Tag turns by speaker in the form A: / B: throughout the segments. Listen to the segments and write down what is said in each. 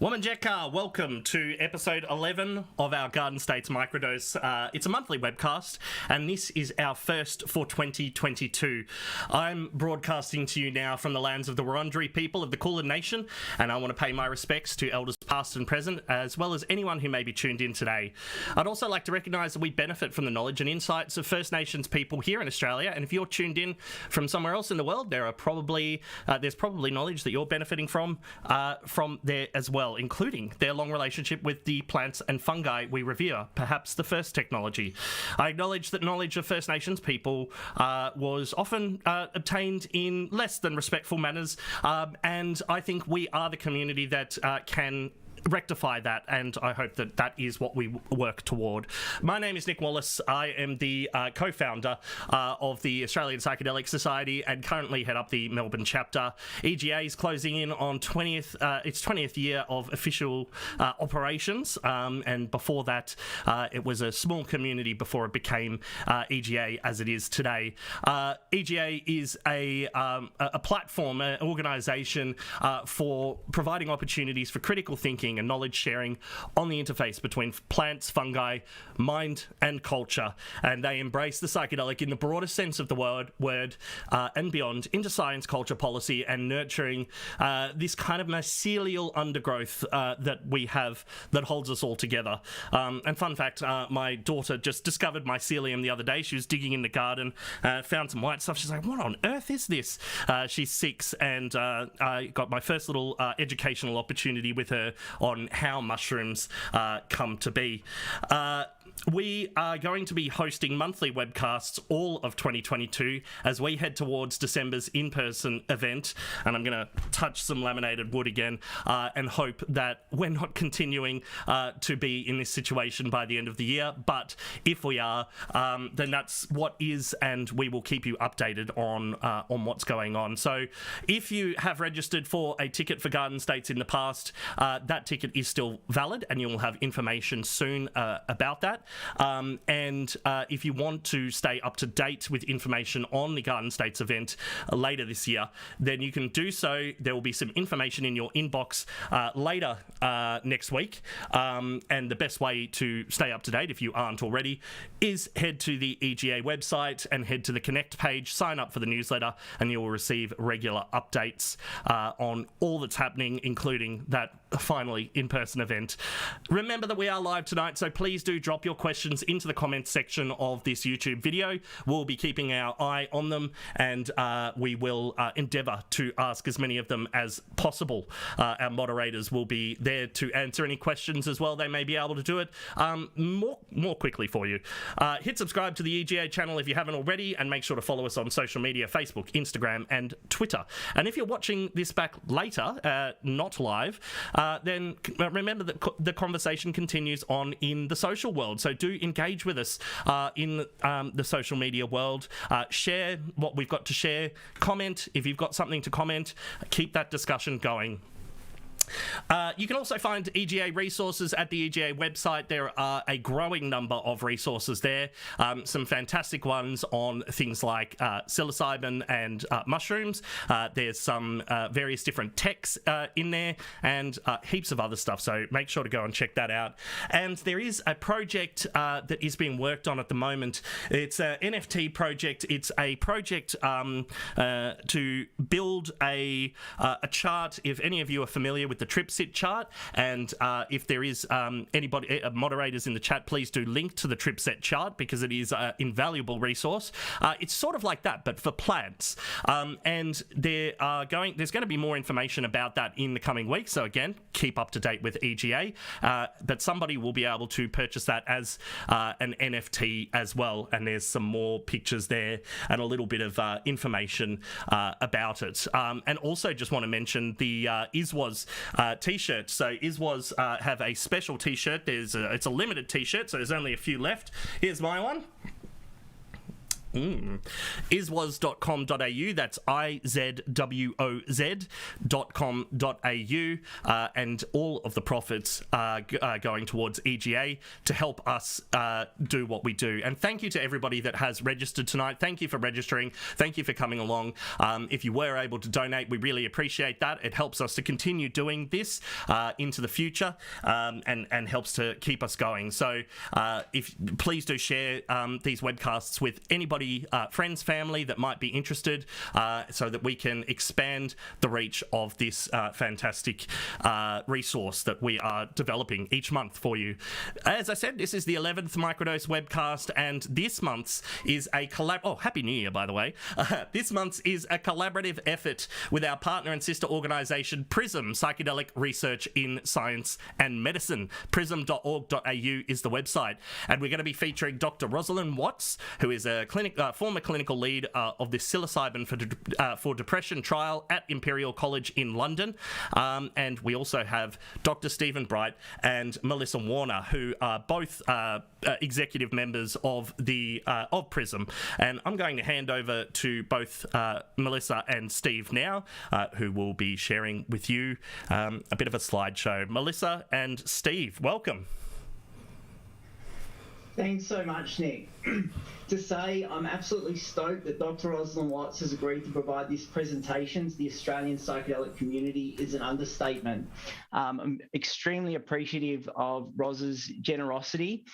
A: Womanjeka, welcome to episode 11 of our Garden States Microdose. It's a monthly webcast, and this is our first for 2022. I'm broadcasting to you now from the lands of the Wurundjeri people of the Kulin Nation, and I want to pay my respects to elders past and present, as well as anyone who may be tuned in today. I'd also like to recognise that we benefit from the knowledge and insights of First Nations people here in Australia, and if you're tuned in from somewhere else in the world, there's probably knowledge that you're benefiting from there as well, including their long relationship with the plants and fungi we revere, perhaps the first technology. I acknowledge that knowledge of First Nations people was often obtained in less than respectful manners, and I think we are the community that can rectify that, and I hope that that is what we work toward. My name is Nick Wallis. I am the co-founder of the Australian Psychedelic Society and currently head up the Melbourne chapter. EGA is closing in on its 20th year of official operations, and before that it was a small community before it became EGA as it is today. EGA is a platform, an organisation for providing opportunities for critical thinking and knowledge sharing on the interface between plants, fungi, mind and culture, and they embrace the psychedelic in the broadest sense of the word and beyond into science, culture, policy, and nurturing this kind of mycelial undergrowth that we have that holds us all together. And fun fact, my daughter just discovered mycelium the other day. She was digging in the garden, found some white stuff. She's like, what on earth is this? She's 6, and I got my first little educational opportunity with her on how mushrooms come to be. We are going to be hosting monthly webcasts all of 2022 as we head towards December's in-person event, and I'm going to touch some laminated wood again and hope that we're not continuing to be in this situation by the end of the year, but if we are, then that's what is, and we will keep you updated on what's going on. So if you have registered for a ticket for Garden States in the past, that ticket is still valid, and you will have information soon about that. And if you want to stay up to date with information on the Garden States event later this year, then you can do so. There will be some information in your inbox later next week. And the best way to stay up to date, if you aren't already, is head to the EGA website and head to the Connect page, sign up for the newsletter, and you will receive regular updates on all that's happening, including that finally in-person event. Remember that we are live tonight, so please do drop your questions into the comments section of this YouTube video. We'll be keeping our eye on them, and we will endeavour to ask as many of them as possible. Our moderators will be there to answer any questions as well. They may be able to do it more quickly for you. Hit subscribe to the EGA channel if you haven't already, and make sure to follow us on social media, Facebook, Instagram and Twitter. And if you're watching this back later, not live, then remember that the conversation continues on in the social world. So do engage with us in the social media world. Share what we've got to share. Comment if you've got something to comment. Keep that discussion going. You can also find EGA resources at the EGA website. There are a growing number of resources there, some fantastic ones on things like psilocybin and mushrooms. There's some various different texts in there, and heaps of other stuff, so make sure to go and check that out. And there is a project that is being worked on at the moment. It's an NFT project. It's a project to build a chart. If any of you are familiar with the TripSit chart, and if there is anybody moderators in the chat, please do link to the TripSit chart, because it is an invaluable resource. It's sort of like that, but for plants, and there's going to be more information about that in the coming weeks, so again, keep up to date with EGA, but somebody will be able to purchase that as an NFT as well, and there's some more pictures there and a little bit of information about it. And also just want to mention the ISWAS t-shirt. So ISWAS have a special t-shirt. It's a limited t-shirt, so there's only a few left. Here's my one. Izwoz.com.au, that's izwoz.com.au, and all of the profits are going towards EGA to help us do what we do. And thank you to everybody that has registered tonight. Thank you for registering. Thank you for coming along. If you were able to donate, we really appreciate that. It helps us to continue doing this into the future, and helps to keep us going. So if please do share these webcasts with anybody, friends, family that might be interested, so that we can expand the reach of this fantastic resource that we are developing each month for you. As I said, this is the 11th Microdose Webcast, and this month's is a Happy New Year, by the way. This month's is a collaborative effort with our partner and sister organisation, PRISM, Psychedelic Research in Science and Medicine. prism.org.au is the website, and we're going to be featuring Dr. Rosalind Watts, who is a former clinical lead of the psilocybin for depression trial at Imperial College in London, and we also have Dr. Stephen Bright and Melissa Warner, who are both executive members of PRISM. And I'm going to hand over to both Melissa and Steve now, who will be sharing with you a bit of a slideshow. Melissa and Steve, welcome.
B: Thanks so much, Nick. To say I'm absolutely stoked that Dr. Rosalind Watts has agreed to provide this presentation to the Australian psychedelic community is an understatement. I'm extremely appreciative of Ros's generosity,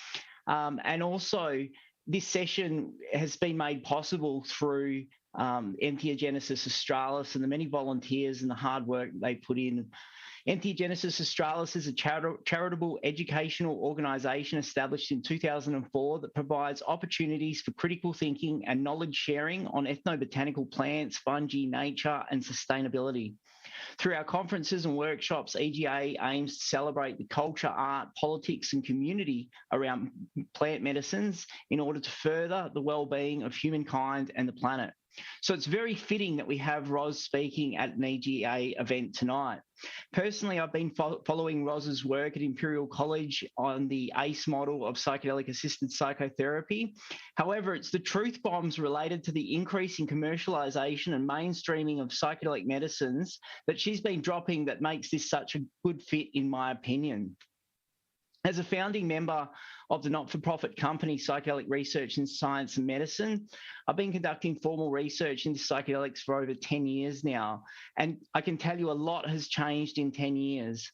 B: and also this session has been made possible through Entheogenesis Australis and the many volunteers and the hard work they put in. Entheogenesis Australis is a charitable educational organisation established in 2004 that provides opportunities for critical thinking and knowledge sharing on ethnobotanical plants, fungi, nature and sustainability. Through our conferences and workshops, EGA aims to celebrate the culture, art, politics and community around plant medicines in order to further the well-being of humankind and the planet. So it's very fitting that we have Ros speaking at an EGA event tonight. Personally, I've been following Ros's work at Imperial College on the ACE model of psychedelic-assisted psychotherapy. However, it's the truth bombs related to the increase in commercialisation and mainstreaming of psychedelic medicines that she's been dropping that makes this such a good fit, in my opinion. As a founding member of the not-for-profit company Psychedelic Research in Science and Medicine, I've been conducting formal research into psychedelics for over 10 years now, and I can tell you a lot has changed in 10 years.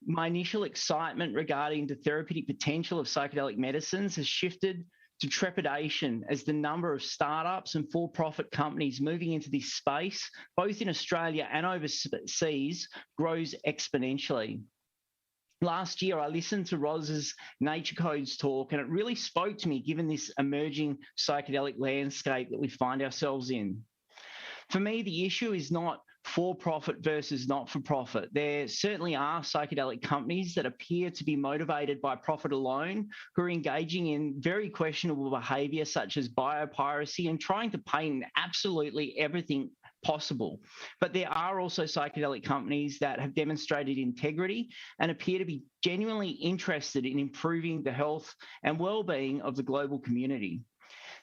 B: My initial excitement regarding the therapeutic potential of psychedelic medicines has shifted to trepidation as the number of startups and for-profit companies moving into this space, both in Australia and overseas, grows exponentially. Last year, I listened to Ros's Nature Codes talk, and it really spoke to me given this emerging psychedelic landscape that we find ourselves in. For me, the issue is not for-profit versus not-for-profit. There certainly are psychedelic companies that appear to be motivated by profit alone, who are engaging in very questionable behaviour such as biopiracy and trying to patent absolutely everything possible. But there are also psychedelic companies that have demonstrated integrity and appear to be genuinely interested in improving the health and well-being of the global community.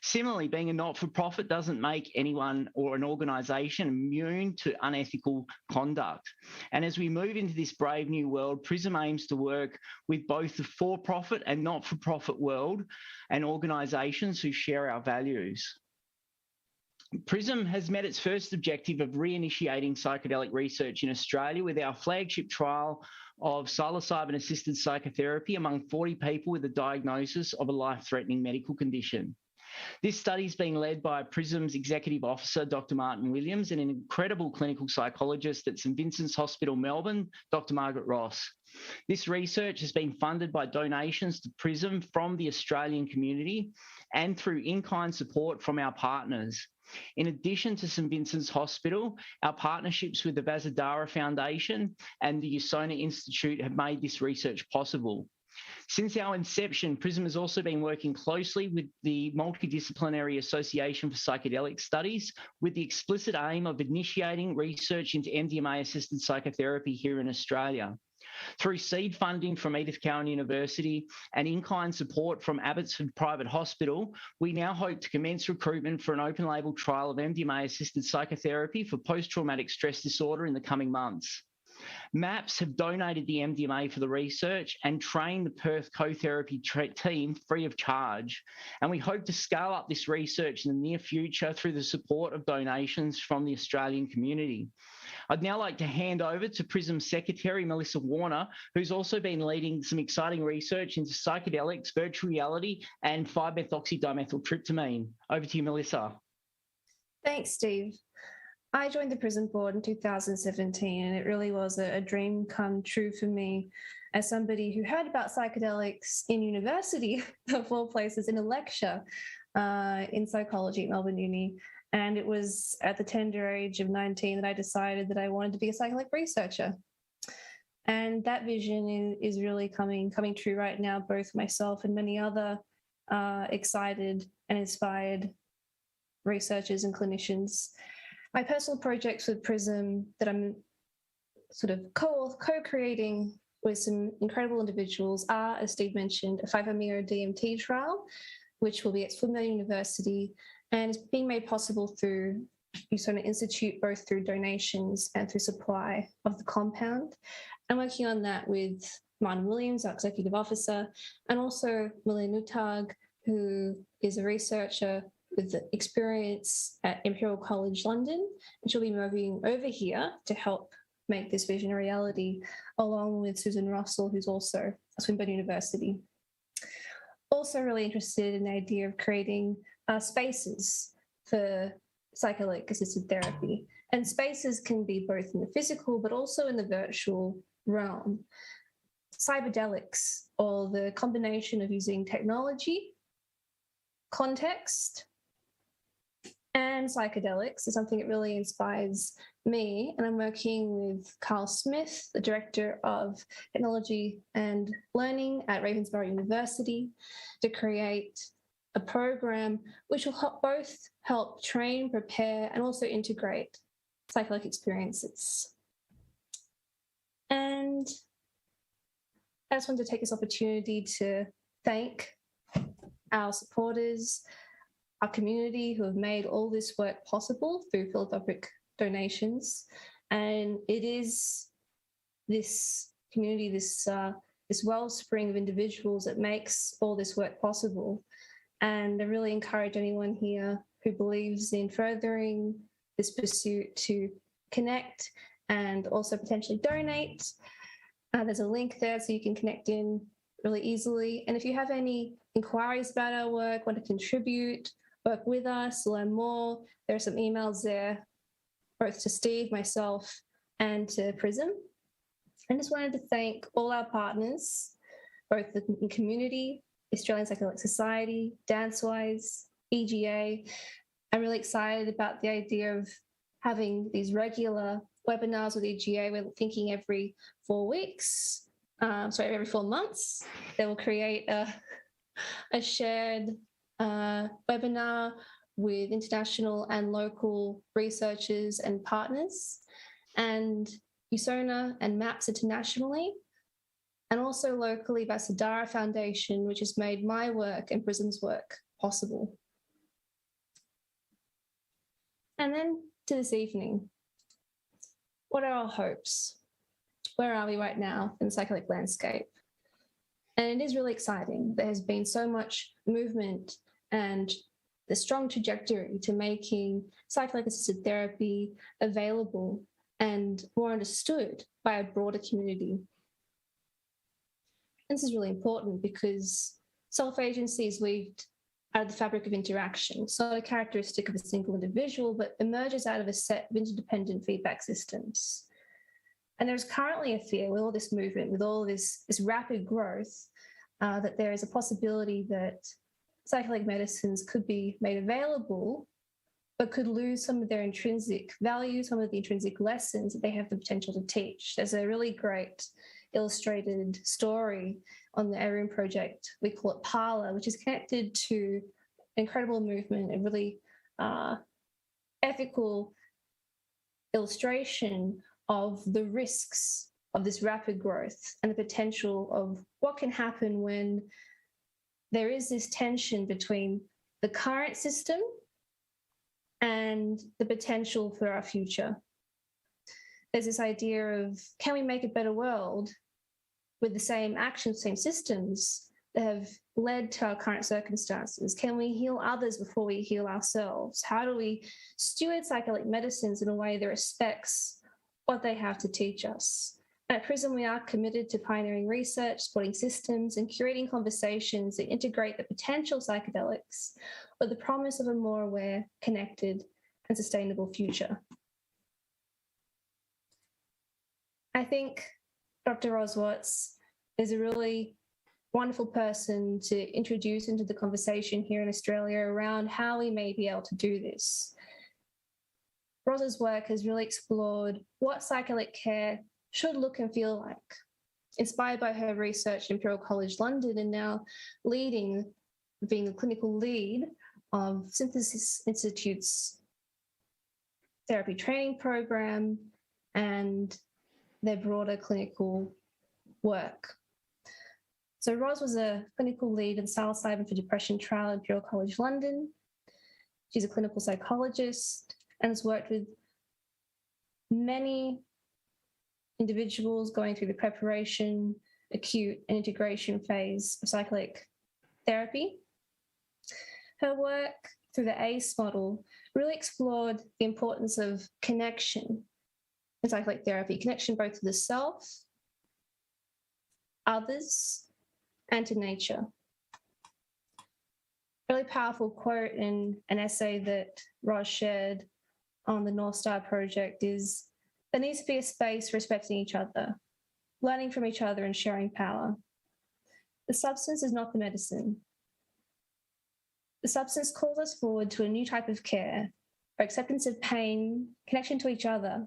B: Similarly, being a not-for-profit doesn't make anyone or an organisation immune to unethical conduct. And as we move into this brave new world, PRISM aims to work with both the for-profit and not-for-profit world and organisations who share our values. PRISM has met its first objective of reinitiating psychedelic research in Australia with our flagship trial of psilocybin-assisted psychotherapy among 40 people with a diagnosis of a life-threatening medical condition. This study is being led by PRISM's executive officer, Dr. Martin Williams, and an incredible clinical psychologist at St Vincent's Hospital, Melbourne, Dr. Margaret Ross. This research has been funded by donations to PRISM from the Australian community and through in-kind support from our partners. In addition to St Vincent's Hospital, our partnerships with the Vasudhara Foundation and the Usona Institute have made this research possible. Since our inception, PRISM has also been working closely with the Multidisciplinary Association for Psychedelic Studies with the explicit aim of initiating research into MDMA-assisted psychotherapy here in Australia. Through seed funding from Edith Cowan University and in-kind support from Abbotsford Private Hospital, we now hope to commence recruitment for an open-label trial of MDMA-assisted psychotherapy for post-traumatic stress disorder in the coming months. MAPS have donated the MDMA for the research and trained the Perth co-therapy team free of charge. And we hope to scale up this research in the near future through the support of donations from the Australian community. I'd now like to hand over to PRISM Secretary, Melissa Warner, who's also been leading some exciting research into psychedelics, virtual reality, and 5-methoxydimethyltryptamine. Over to you, Melissa.
C: Thanks, Steve. I joined the PRISM board in 2017, and it really was a dream come true for me as somebody who heard about psychedelics in university, of all places, in a lecture in psychology at Melbourne Uni. And it was at the tender age of 19 that I decided that I wanted to be a psychedelic researcher. And that vision is really coming true right now, both myself and many other excited and inspired researchers and clinicians. My personal projects with PRISM that I'm sort of co-creating with some incredible individuals are, as Steve mentioned, a 5-MeO-DMT trial, which will be at Swinburne University, and it's being made possible through Usona Institute, both through donations and through supply of the compound. I'm working on that with Martin Williams, our executive officer, and also Millie Nutag, who is a researcher with experience at Imperial College London, and she'll be moving over here to help make this vision a reality, along with Susan Russell, who's also at Swinburne University. Also really interested in the idea of creating spaces for psychedelic-assisted therapy. And spaces can be both in the physical, but also in the virtual realm. Psychedelics, or the combination of using technology, context, and psychedelics, is something that really inspires me. And I'm working with Carl Smith, the Director of Technology and Learning at Ravensbourne University, to create a program which will help train, prepare, and also integrate psychedelic experiences. And I just wanted to take this opportunity to thank our supporters, our community who have made all this work possible through philanthropic donations. And it is this community, this wellspring of individuals that makes all this work possible. And I really encourage anyone here who believes in furthering this pursuit to connect and also potentially donate. There's a link there so you can connect in really easily. And if you have any inquiries about our work, want to contribute, work with us, learn more, there are some emails there, both to Steve, myself, and to PRISM. I just wanted to thank all our partners, both the community, Australian Psychedelic Society, DanceWise, EGA. I'm really excited about the idea of having these regular webinars with EGA. We're thinking every 4 weeks, every 4 months, they will create a shared webinar with international and local researchers and partners, and Usona and MAPS internationally, and also locally by Sadara Foundation, which has made my work and PRISM's work possible. And then to this evening, what are our hopes? Where are we right now in the psychedelic landscape? And it is really exciting. There has been so much movement and the strong trajectory to making psychedelic-assisted therapy available and more understood by a broader community. This is really important because self-agency is weaved out of the fabric of interaction. It's not a characteristic of a single individual, but emerges out of a set of interdependent feedback systems. And there's currently a fear with all this movement, with all this rapid growth, that there is a possibility that psychedelic medicines could be made available, but could lose some of their intrinsic value, some of the intrinsic lessons that they have the potential to teach. There's a really great illustrated story on the Aroom project. We call it Parla, which is connected to an incredible movement, a really ethical illustration of the risks of this rapid growth and the potential of what can happen when there is this tension between the current system and the potential for our future. There's this idea of, can we make a better world with the same actions, same systems that have led to our current circumstances? Can we heal others before we heal ourselves? How do we steward psychedelic medicines in a way that respects what they have to teach us? At PRISM, we are committed to pioneering research, supporting systems, and curating conversations that integrate the potential psychedelics with the promise of a more aware, connected, and sustainable future. I think Dr. Ros Watts is a really wonderful person to introduce into the conversation here in Australia around how we may be able to do this. Ros's work has really explored what psychedelic care should look and feel like, inspired by her research at Imperial College London and now being the clinical lead of Synthesis Institute's therapy training program and their broader clinical work. So Ros was a clinical lead in the psilocybin for depression trial at Imperial College London. She's a clinical psychologist and has worked with many individuals going through the preparation, acute, and integration phase of psychedelic therapy. Her work through the ACE model really explored the importance of connection in psychedelic therapy, connection both to the self, others, and to nature. A really powerful quote in an essay that Ros shared on the North Star project is, there needs to be a space for respecting each other, learning from each other and sharing power. The substance is not the medicine. The substance calls us forward to a new type of care, where acceptance of pain, connection to each other,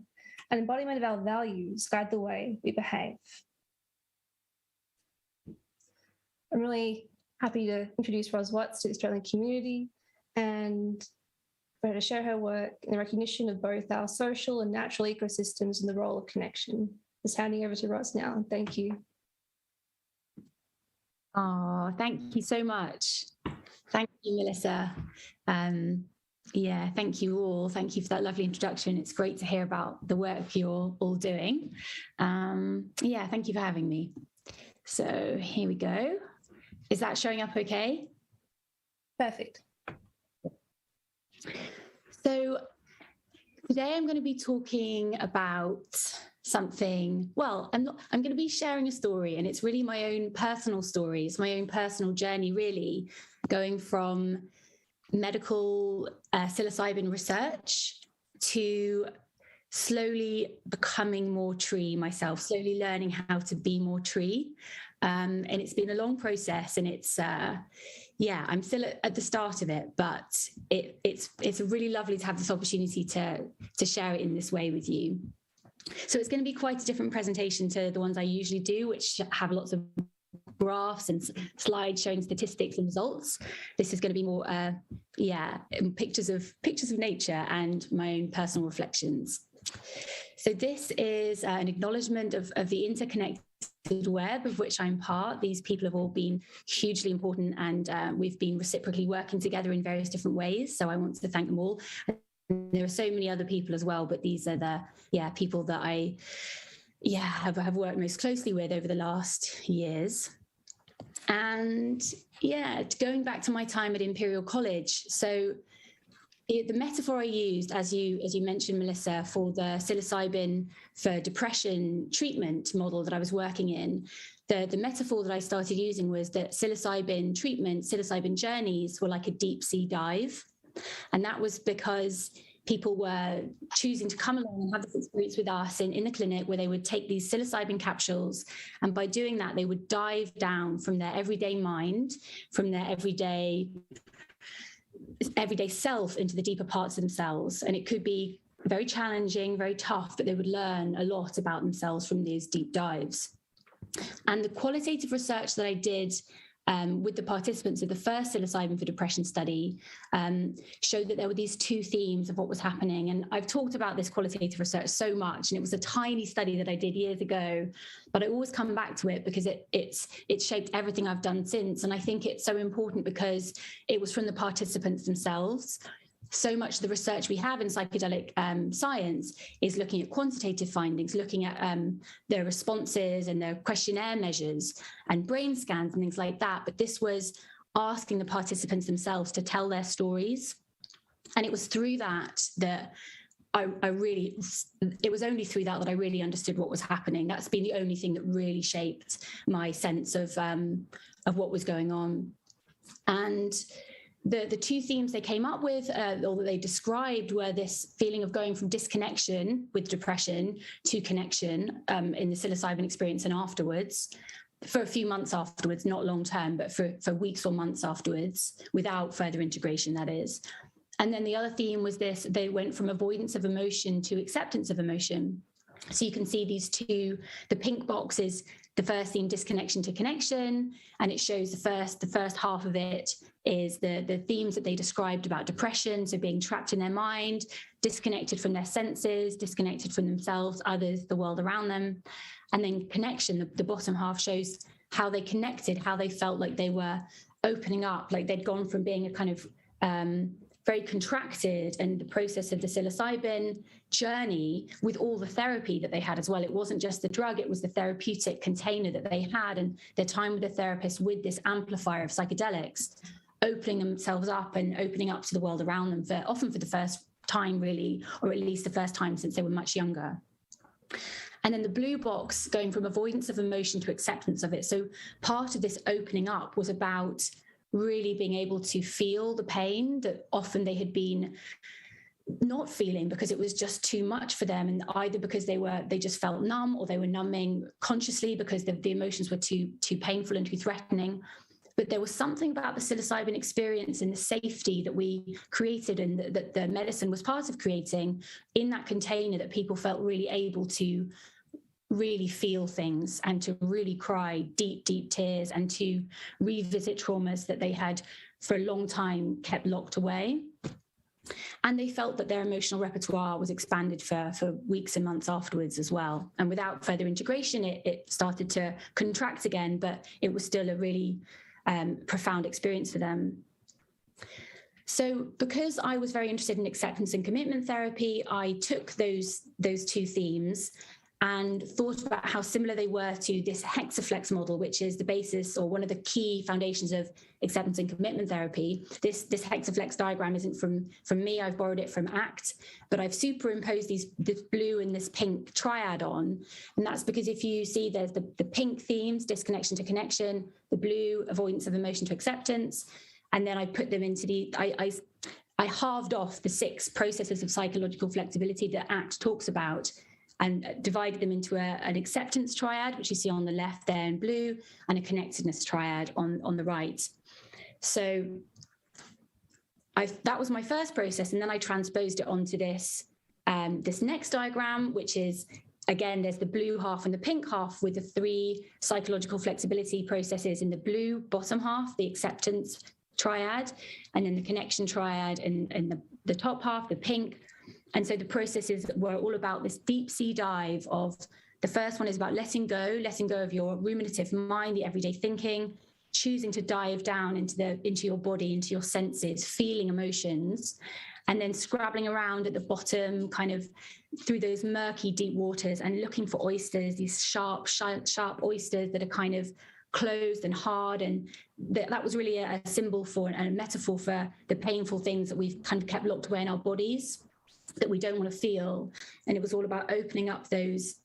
C: and embodiment of our values guide the way we behave. I'm really happy to introduce Ros Watts to the Australian community and for her to share her work in the recognition of both our social and natural ecosystems and the role of connection. Just handing over to Ros now. Thank you.
D: Oh, thank you so much. Thank you, Melissa. Thank you all. Thank you for that lovely introduction. It's great to hear about the work you're all doing. Thank you for having me. So here we go. Is that showing up okay?
C: Perfect.
D: So today I'm going to be talking about something, I'm going to be sharing a story, and it's really my own personal story. It's my own personal journey, really, going from medical psilocybin research to slowly becoming more tree myself, slowly learning how to be more tree. And it's been a long process, and it's, I'm still at the start of it, but it's really lovely to have this opportunity to share it in this way with you. So it's going to be quite a different presentation to the ones I usually do, which have lots of graphs and slides showing statistics and results. This is going to be more, pictures of nature and my own personal reflections. So this is an acknowledgement of the interconnected web of which I'm part. These people have all been hugely important, and we've been reciprocally working together in various different ways. So I want to thank them all. There are so many other people as well, but these are the people that I have worked most closely with over the last years. And going back to my time at Imperial College. So the metaphor I used, as you mentioned, Melissa, for the psilocybin for depression treatment model that I was working in, the metaphor that I started using was that psilocybin treatment, psilocybin journeys were like a deep sea dive. And that was because people were choosing to come along and have this experience with us in the clinic, where they would take these psilocybin capsules. And by doing that, they would dive down from their everyday mind, from their everyday self into the deeper parts of themselves. And it could be very challenging, very tough, but they would learn a lot about themselves from these deep dives. And the qualitative research that I did with the participants of the first psilocybin for depression study showed that there were these two themes of what was happening. And I've talked about this qualitative research so much, and it was a tiny study that I did years ago, but I always come back to it because it shaped everything I've done since. And I think it's so important because it was from the participants themselves. So much of the research we have in psychedelic science is looking at quantitative findings, looking at their responses and their questionnaire measures and brain scans and things like that. But this was asking the participants themselves to tell their stories. And it was through that it was only through that I really understood what was happening. That's been the only thing that really shaped my sense of what was going on. And the two themes they came up with, or that they described, were this feeling of going from disconnection with depression to connection in the psilocybin experience and afterwards, for a few months afterwards, not long term, but for weeks or months afterwards, without further integration, that is. And then the other theme was this: they went from avoidance of emotion to acceptance of emotion. So you can see these two, the pink box is the first theme, disconnection to connection, and it shows the first half of it is the themes that they described about depression, so being trapped in their mind, disconnected from their senses, disconnected from themselves, others, the world around them. And then connection, the bottom half, shows how they connected, how they felt like they were opening up, like they'd gone from being a kind of very contracted, and the process of the psilocybin journey with all the therapy that they had as well. It wasn't just the drug, it was the therapeutic container that they had and their time with the therapist with this amplifier of psychedelics, opening themselves up and opening up to the world around them, often for the first time really, or at least the first time since they were much younger. And then the blue box, going from avoidance of emotion to acceptance of it. So part of this opening up was about really being able to feel the pain that often they had been not feeling because it was just too much for them, and either because they just felt numb, or they were numbing consciously because the emotions were too painful and too threatening. But there was something about the psilocybin experience and the safety that we created, and that the medicine was part of creating in that container, that people felt really able to really feel things and to really cry deep, deep tears and to revisit traumas that they had for a long time kept locked away. And they felt that their emotional repertoire was expanded for weeks and months afterwards as well. And without further integration, it started to contract again, but it was still a really profound experience for them. So because I was very interested in acceptance and commitment therapy, I took those two themes and thought about how similar they were to this hexaflex model, which is the basis or one of the key foundations of acceptance and commitment therapy. This hexaflex diagram isn't from me, I've borrowed it from ACT, but I've superimposed this blue and this pink triad on. And that's because if you see there's the pink themes, disconnection to connection, the blue, avoidance of emotion to acceptance, and then I put them into I halved off the 6 processes of psychological flexibility that ACT talks about, and divided them into an acceptance triad, which you see on the left there in blue, and a connectedness triad on the right. So that was my first process, and then I transposed it onto this next diagram, which is, again, there's the blue half and the pink half with the 3 psychological flexibility processes in the blue bottom half, the acceptance triad, and then the connection triad in the top half, the pink. And so the processes were all about this deep sea dive of, the first one is about letting go of your ruminative mind, the everyday thinking, choosing to dive down into your body, into your senses, feeling emotions, and then scrabbling around at the bottom, kind of through those murky deep waters, and looking for oysters, these sharp oysters that are kind of closed and hard. And that was really a symbol for and a metaphor for the painful things that we've kind of kept locked away in our bodies that we don't want to feel. And it was all about opening up those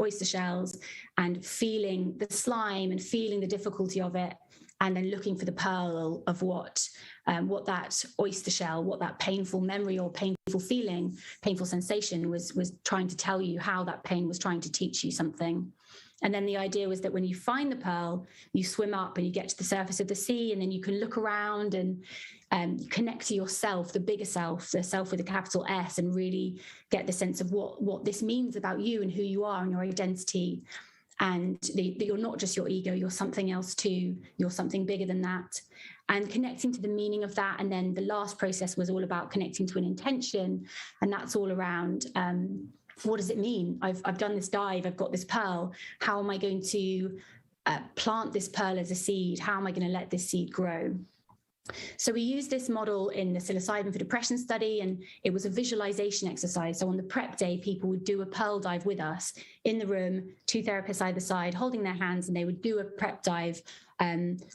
D: oyster shells and feeling the slime and feeling the difficulty of it, and then looking for the pearl of what that oyster shell, what that painful memory or painful feeling, painful sensation was trying to tell you, how that pain was trying to teach you something. And then the idea was that when you find the pearl, you swim up and you get to the surface of the sea, and then you can look around and connect to yourself, the bigger self, the self with a capital S, and really get the sense of what this means about you and who you are and your identity. and that you're not just your ego, you're something else too, you're something bigger than that, and connecting to the meaning of that. And then the last process was all about connecting to an intention, and that's all around what does it mean? I've done this dive, I've got this pearl, how am I going to plant this pearl as a seed? How am I going to let this seed grow? So we used this model in the psilocybin for depression study, and it was a visualization exercise. So on the prep day, people would do a pearl dive with us in the room, 2 therapists either side holding their hands, and they would do a prep dive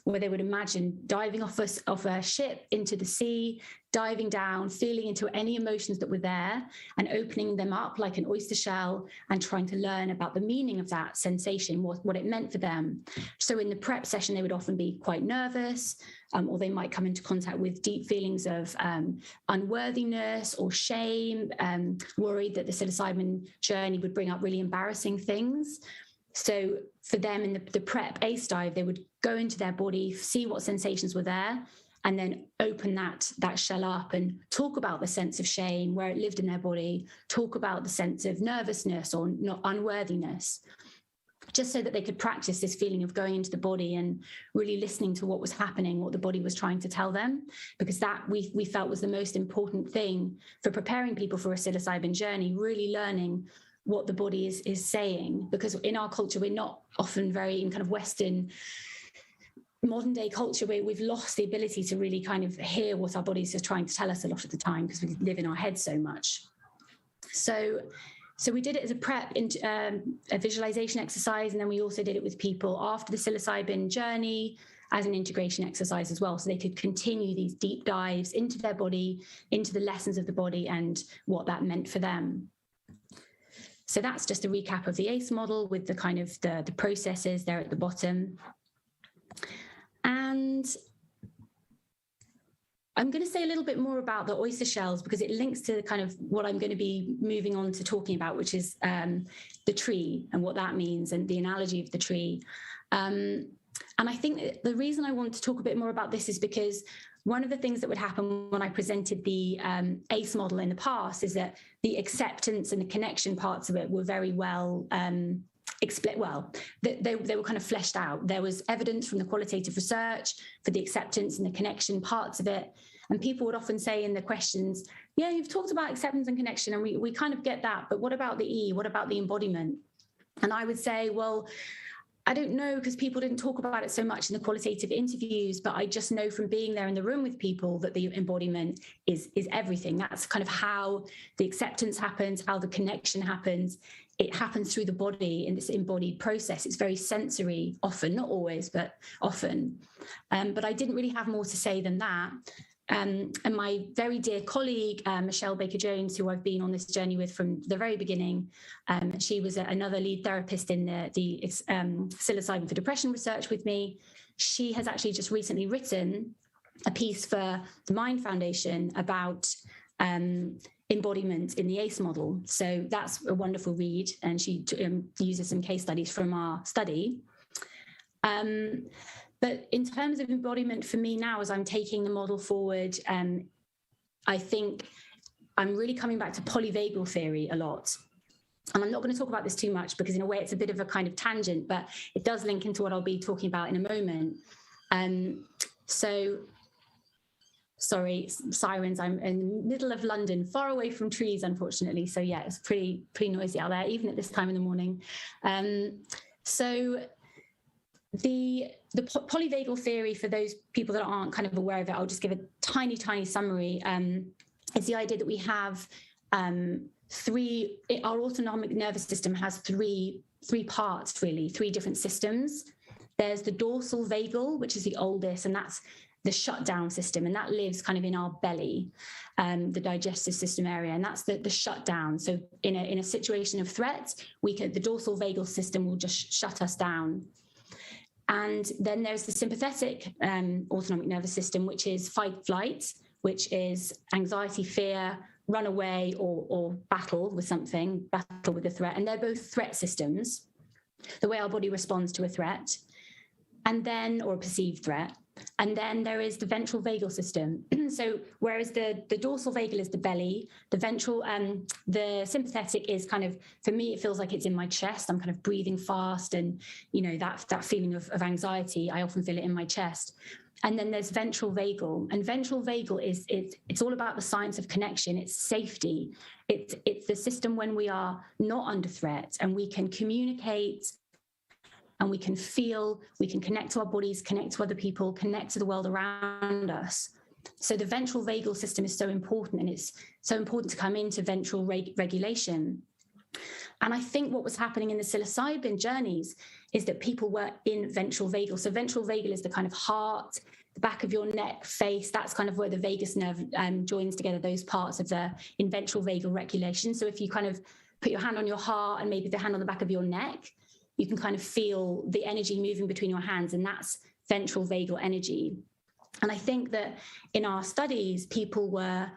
D: where they would imagine diving off a ship into the sea, diving down, feeling into any emotions that were there and opening them up like an oyster shell and trying to learn about the meaning of that sensation, what it meant for them. So in the prep session, they would often be quite nervous, or they might come into contact with deep feelings of unworthiness or shame, worried that the psilocybin journey would bring up really embarrassing things. So for them in the prep ACE dive, they would go into their body, see what sensations were there, and then open that shell up and talk about the sense of shame, where it lived in their body, talk about the sense of nervousness or not unworthiness, just so that they could practice this feeling of going into the body and really listening to what was happening, what the body was trying to tell them, because that we felt was the most important thing for preparing people for a psilocybin journey, really learning what the body is saying. Because in our culture, we're not often very, in kind of Western modern day culture, where we've lost the ability to really kind of hear what our bodies are trying to tell us a lot of the time, because we live in our heads so much. So we did it as a prep, a visualization exercise, and then we also did it with people after the psilocybin journey as an integration exercise as well, so they could continue these deep dives into their body, into the lessons of the body and what that meant for them. So that's just a recap of the ACE model with the kind of the processes there at the bottom. And I'm going to say a little bit more about the oyster shells, because it links to kind of what I'm going to be moving on to talking about, which is the tree and what that means and the analogy of the tree. And I think the reason I want to talk a bit more about this is because one of the things that would happen when I presented the ACE model in the past is that the acceptance and the connection parts of it were very well they were kind of fleshed out. There was evidence from the qualitative research for the acceptance and the connection parts of it. And people would often say in the questions, yeah, you've talked about acceptance and connection, and we kind of get that, but what about the E? What about the embodiment? And I would say, well, I don't know, because people didn't talk about it so much in the qualitative interviews, but I just know from being there in the room with people that the embodiment is everything. That's kind of how the acceptance happens, how the connection happens. It happens through the body in this embodied process. It's very sensory, often, not always, but often. But I didn't really have more to say than that. And my very dear colleague, Michelle Baker-Jones, who I've been on this journey with from the very beginning, she was another lead therapist in the psilocybin for depression research with me. She has actually just recently written a piece for the Mind Foundation about embodiment in the ACE model. So that's a wonderful read, and she uses some case studies from our study. But in terms of embodiment for me now, as I'm taking the model forward, I think I'm really coming back to polyvagal theory a lot. And I'm not going to talk about this too much because in a way it's a bit of a kind of tangent, but it does link into what I'll be talking about in a moment. So, sorry, sirens, I'm in the middle of London, far away from trees, unfortunately. So yeah, it's pretty noisy out there, even at this time in the morning. So the polyvagal theory, for those people that aren't kind of aware of it, I'll just give a tiny summary. It's the idea that we have our autonomic nervous system has three parts, really, three different systems. There's the dorsal vagal, which is the oldest, and that's the shutdown system, and that lives kind of in our belly, the digestive system area, and that's the shutdown. So in a situation of threat, the dorsal vagal system will just shut us down. And then there's the sympathetic autonomic nervous system, which is fight flight, which is anxiety, fear, run away, or battle with something, battle with a threat. And they're both threat systems, the way our body responds to a threat, and then, or a perceived threat. And then there is the ventral vagal system. So whereas the dorsal vagal is the belly, the sympathetic is kind of, for me, it feels like it's in my chest. I'm kind of breathing fast, and that feeling of anxiety, I often feel it in my chest. And then there's ventral vagal, and ventral vagal it's all about the science of connection. It's safety. It's the system when we are not under threat and we can communicate and we can feel, we can connect to our bodies, connect to other people, connect to the world around us. So the ventral vagal system is so important, and it's so important to come into ventral regulation. And I think what was happening in the psilocybin journeys is that people were in ventral vagal. So ventral vagal is the kind of heart, the back of your neck, face. That's kind of where the vagus nerve joins together, those parts of in ventral vagal regulation. So if you kind of put your hand on your heart and maybe the hand on the back of your neck, you can kind of feel the energy moving between your hands, and that's ventral vagal energy. And I think that in our studies, people were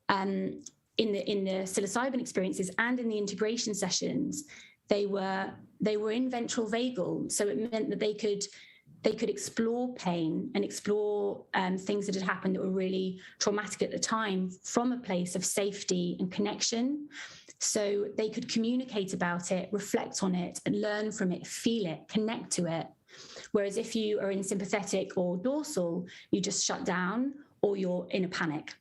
D: in the psilocybin experiences and in the integration sessions, they were in ventral vagal. So it meant that they could explore pain and explore things that had happened that were really traumatic at the time from a place of safety and connection. So they could communicate about it, reflect on it, and learn from it, feel it, connect to it. Whereas if you are in sympathetic or dorsal, you just shut down or you're in a panic.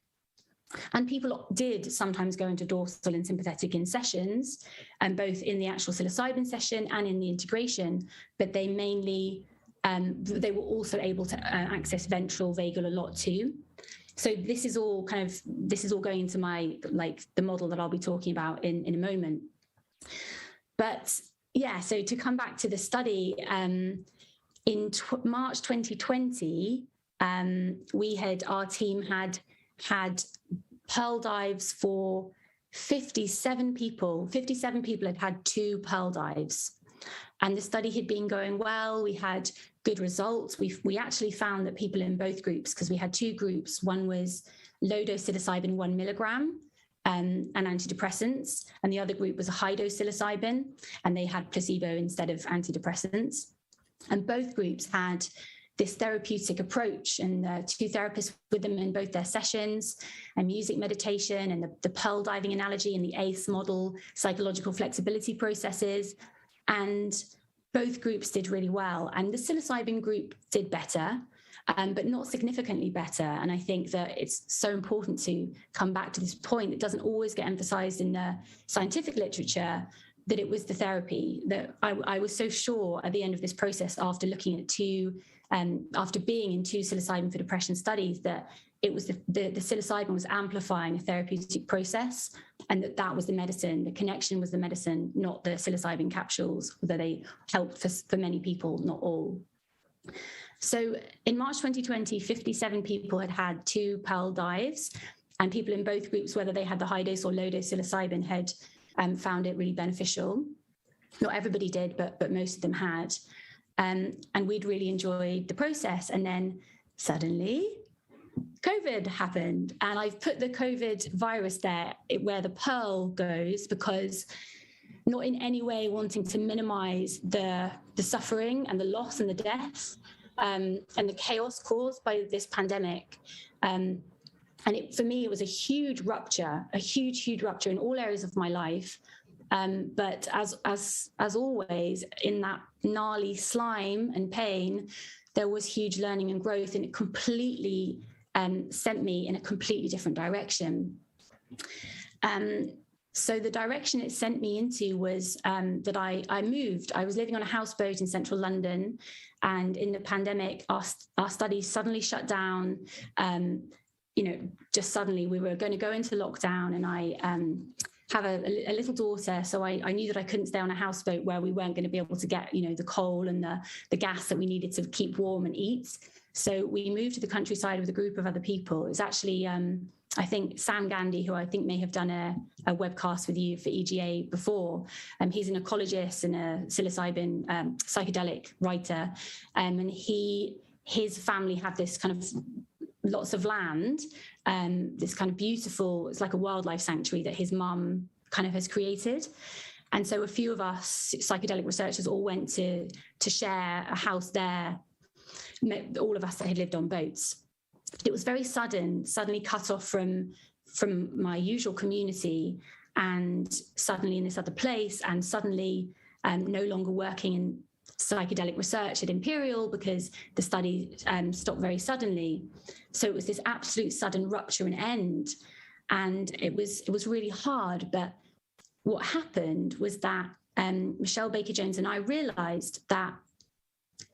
D: And people did sometimes go into dorsal and sympathetic in sessions, and both in the actual psilocybin session and in the integration, but they mainly, they were also able to access ventral vagal a lot too. So this is all going into my, the model that I'll be talking about in a moment. But yeah, so to come back to the study, in March 2020, our team had pearl dives for 57 people. 57 people had 2 pearl dives. And the study had been going well. We had good results. We actually found that people in both groups, because we had 2 groups, one was low dose psilocybin 1 milligram and antidepressants, and the other group was a high dose psilocybin, and they had placebo instead of antidepressants. And both groups had this therapeutic approach, and 2 therapists with them in both their sessions, and music meditation, and the pearl diving analogy, and the ACE model, psychological flexibility processes. And both groups did really well. And the psilocybin group did better, but not significantly better. And I think that it's so important to come back to this point that doesn't always get emphasized in the scientific literature, that it was the therapy. That I was so sure at the end of this process, after looking at after being in 2 psilocybin for depression studies, that it was the psilocybin was amplifying a therapeutic process, and that was the medicine. The connection was the medicine, not the psilocybin capsules, although they helped for many people, not all. So in March 2020, 57 people had 2 pearl dives, and people in both groups, whether they had the high dose or low dose psilocybin, had found it really beneficial. Not everybody did, but most of them had. And we'd really enjoyed the process. And then suddenly COVID happened, and I've put the COVID virus there where the pearl goes, because not in any way wanting to minimize the suffering and the loss and the death and the chaos caused by this pandemic. And for me, it was a huge rupture in all areas of my life. But as always, in that gnarly slime and pain, there was huge learning and growth, and it completely sent me in a completely different direction. So the direction it sent me into was that I moved. I was living on a houseboat in central London, and in the pandemic, our studies suddenly shut down. Just suddenly we were going to go into lockdown, and I have a little daughter, so I knew that I couldn't stay on a houseboat where we weren't going to be able to get, the coal and the gas that we needed to keep warm and eat. So we moved to the countryside with a group of other people. It's actually, I think, Sam Gandhi, who I think may have done a webcast with you for EGA before. He's an ecologist and a psilocybin psychedelic writer. And his family had this kind of lots of land, this kind of beautiful, it's like a wildlife sanctuary that his mum kind of has created. And so a few of us psychedelic researchers all went to share a house there all of us that had lived on boats. It was very suddenly cut off from my usual community, and suddenly in this other place, and suddenly no longer working in psychedelic research at Imperial because the study stopped very suddenly. So it was this absolute sudden rupture and end, and it was really hard. But what happened was that Michelle Baker-Jones and I realised that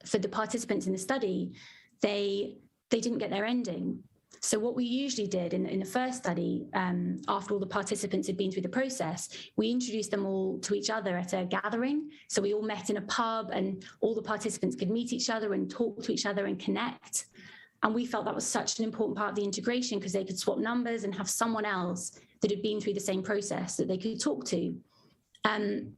D: for the participants in the study, they didn't get their ending. So what we usually did in the first study, after all the participants had been through the process, we introduced them all to each other at a gathering. So we all met in a pub, and all the participants could meet each other and talk to each other and connect. And we felt that was such an important part of the integration, because they could swap numbers and have someone else that had been through the same process that they could talk to. And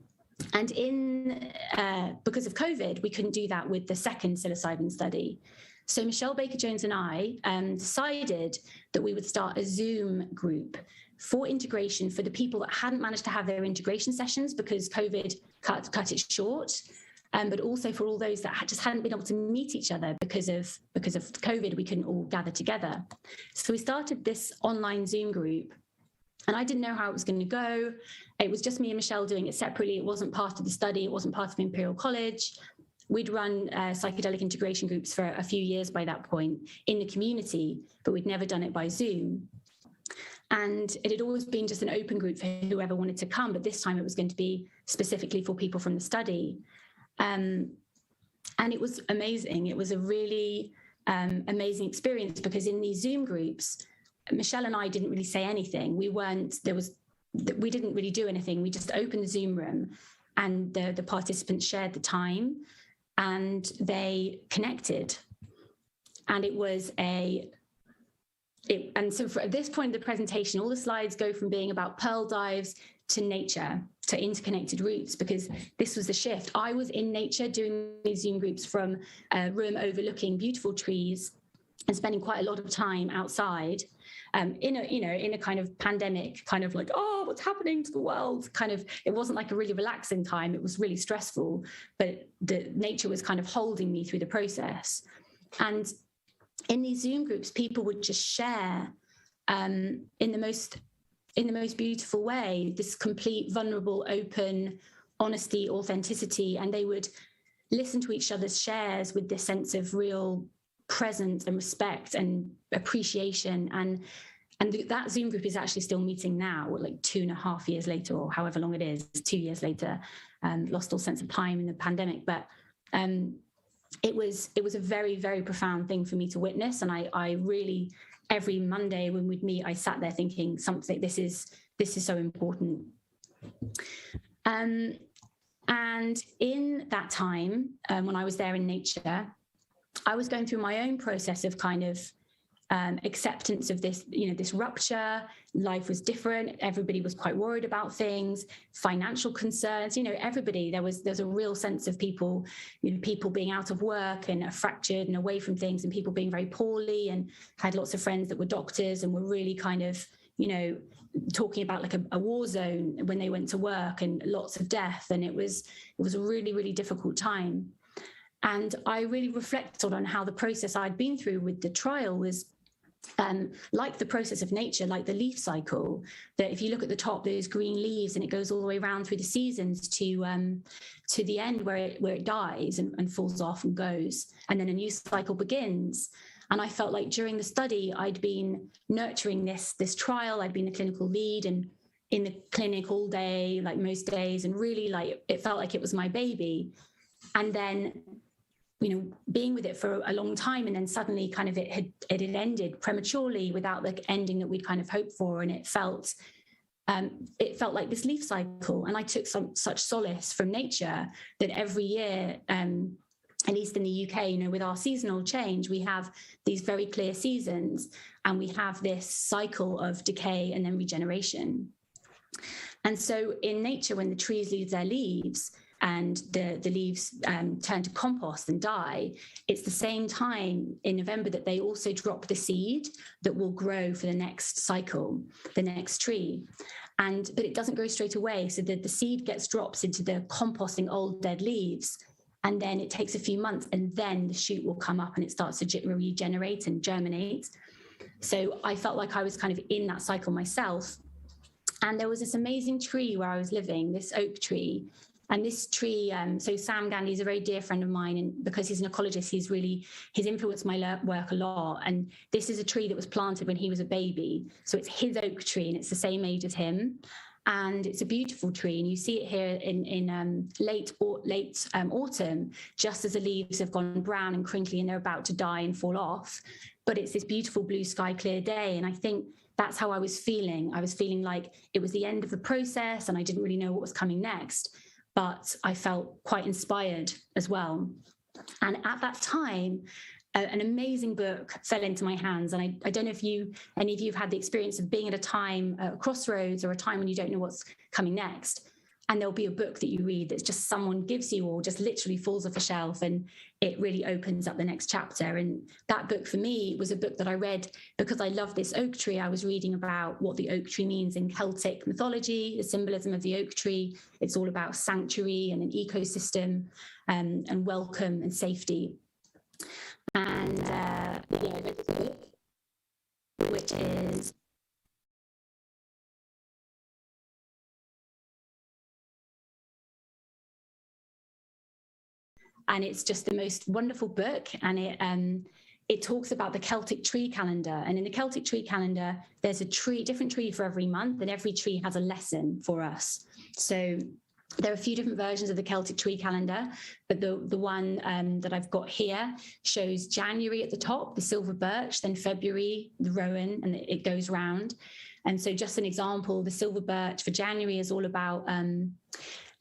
D: because of COVID, we couldn't do that with the second psilocybin study. So Michelle Baker-Jones and I decided that we would start a Zoom group for integration for the people that hadn't managed to have their integration sessions because COVID cut it short, but also for all those that just hadn't been able to meet each other because of COVID. We couldn't all gather together. So we started this online Zoom group, and I didn't know how it was going to go. It was just me and Michelle doing it separately. It wasn't part of the study. It wasn't part of Imperial College. We'd run psychedelic integration groups for a few years by that point in the community, but we'd never done it by Zoom. And it had always been just an open group for whoever wanted to come, but this time it was going to be specifically for people from the study. And it was amazing. It was a really amazing experience, because in these Zoom groups, Michelle and I didn't really say anything. We didn't really do anything. We just opened the Zoom room, and the participants shared the time, and they connected. And it was and so at this point in the presentation, all the slides go from being about pearl dives to nature, to interconnected roots, because this was the shift. I was in nature doing these Zoom groups from a room overlooking beautiful trees and spending quite a lot of time outside, in a kind of pandemic, kind of like, oh, what's happening to the world? Kind of, it wasn't like a really relaxing time. It was really stressful, but the nature was kind of holding me through the process. And in these Zoom groups, people would just share in the most beautiful way, this complete, vulnerable, open honesty, authenticity, and they would listen to each other's shares with this sense of real presence and respect and appreciation. And that Zoom group is actually still meeting now, like 2.5 years later, or however long it is, 2 years later. Lost all sense of time in the pandemic, but it was a very, very profound thing for me to witness. And I really, every Monday when we'd meet, I sat there thinking, something, this is so important. And in that time, when I was there in nature, I was going through my own process of kind of acceptance of this, this rupture. Life was different. Everybody was quite worried about things, financial concerns, everybody, there's a real sense of people, people being out of work and fractured and away from things, and people being very poorly, and had lots of friends that were doctors and were really kind of, talking about like a war zone when they went to work, and lots of death. And it was a really, really difficult time. And I really reflected on how the process I'd been through with the trial was like the process of nature, like the leaf cycle, that if you look at the top, there's green leaves, and it goes all the way around through the seasons to the end where it dies and falls off and goes, and then a new cycle begins. And I felt like during the study, I'd been nurturing this trial. I'd been the clinical lead and in the clinic all day, like most days, and really like it felt like it was my baby. And then being with it for a long time, and then suddenly kind of it had ended prematurely without the ending that we'd kind of hoped for. And it felt like this leaf cycle. And I took such solace from nature that every year, at least in the UK, with our seasonal change, we have these very clear seasons, and we have this cycle of decay and then regeneration. And so in nature, when the trees lose their leaves, and the leaves turn to compost and die, it's the same time in November that they also drop the seed that will grow for the next cycle, the next tree. But it doesn't grow straight away. So the seed drops into the composting old dead leaves. and then it takes a few months, and then the shoot will come up and it starts to regenerate and germinate. So I felt like I was kind of in that cycle myself. And there was this amazing tree where I was living, this oak tree. And this tree, so Sam Gandhi is a very dear friend of mine, and because he's an ecologist, he's influenced my work a lot. And this is a tree that was planted when he was a baby. So it's his oak tree, and it's the same age as him. And it's a beautiful tree, and you see it here in late autumn, just as the leaves have gone brown and crinkly and they're about to die and fall off. But it's this beautiful blue sky, clear day. And I think that's how I was feeling. I was feeling like it was the end of the process and I didn't really know what was coming next. But I felt quite inspired as well. And at that time, an amazing book fell into my hands. And I don't know if any of you have had the experience of being at a time, a crossroads, or a time when you don't know what's coming next. And there'll be a book that you read that's just someone gives you, or just literally falls off a shelf, and it really opens up the next chapter. And that book for me was a book that I read because I love this oak tree. I was reading about what the oak tree means in Celtic mythology, the symbolism of the oak tree. It's all about sanctuary and an ecosystem, and welcome and safety. And I read this book, which is and it's just the most wonderful book. And it talks about the Celtic tree calendar. And in the Celtic tree calendar, there's different tree for every month, and every tree has a lesson for us. So there are a few different versions of the Celtic tree calendar, but the one that I've got here shows January at the top, the silver birch, then February, the rowan, and it goes round. And so just an example, the silver birch for January is all about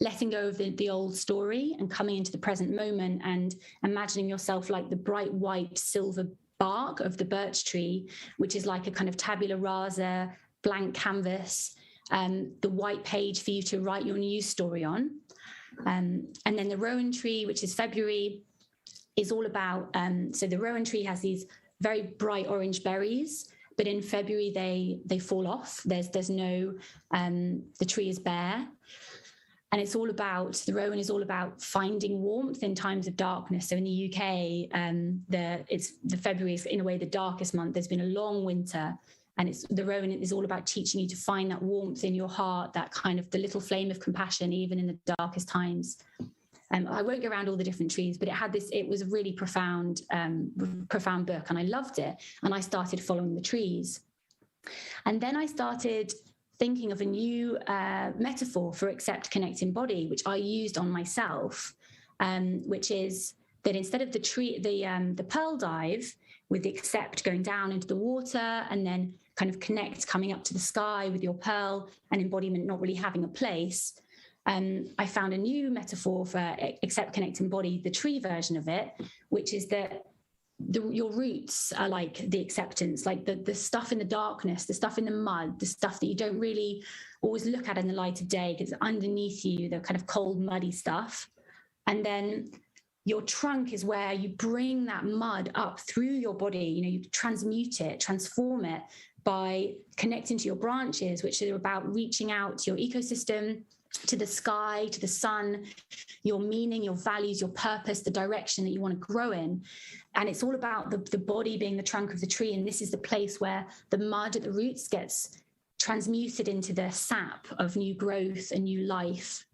D: letting go of the old story and coming into the present moment and imagining yourself like the bright white silver bark of the birch tree, which is like a kind of tabula rasa, blank canvas, the white page for you to write your news story on. And then the rowan tree, which is February, is all about, so the rowan tree has these very bright orange berries, but in February they fall off. There's no, the tree is bare. And it's all about, the rowan is all about finding warmth in times of darkness. So in the UK, the February is in a way the darkest month. There's been a long winter, and the rowan is all about teaching you to find that warmth in your heart, that kind of the little flame of compassion, even in the darkest times. I won't go around all the different trees, but it was a really profound book, and I loved it. And I started following the trees. And then I started thinking of a new metaphor for accept, connect, embody, which I used on myself, which is that instead of the pearl dive with the accept going down into the water and then kind of connect coming up to the sky with your pearl and embodiment not really having a place, I found a new metaphor for accept, connect, embody, the tree version of it, which is that your roots are like the acceptance, like the stuff in the darkness, the stuff in the mud, the stuff that you don't really always look at in the light of day because it's underneath you, the kind of cold, muddy stuff. And then your trunk is where you bring that mud up through your body, you transmute it, transform it by connecting to your branches, which are about reaching out to your ecosystem, to the sky, to the sun, your meaning, your values, your purpose, the direction that you want to grow in. And it's all about the body being the trunk of the tree. And this is the place where the mud at the roots gets transmuted into the sap of new growth and new life.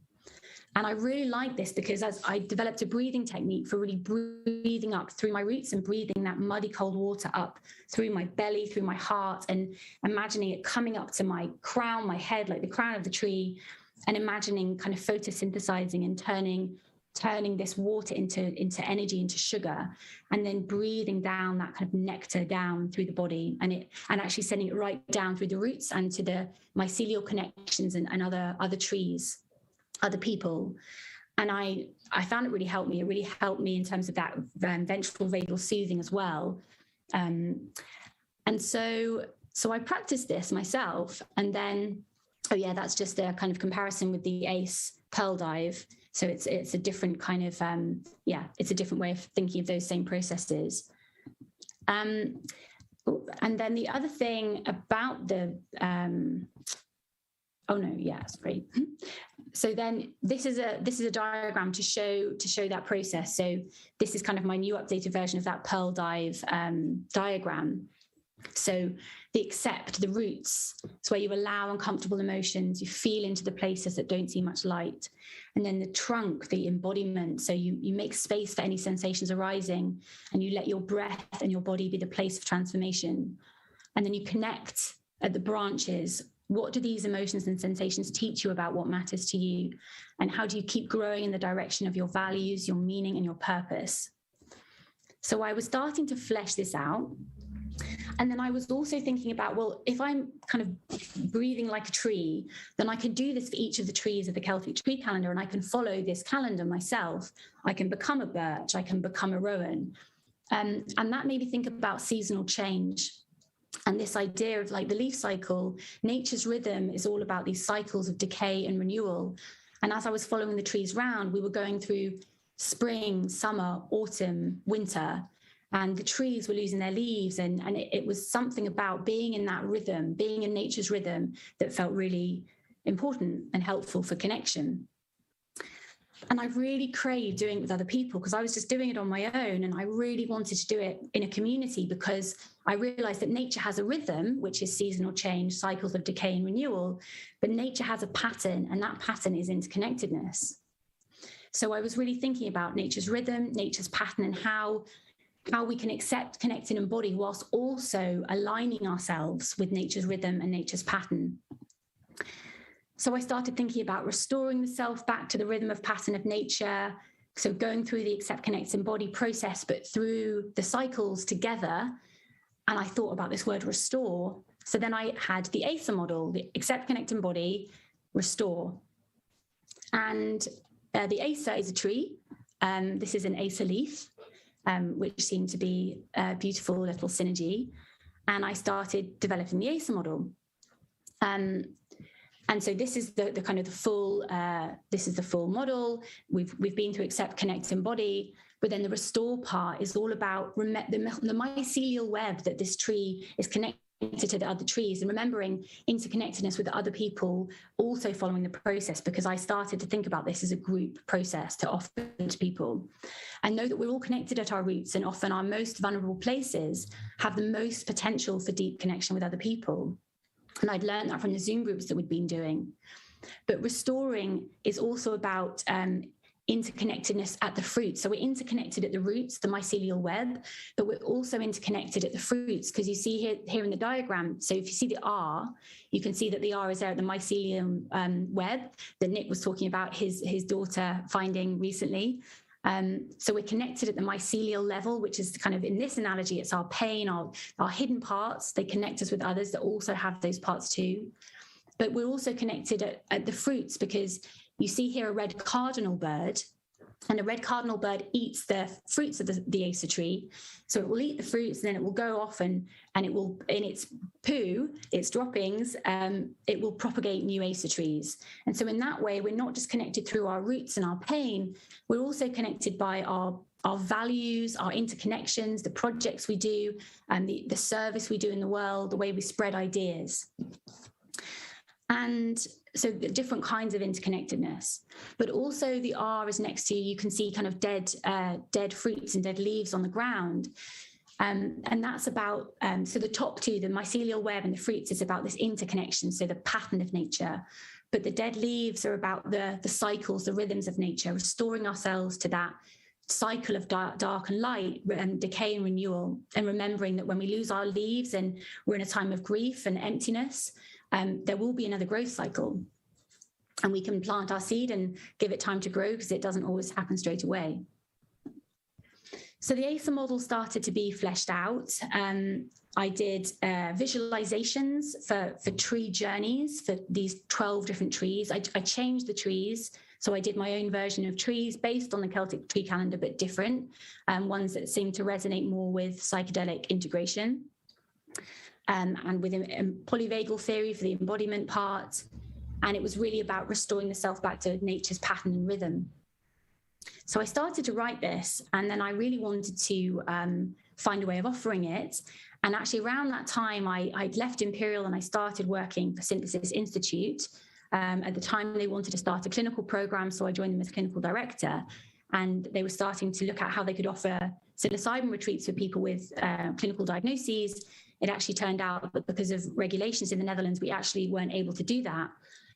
D: And I really like this because as I developed a breathing technique for really breathing up through my roots and breathing that muddy cold water up through my belly, through my heart, and imagining it coming up to my crown, my head, like the crown of the tree, and imagining kind of photosynthesizing and turning this water into energy, into sugar, and then breathing down that kind of nectar down through the body, and actually sending it right down through the roots and to the mycelial connections and other trees, other people. And I found it really helped me. It really helped me in terms of that ventral vagal soothing as well. And so I practiced this myself, and then that's just a kind of comparison with the ACE pearl dive. So it's a different kind of it's a different way of thinking of those same processes. And then the other thing about the Oh no, yeah, that's great. So then this is a diagram to show that process. So this is kind of my new updated version of that Pearl Dive diagram. So the accept, the roots, it's where you allow uncomfortable emotions, you feel into the places that don't see much light. And then the trunk, the embodiment, so you make space for any sensations arising, and you let your breath and your body be the place of transformation. And then you connect at the branches. What do these emotions and sensations teach you about what matters to you? And how do you keep growing in the direction of your values, your meaning, and your purpose? So I was starting to flesh this out. And then I was also thinking about, well, if I'm kind of breathing like a tree, then I can do this for each of the trees of the Celtic tree calendar, and I can follow this calendar myself. I can become a birch, I can become a rowan. And that made me think about seasonal change. And this idea of like the leaf cycle, nature's rhythm is all about these cycles of decay and renewal. And as I was following the trees round, we were going through spring, summer, autumn, winter, and the trees were losing their leaves. And it was something about being in that rhythm, being in nature's rhythm, that felt really important and helpful for connection. And I really craved doing it with other people, because I was just doing it on my own, and I really wanted to do it in a community, because I realized that nature has a rhythm, which is seasonal change, cycles of decay and renewal, but nature has a pattern, and that pattern is interconnectedness. So I was really thinking about nature's rhythm, nature's pattern, and how we can accept, connect, and embody whilst also aligning ourselves with nature's rhythm and nature's pattern. So I started thinking about restoring the self back to the rhythm of pattern of nature. So going through the accept, connect, embody process, but through the cycles together. And I thought about this word restore. So then I had the ACER model, the accept, connect, embody, restore. And the ACER is a tree. This is an ACER leaf, which seemed to be a beautiful little synergy. And I started developing the ACER model. And so this is the kind of the full, this is the full model. We've been through accept, connect, embody, but then the restore part is all about the mycelial web that this tree is connected to the other trees, and remembering interconnectedness with other people also following the process, because I started to think about this as a group process to offer to people, and know that we're all connected at our roots, and often our most vulnerable places have the most potential for deep connection with other people. And I'd learned that from the Zoom groups that we'd been doing. But restoring is also about interconnectedness at the fruit. So we're interconnected at the roots, the mycelial web, but we're also interconnected at the fruits, because you see here in the diagram, so if you see the R, you can see that the R is there at the mycelium web that Nick was talking about his daughter finding recently. So we're connected at the mycelial level, which is kind of, in this analogy, it's our pain, our hidden parts. They connect us with others that also have those parts too. But we're also connected at the fruits, because you see here a red cardinal bird, and a red cardinal bird eats the fruits of the ACER tree. So it will eat the fruits, and then it will go off and it will, in its poo, its droppings, it will propagate new ACER trees. And so in that way, we're not just connected through our roots and our pain, we're also connected by our values, our interconnections, the projects we do, and the service we do in the world, the way we spread ideas. And so the different kinds of interconnectedness, but also the R is next to you can see kind of dead fruits and dead leaves on the ground. And that's about, so the top two, the mycelial web and the fruits, is about this interconnection, so the pattern of nature. But the dead leaves are about the cycles, the rhythms of nature, restoring ourselves to that cycle of dark and light, decay and renewal, and remembering that when we lose our leaves and we're in a time of grief and emptiness, there will be another growth cycle, and we can plant our seed and give it time to grow, because it doesn't always happen straight away. So the ACER model started to be fleshed out. I did visualizations for tree journeys for these 12 different trees. I changed the trees. So I did my own version of trees based on the Celtic tree calendar, but different, ones that seemed to resonate more with psychedelic integration. And with polyvagal theory for the embodiment part. And it was really about restoring the self back to nature's pattern and rhythm. So I started to write this, and then I really wanted to find a way of offering it. And actually around that time, I'd left Imperial and I started working for Synthesis Institute. At the time, they wanted to start a clinical program, so I joined them as clinical director. And they were starting to look at how they could offer psilocybin retreats for people with clinical diagnoses. It actually turned out that because of regulations in the Netherlands, we actually weren't able to do that.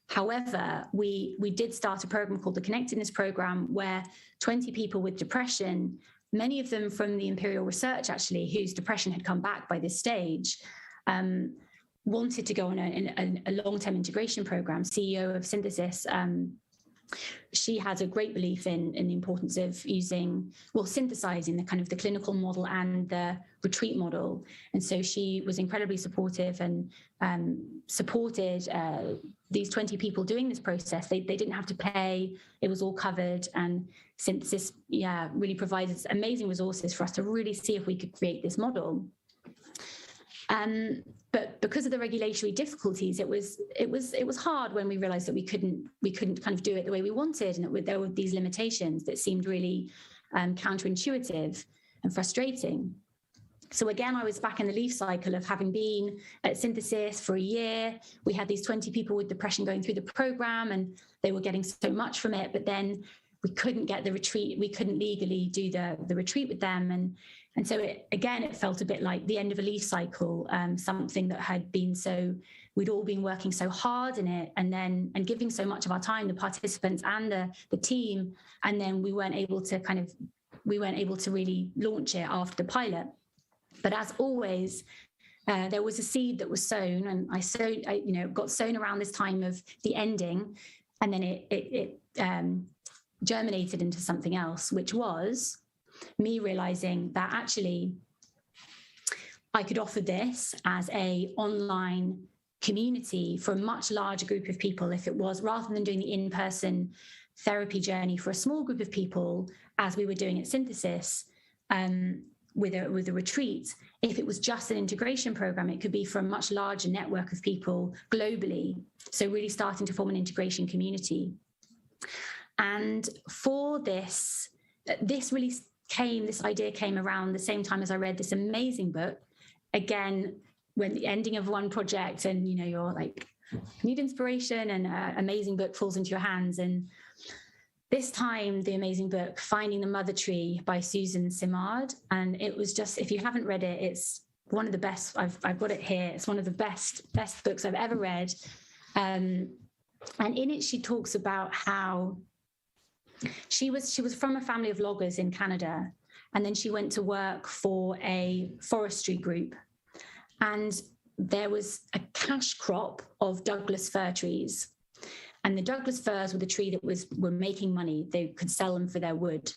D: However, we did start a program called the Connectedness program, where 20 people with depression, many of them from the Imperial research actually, whose depression had come back by this stage, wanted to go on a long-term integration program. CEO of Synthesis, she has a great belief in the importance of synthesizing the kind of the clinical model and the retreat model. And so she was incredibly supportive and supported these 20 people doing this process. They didn't have to pay, it was all covered. And Synthesis, really provided amazing resources for us to really see if we could create this model. But because of the regulatory difficulties, it was hard when we realized that we couldn't kind of do it the way we wanted, and that there were these limitations that seemed really counterintuitive and frustrating. So again, I was back in the leaf cycle of having been at Synthesis for a year. We had these 20 people with depression going through the program, and they were getting so much from it, but then we couldn't get the retreat. We couldn't legally do the retreat with them. And so it felt a bit like the end of a leaf cycle, something that had been we'd all been working so hard in it and giving so much of our time, the participants and the team, and then we weren't able to really launch it after the pilot. But as always, there was a seed that was sown, and I got sown around this time of the ending, and then it germinated into something else, which was me realizing that actually I could offer this as a online community for a much larger group of people, if it was, rather than doing the in-person therapy journey for a small group of people, as we were doing at Synthesis, with a retreat. If it was just an integration program, it could be for a much larger network of people globally. So really starting to form an integration community. And for this idea came around the same time as I read this amazing book. Again, when the ending of one project and, you're like, need inspiration, and an amazing book falls into your hands. And this time, the amazing book, Finding the Mother Tree by Susan Simard. And it was just, if you haven't read it, it's one of the best. I've got it here. It's one of the best books I've ever read. And in it, she talks about how she was from a family of loggers in Canada, and then she went to work for a forestry group, and there was a cash crop of Douglas fir trees, and the Douglas firs were the tree that were making money. They could sell them for their wood,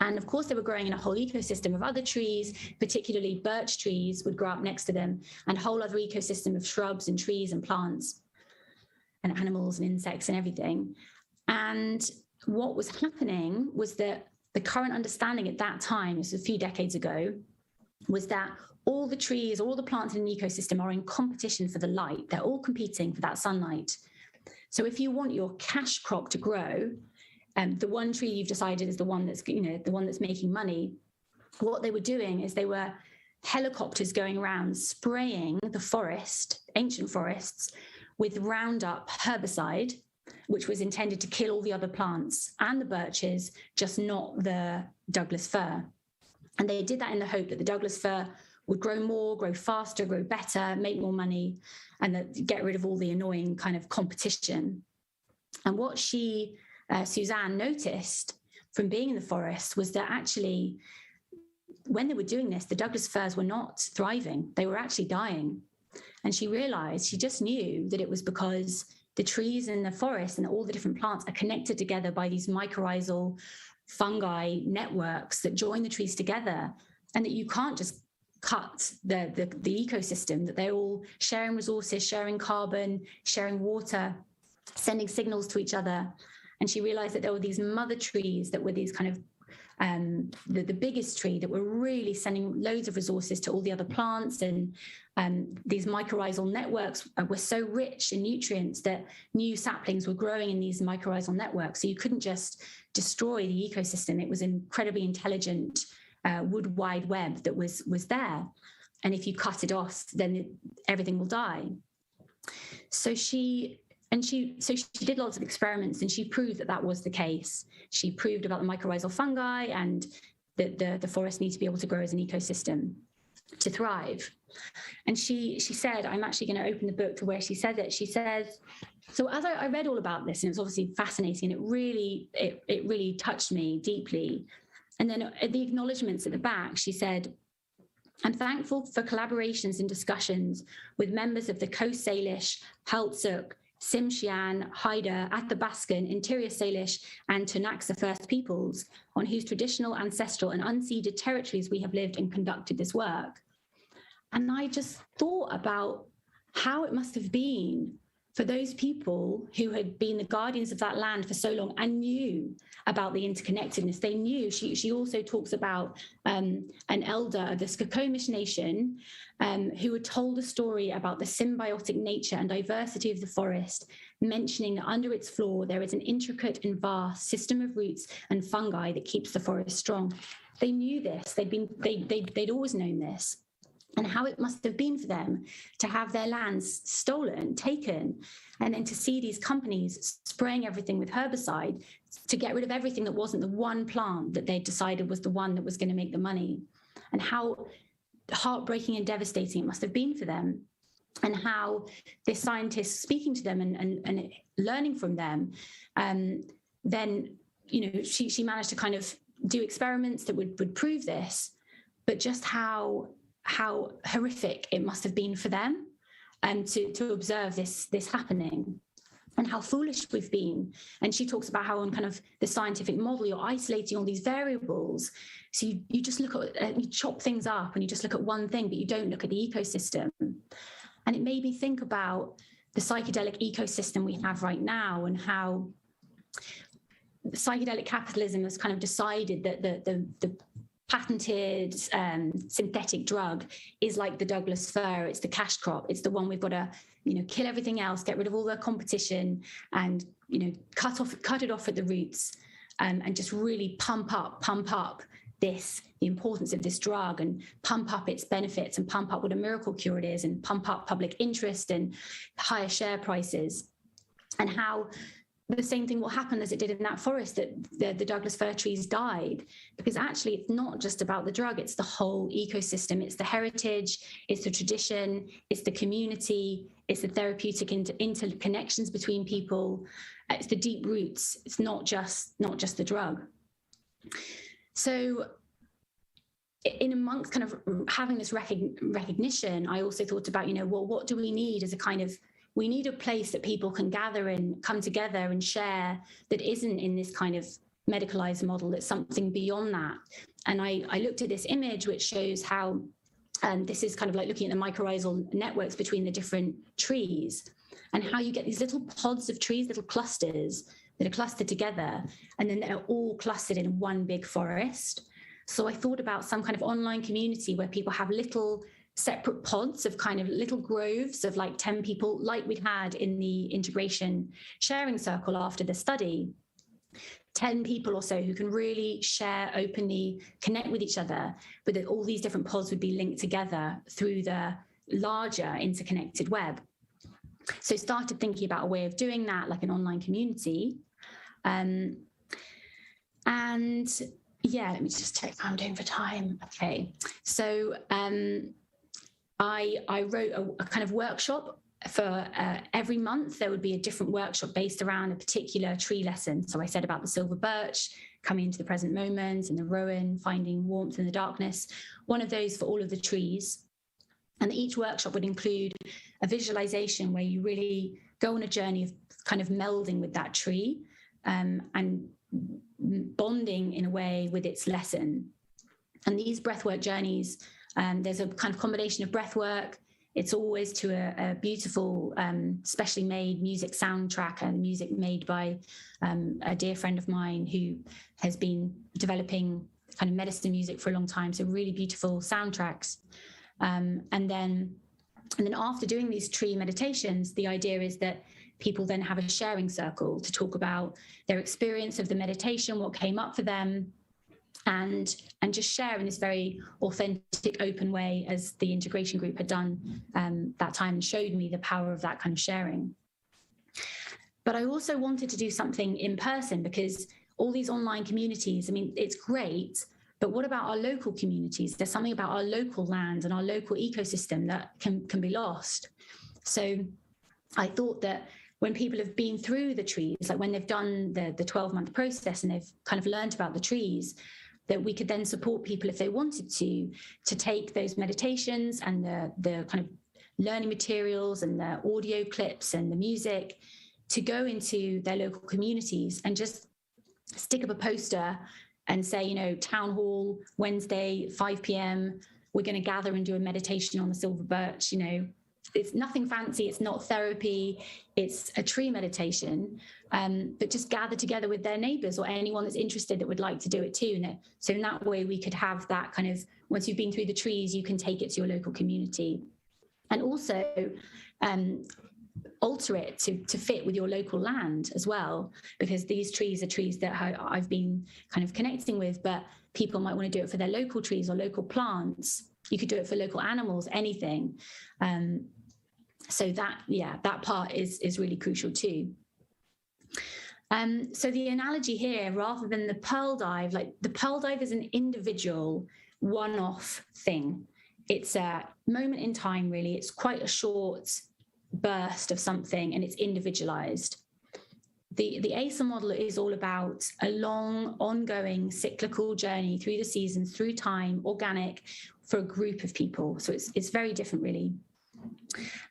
D: and of course they were growing in a whole ecosystem of other trees, particularly birch trees would grow up next to them, and a whole other ecosystem of shrubs and trees and plants and animals and insects and everything. And what was happening was that the current understanding at that time, this was a few decades ago, was that all the trees, all the plants in an ecosystem are in competition for the light. They're all competing for that sunlight. So if you want your cash crop to grow, the one tree you've decided is the one that's, the one that's making money, what they were doing is they were helicopters going around spraying the forest, ancient forests, with Roundup herbicide, which was intended to kill all the other plants and the birches, just not the Douglas fir. And they did that in the hope that the Douglas fir would grow more, grow faster, grow better, make more money, and get rid of all the annoying kind of competition. And what Suzanne noticed from being in the forest was that actually, when they were doing this, the Douglas firs were not thriving. They were actually dying. And she just knew that it was because the trees in the forest and all the different plants are connected together by these mycorrhizal fungi networks that join the trees together, and that you can't just cut the ecosystem, that they're all sharing resources, sharing carbon, sharing water, sending signals to each other. And she realized that there were these mother trees that were these kind of the biggest tree that were really sending loads of resources to all the other plants, and these mycorrhizal networks were so rich in nutrients that new saplings were growing in these mycorrhizal networks. So you couldn't just destroy the ecosystem. It was an incredibly intelligent wood wide web that was there. And if you cut it off, then everything will die. So she she did lots of experiments, and she proved that was the case. She proved about the mycorrhizal fungi and that the forest needs to be able to grow as an ecosystem to thrive. And she said, I'm actually going to open the book to where she said it. She says, so as I read all about this, and it was obviously fascinating, it really touched me deeply. And then at the acknowledgements at the back, she said, I'm thankful for collaborations and discussions with members of the Coast Salish, Haltsuk, Tsimshian, Haida, Athabaskan, Interior Salish, and Tunaxa First Peoples, on whose traditional, ancestral, and unceded territories we have lived and conducted this work. And I just thought about how it must have been for those people who had been the guardians of that land for so long and knew about the interconnectedness. They knew. She also talks about an elder of the Skokomish Nation who had told a story about the symbiotic nature and diversity of the forest, mentioning that under its floor there is an intricate and vast system of roots and fungi that keeps the forest strong. They knew this. They'd always known this. And how it must have been for them to have their lands stolen, taken, and then to see these companies spraying everything with herbicide to get rid of everything that wasn't the one plant that they decided was the one that was going to make the money. And how heartbreaking and devastating it must have been for them. And how this scientist speaking to them and learning from them, then, she managed to kind of do experiments that would prove this, but just how horrific it must have been for them to observe this happening, and how foolish we've been. And she talks about how on kind of the scientific model, you're isolating all these variables. So you just look at, you chop things up and you just look at one thing, but you don't look at the ecosystem. And it made me think about the psychedelic ecosystem we have right now, and how psychedelic capitalism has kind of decided that the patented synthetic drug is like the Douglas fir. It's the cash crop. It's the one we've got to, kill everything else, get rid of all the competition, and cut it off at the roots, and just really pump up the importance of this drug, and pump up its benefits, and pump up what a miracle cure it is, and pump up public interest and higher share prices. And how the same thing will happen as it did in that forest, that the Douglas fir trees died, because actually it's not just about the drug, it's the whole ecosystem. It's the heritage, it's the tradition, it's the community, it's the therapeutic interconnections between people, it's the deep roots. It's not just the drug. So in amongst kind of having this recognition, I also thought about, what do we need as a kind of, we need a place that people can gather and come together and share, that isn't in this kind of medicalized model, that's something beyond that. And I looked at this image which shows how this is kind of like looking at the mycorrhizal networks between the different trees, and how you get these little pods of trees, little clusters that are clustered together, and then they're all clustered in one big forest. So I thought about some kind of online community where people have little separate pods of kind of little groves of like 10 people, like we'd had in the integration sharing circle after the study, 10 people or so who can really share openly, connect with each other, but that all these different pods would be linked together through the larger interconnected web. So started thinking about a way of doing that, like an online community. And yeah, let me just check how I'm doing for time. Okay, so I wrote a kind of workshop for every month. There would be a different workshop based around a particular tree lesson. So I said about the silver birch, coming into the present moment, and the rowan, finding warmth in the darkness, one of those for all of the trees. And each workshop would include a visualization where you really go on a journey of kind of melding with that tree, and bonding in a way with its lesson. And these breathwork journeys, there's a kind of combination of breathwork. It's always to a beautiful, specially made music soundtrack, and music made by a dear friend of mine who has been developing kind of medicine music for a long time. So really beautiful soundtracks. And then after doing these tree meditations, the idea is that people then have a sharing circle to talk about their experience of the meditation, what came up for them, and just share in this very authentic, open way, as the integration group had done that time, and showed me the power of that kind of sharing. But I also wanted to do something in person, because all these online communities, I mean, it's great, but what about our local communities? There's something about our local land and our local ecosystem that can be lost. So I thought that when people have been through the trees, like when they've done the 12-month process and they've kind of learned about the trees, that we could then support people if they wanted to take those meditations and the kind of learning materials and the audio clips and the music to go into their local communities and just stick up a poster and say, you know, town hall, Wednesday, 5 p.m, we're going to gather and do a meditation on the silver birch. You know, it's nothing fancy. It's not therapy. It's a tree meditation, but just gather together with their neighbors or anyone that's interested that would like to do it too. So in that way, we could have that kind of, once you've been through the trees, you can take it to your local community. And also alter it to fit with your local land as well, because these trees are trees that I've been kind of connecting with, but people might want to do it for their local trees or local plants. You could do it for local animals, anything. So that part is really crucial too. So the analogy here, rather than the pearl dive, like the pearl dive is an individual one-off thing. It's a moment in time, really. It's quite a short burst of something, and it's individualized. The ACER model is all about a long, ongoing, cyclical journey through the seasons, through time, organic, for a group of people. So it's very different, really.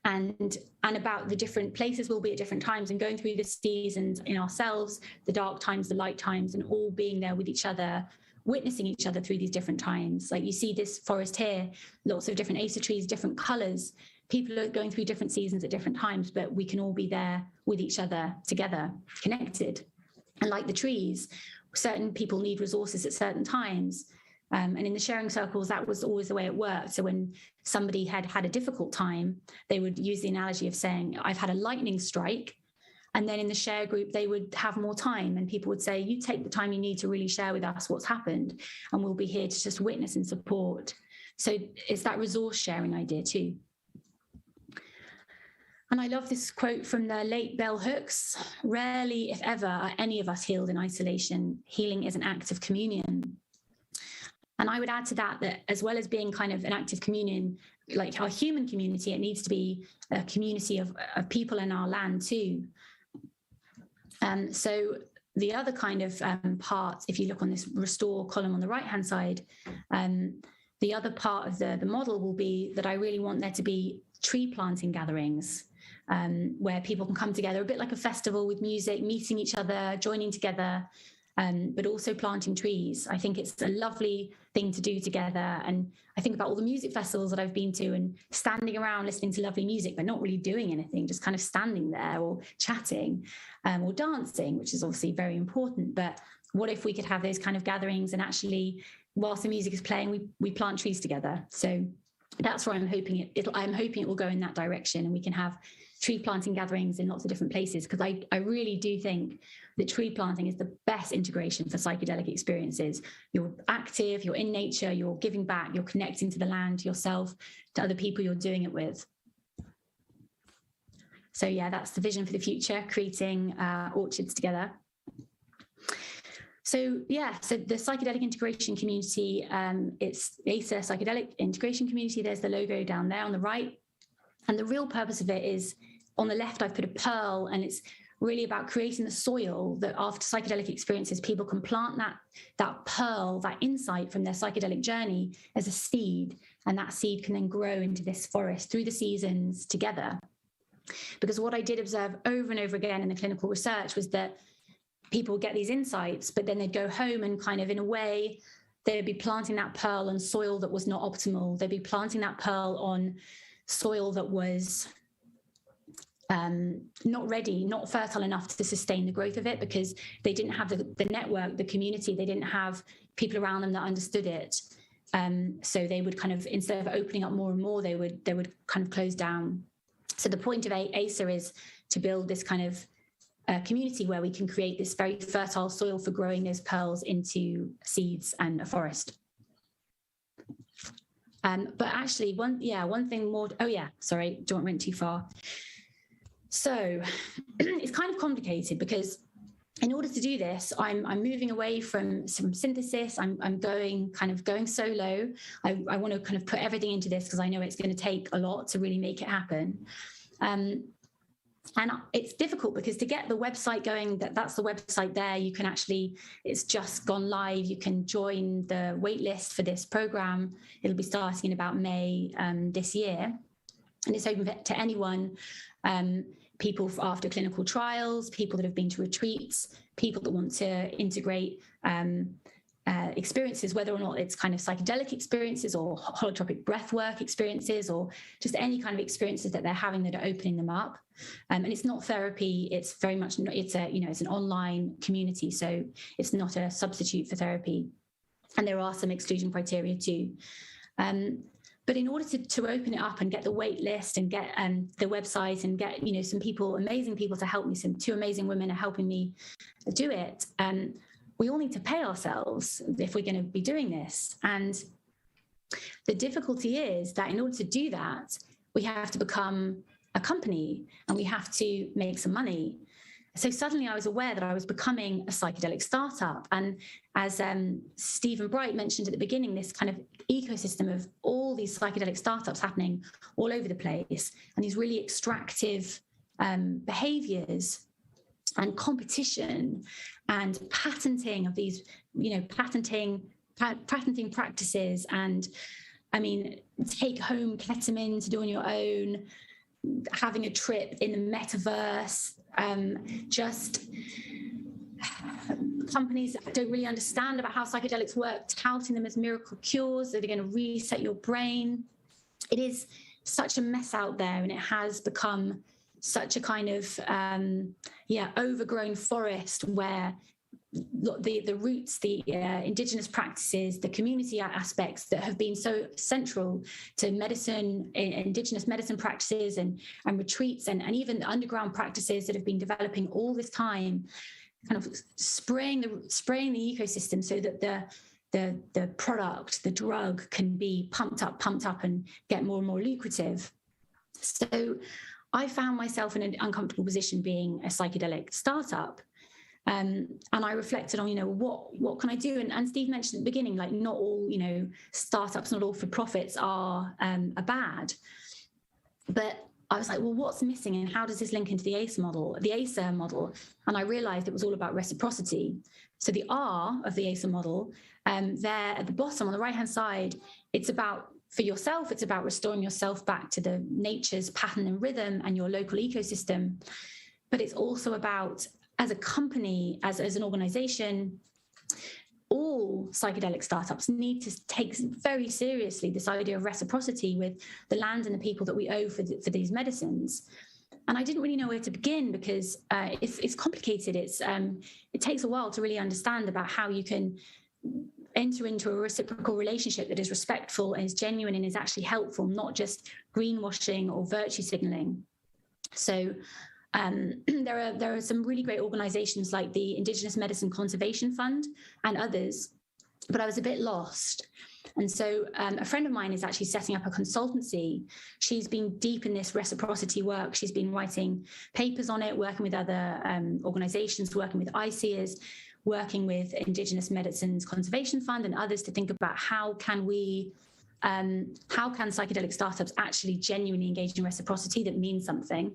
D: And about the different places we'll be at different times, and going through the seasons in ourselves, the dark times, the light times, and all being there with each other, witnessing each other through these different times. Like you see this forest here, lots of different ACER trees, different colors. People are going through different seasons at different times, but we can all be there with each other together, connected. And like the trees, certain people need resources at certain times. And in the sharing circles, that was always the way it worked. So when somebody had a difficult time, they would use the analogy of saying, I've had a lightning strike. And then in the share group, they would have more time, and people would say, you take the time you need to really share with us what's happened, and we'll be here to just witness and support. So it's that resource sharing idea too. And I love this quote from the late Bell Hooks: rarely, if ever, are any of us healed in isolation. Healing is an act of communion. And I would add to that as well as being kind of an act of communion, like our human community, it needs to be a community of people in our land too. So the other kind of part, if you look on this restore column on the right-hand side, the other part of the model will be that I really want there to be tree planting gatherings, where people can come together, a bit like a festival with music, meeting each other, joining together, but also planting trees. I think it's a lovely thing to do together. And I think about all the music festivals that I've been to and standing around listening to lovely music, but not really doing anything, just kind of standing there or chatting or dancing, which is obviously very important. But what if we could have those kind of gatherings and actually, whilst the music is playing, we plant trees together? So that's where I'm hoping it will go in that direction, and we can have tree planting gatherings in lots of different places, because I really do think that tree planting is the best integration for psychedelic experiences. You're active, you're in nature, you're giving back, you're connecting to the land, to yourself, to other people you're doing it with. So yeah, that's the vision for the future, creating orchards together. So yeah, so the psychedelic integration community, it's ACER Psychedelic Integration Community. There's the logo down there on the right. And the real purpose of it is, on the left, I've put a pearl, and it's really about creating the soil that after psychedelic experiences, people can plant that pearl, that insight from their psychedelic journey as a seed. And that seed can then grow into this forest through the seasons together. Because what I did observe over and over again in the clinical research was that people get these insights, but then they'd go home and kind of, in a way, they'd be planting that pearl on soil that was not optimal. They'd be planting that pearl on soil that was not ready, not fertile enough to sustain the growth of it, because they didn't have the network, the community, they didn't have people around them that understood it. So they would kind of, instead of opening up more and more, they would kind of close down. So the point of ACER is to build this kind of community where we can create this very fertile soil for growing those pearls into seeds and a forest. But actually, one thing more. Oh yeah, sorry, don't went too far. So it's kind of complicated because in order to do this, I'm moving away from some synthesis. I'm going solo. I want to kind of put everything into this because I know it's going to take a lot to really make it happen. And it's difficult because to get the website going, that's the website there. You can actually, it's just gone live. You can join the wait list for this program. It'll be starting in about May this year. And it's open to anyone, people after clinical trials, people that have been to retreats, people that want to integrate experiences, whether or not it's kind of psychedelic experiences or holotropic breathwork experiences, or just any kind of experiences that they're having that are opening them up. And it's not therapy. It's very much, it's an online community. So it's not a substitute for therapy. And there are some exclusion criteria too. But in order to open it up and get the wait list and get the website and get, some people, amazing people to help me, two amazing women are helping me do it. We all need to pay ourselves if we're going to be doing this. And the difficulty is that in order to do that, we have to become a company and we have to make some money. So suddenly I was aware that I was becoming a psychedelic startup. And as Stephen Bright mentioned at the beginning, this kind of ecosystem of all these psychedelic startups happening all over the place, and these really extractive behaviors and competition and patenting of these, patenting practices, and take home ketamine to do on your own, having a trip in the metaverse, just companies that don't really understand about how psychedelics work, touting them as miracle cures that are going to reset your brain. It is such a mess out there, and it has become such a kind of overgrown forest where the roots, the indigenous practices, the community aspects that have been so central to medicine, indigenous medicine practices and retreats, and even the underground practices that have been developing all this time, kind of spraying the ecosystem so that the product, the drug, can be pumped up and get more and more lucrative. So I found myself in an uncomfortable position being a psychedelic startup. And I reflected on, what can I do? And Steve mentioned at the beginning, like, not all, startups, not all for profits are bad. But I was like, well, what's missing and how does this link into the ACE model, the ACER model? And I realized it was all about reciprocity. So the R of the ACER model, there at the bottom on the right-hand side, it's about, for yourself, it's about restoring yourself back to the nature's pattern and rhythm and your local ecosystem. But it's also about, as a company, as an organization, all psychedelic startups need to take very seriously this idea of reciprocity with the land and the people that we owe for these medicines. And I didn't really know where to begin because it's complicated. It takes a while to really understand about how you can enter into a reciprocal relationship that is respectful and is genuine and is actually helpful, not just greenwashing or virtue signaling. So there are some really great organizations like the Indigenous Medicine Conservation Fund and others, but I was a bit lost. And so a friend of mine is actually setting up a consultancy. She's been deep in this reciprocity work. She's been writing papers on it, working with other organizations, working with ICEers, working with Indigenous Medicines Conservation Fund and others to think about how can psychedelic startups actually genuinely engage in reciprocity that means something.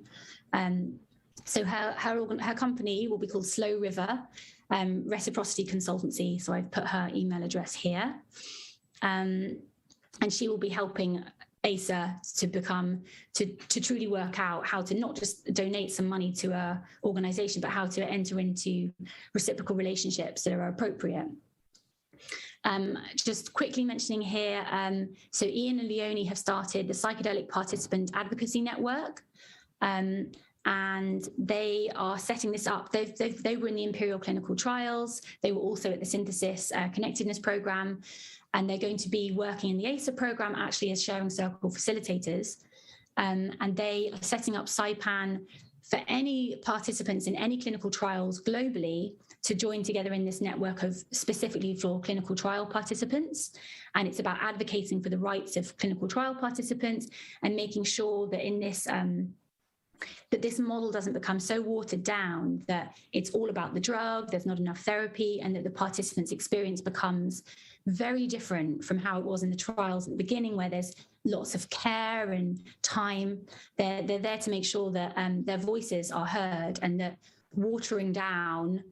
D: So her company will be called Slow River Reciprocity Consultancy. So I've put her email address here. And she will be helping ACER to truly work out how to not just donate some money to a organization, but how to enter into reciprocal relationships that are appropriate. Just quickly mentioning here, so Ian and Leonie have started the Psychedelic Participant Advocacy Network. And they are setting this up. They were in the Imperial clinical trials. They were also at the Synthesis Connectedness program. And they're going to be working in the ACER program actually as sharing circle facilitators. And they are setting up SaiPan for any participants in any clinical trials globally to join together in this network of specifically for clinical trial participants. And it's about advocating for the rights of clinical trial participants and making sure that in this that this model doesn't become so watered down that it's all about the drug, there's not enough therapy, and that the participants' experience becomes very different from how it was in the trials at the beginning, where there's lots of care and time. They're there to make sure that their voices are heard, and that watering down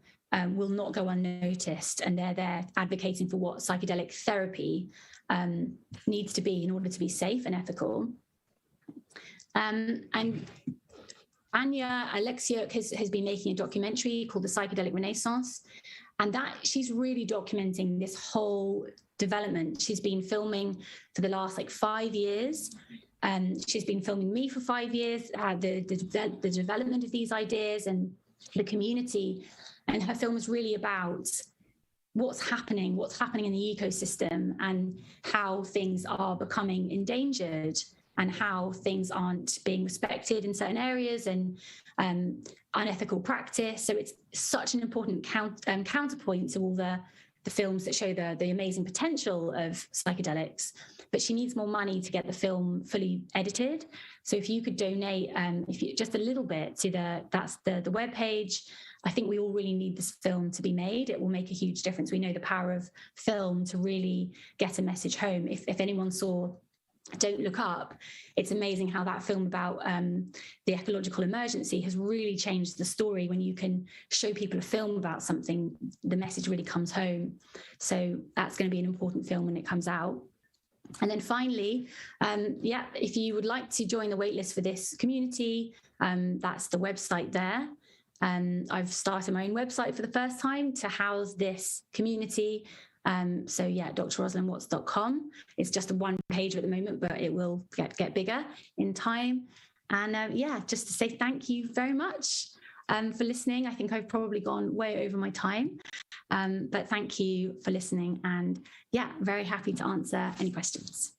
D: will not go unnoticed, and they're there advocating for what psychedelic therapy needs to be in order to be safe and ethical. And Anya Alexiuk has been making a documentary called The Psychedelic Renaissance, and that she's really documenting this whole development. She's been filming for the last 5 years. She's been filming me for 5 years, the development of these ideas and the community. And her film is really about what's happening in the ecosystem, and how things are becoming endangered, and how things aren't being respected in certain areas, and unethical practice. So it's such an important counterpoint to all the films that show the amazing potential of psychedelics. But she needs more money to get the film fully edited. So if you could donate, just a little bit to that's the webpage. I think we all really need this film to be made. It will make a huge difference. We know the power of film to really get a message home. If anyone saw Don't Look Up, it's amazing how that film about the ecological emergency has really changed the story. When you can show people a film about something, the message really comes home. So that's going to be an important film when it comes out. And then finally, if you would like to join the waitlist for this community, that's the website there. I've started my own website for the first time to house this community. drrosalindwatts.com. It's just a one page at the moment, but it will get bigger in time. And just to say thank you very much for listening. I think I've probably gone way over my time, but thank you for listening, and very happy to answer any questions.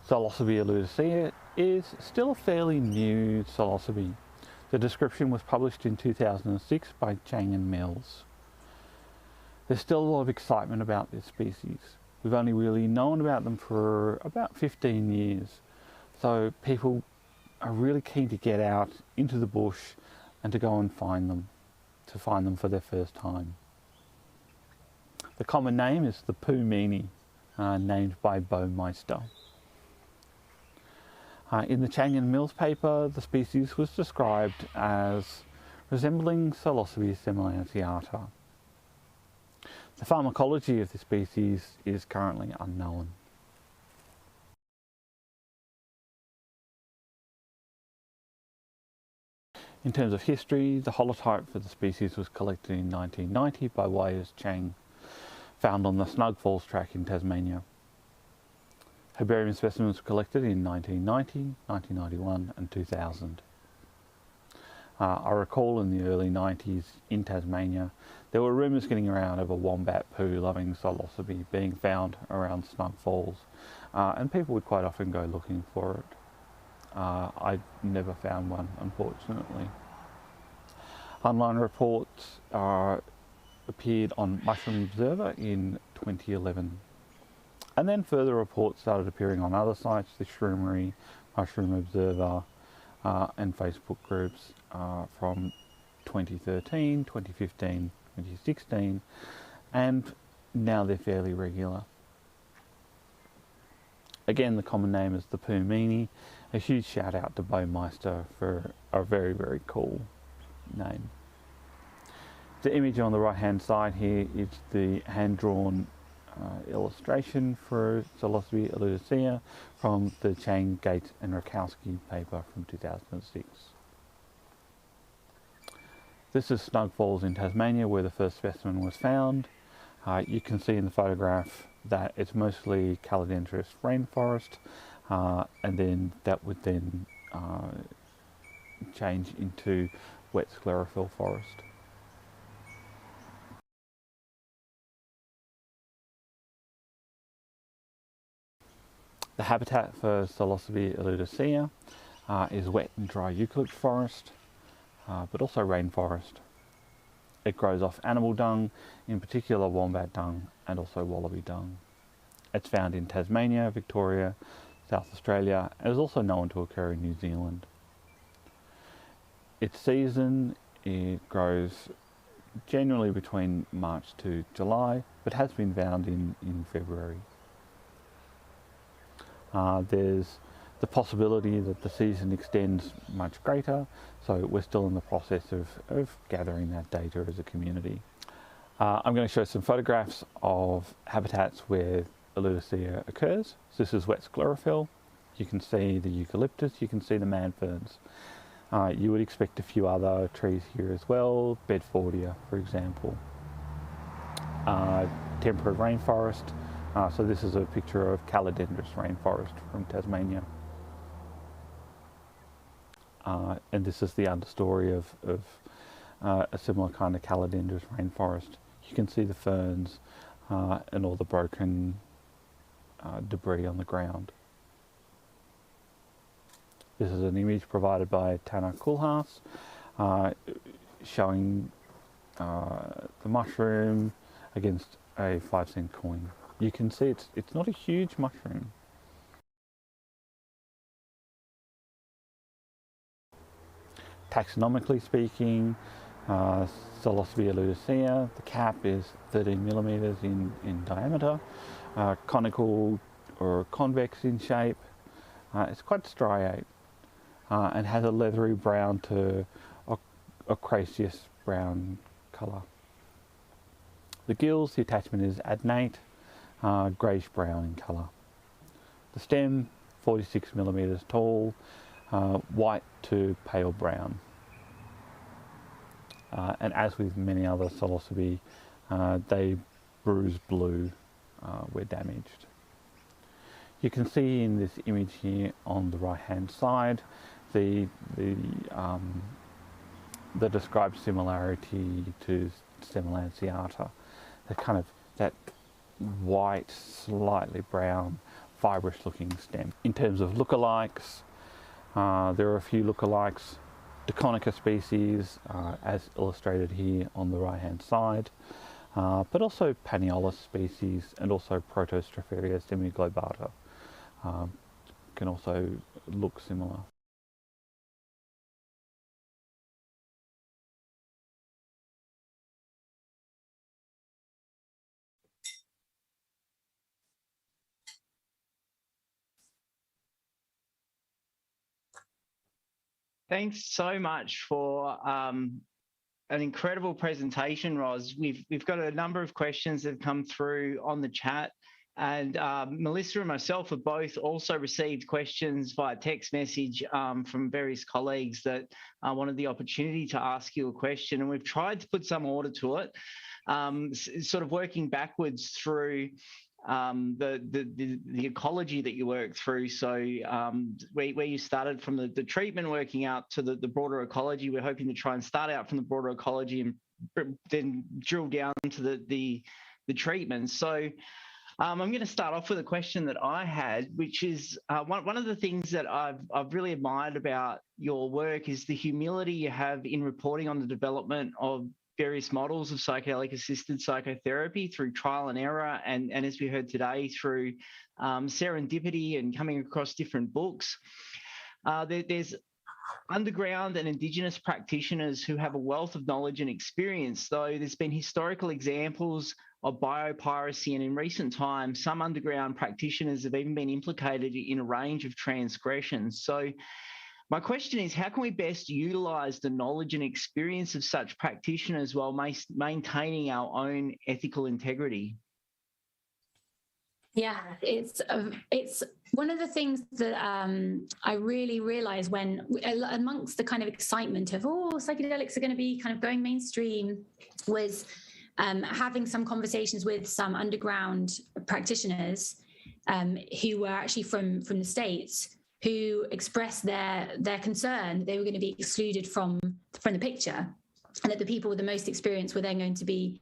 E: Psilocybe alutacea is still a fairly new psilocybe. The description was published in 2006 by Chang and Mills. There's still a lot of excitement about this species. We've only really known about them for about 15 years, so people are really keen to get out into the bush and to go and find them for their first time. The common name is the Poo Meany, named by Baumeister. In the Chang and Mills paper, the species was described as resembling Psilocybe semilanceata. The pharmacology of the species is currently unknown. In terms of history, the holotype for the species was collected in 1990 by Wallis Chang, found on the Snug Falls track in Tasmania. Herbarium specimens were collected in 1990, 1991 and 2000. I recall in the early 90s in Tasmania, there were rumours getting around of a wombat poo loving psilocybe being found around Snug Falls, and people would quite often go looking for it. I never found one, unfortunately. Online reports appeared on Mushroom Observer in 2011. And then further reports started appearing on other sites, the Shroomery, Mushroom Observer, and Facebook groups from 2013, 2015, 2016, and now they're fairly regular. Again, the common name is the Poo Meany. A huge shout out to Baumeister for a very, very cool name. The image on the right hand side here is the hand-drawn illustration for Psilocybe alutacea from the Chang, Gates and Rakowski paper from 2006. This is Snug Falls in Tasmania, where the first specimen was found. You can see in the photograph that it's mostly calodendrous rainforest, and then that would then change into wet sclerophyll forest. The habitat for Psilocybe alutacea is wet and dry eucalypt forest, but also rainforest. It grows off animal dung, in particular wombat dung and also wallaby dung. It's found in Tasmania, Victoria, South Australia, and is also known to occur in New Zealand. Its season, it grows generally between March to July, but has been found in February. There's the possibility that the season extends much greater, so we're still in the process of gathering that data as a community. I'm going to show some photographs of habitats where alutacea occurs. So this is wet sclerophyll. You can see the eucalyptus, you can see the man ferns. You would expect a few other trees here as well, bedfordia, for example. Temperate rainforest. So this is a picture of Calodendrous rainforest from Tasmania. And this is the understory of a similar kind of Calodendrous rainforest. You can see the ferns and all the broken debris on the ground. This is an image provided by Tanner Koolhaas showing the mushroom against a 5-cent coin. You can see it's not a huge mushroom. Taxonomically speaking, Psilocybe alutacea, the cap is 13 millimeters in diameter, conical or convex in shape. It's quite striate and has a leathery brown to ochraceous brown colour. The gills, the attachment is adnate, greyish brown in colour. The stem, 46 millimeters tall, white to pale brown. And as with many other psilocybe, they bruise blue where damaged. You can see in this image here on the right hand side the described similarity to stem lanceata, that white, slightly brown, fibrous looking stem. In terms of lookalikes, there are a few lookalikes. Diconica species, as illustrated here on the right hand side, but also Paniolus species and also Protostropharia semiglobata can also look similar.
B: Thanks so much for an incredible presentation, Ros. We've got a number of questions that have come through on the chat, and Melissa and myself have both also received questions via text message from various colleagues that wanted the opportunity to ask you a question, and we've tried to put some order to it, sort of working backwards through the ecology that you work through. So where you started from the treatment, working out to the broader ecology, we're hoping to try and start out from the broader ecology and then drill down to the treatment. So I'm going to start off with a question that I had, which is one of the things that I've really admired about your work is the humility you have in reporting on the development of various models of psychedelic-assisted psychotherapy through trial and error, and as we heard today, through serendipity and coming across different books. There's underground and Indigenous practitioners who have a wealth of knowledge and experience, though there's been historical examples of biopiracy, and in recent times, some underground practitioners have even been implicated in a range of transgressions. So my question is, how can we best utilise the knowledge and experience of such practitioners while maintaining our own ethical integrity?
D: Yeah, it's one of the things that I really realised when, amongst the kind of excitement of, psychedelics are going to be kind of going mainstream, was having some conversations with some underground practitioners who were actually from the States, who expressed their concern they were going to be excluded from the picture, and that the people with the most experience were then going to be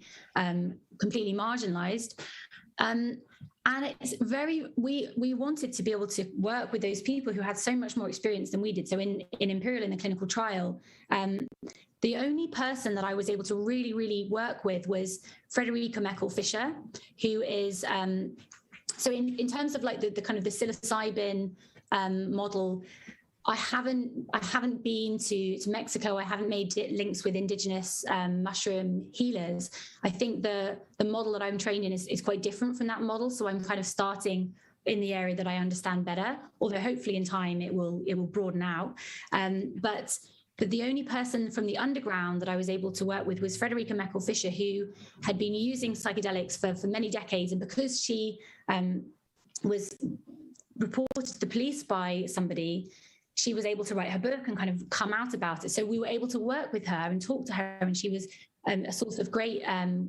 D: completely marginalised. And it's we wanted to be able to work with those people who had so much more experience than we did. So in Imperial, in the clinical trial, the only person that I was able to really, really work with was Frederica Meckel-Fischer, who is, so in terms of like the kind of the psilocybin model, I haven't been to Mexico. I haven't made links with indigenous mushroom healers. I think the model that I'm trained in is quite different from that model. So I'm kind of starting in the area that I understand better, although hopefully in time it will broaden out. But the only person from the underground that I was able to work with was Frederica Meckel-Fischer, who had been using psychedelics for many decades. And because she was reported to the police by somebody, she was able to write her book and kind of come out about it. So we were able to work with her and talk to her, and she was a source of great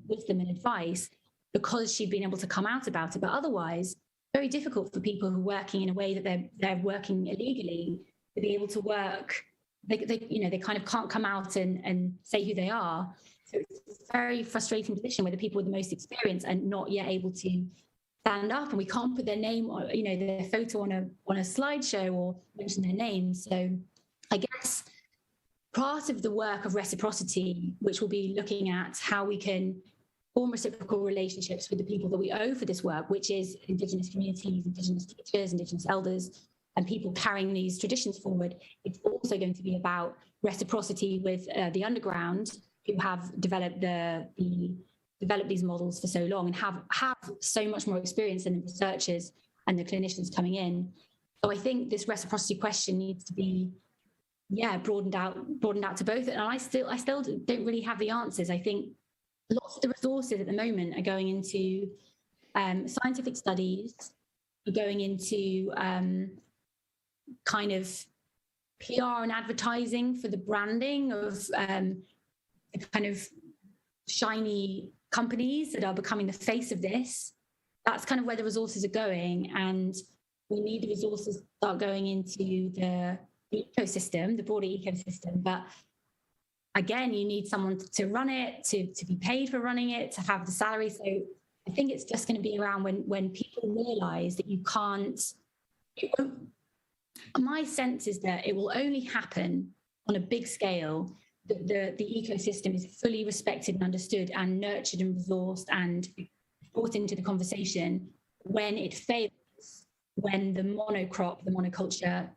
D: wisdom and advice because she'd been able to come out about it. But otherwise, very difficult for people who are working in a way that they're working illegally to be able to work. They kind of can't come out and say who they are. So it's a very frustrating position where the people with the most experience are not yet able to stand up, and we can't put their name or their photo on a slideshow or mention their name. So I guess part of the work of reciprocity, which will be looking at how we can form reciprocal relationships with the people that we owe for this work, which is Indigenous communities, Indigenous teachers, Indigenous elders, and people carrying these traditions forward. It's also going to be about reciprocity with the underground, who have developed these models for so long and have so much more experience than the researchers and the clinicians coming in. So I think this reciprocity question needs to be, broadened out to both. And I still don't really have the answers. I think lots of the resources at the moment are going into scientific studies, are going into kind of PR and advertising for the branding of the kind of shiny companies that are becoming the face of this. That's kind of where the resources are going, and we need the resources to start going into the ecosystem, the broader ecosystem. But again, you need someone to run it, to be paid for running it, to have the salary. So I think it's just going to be around when people realize that you can't. My sense is that it will only happen on a big scale. The ecosystem is fully respected and understood and nurtured and resourced and brought into the conversation when it fails, when the monocrop, the monoculture,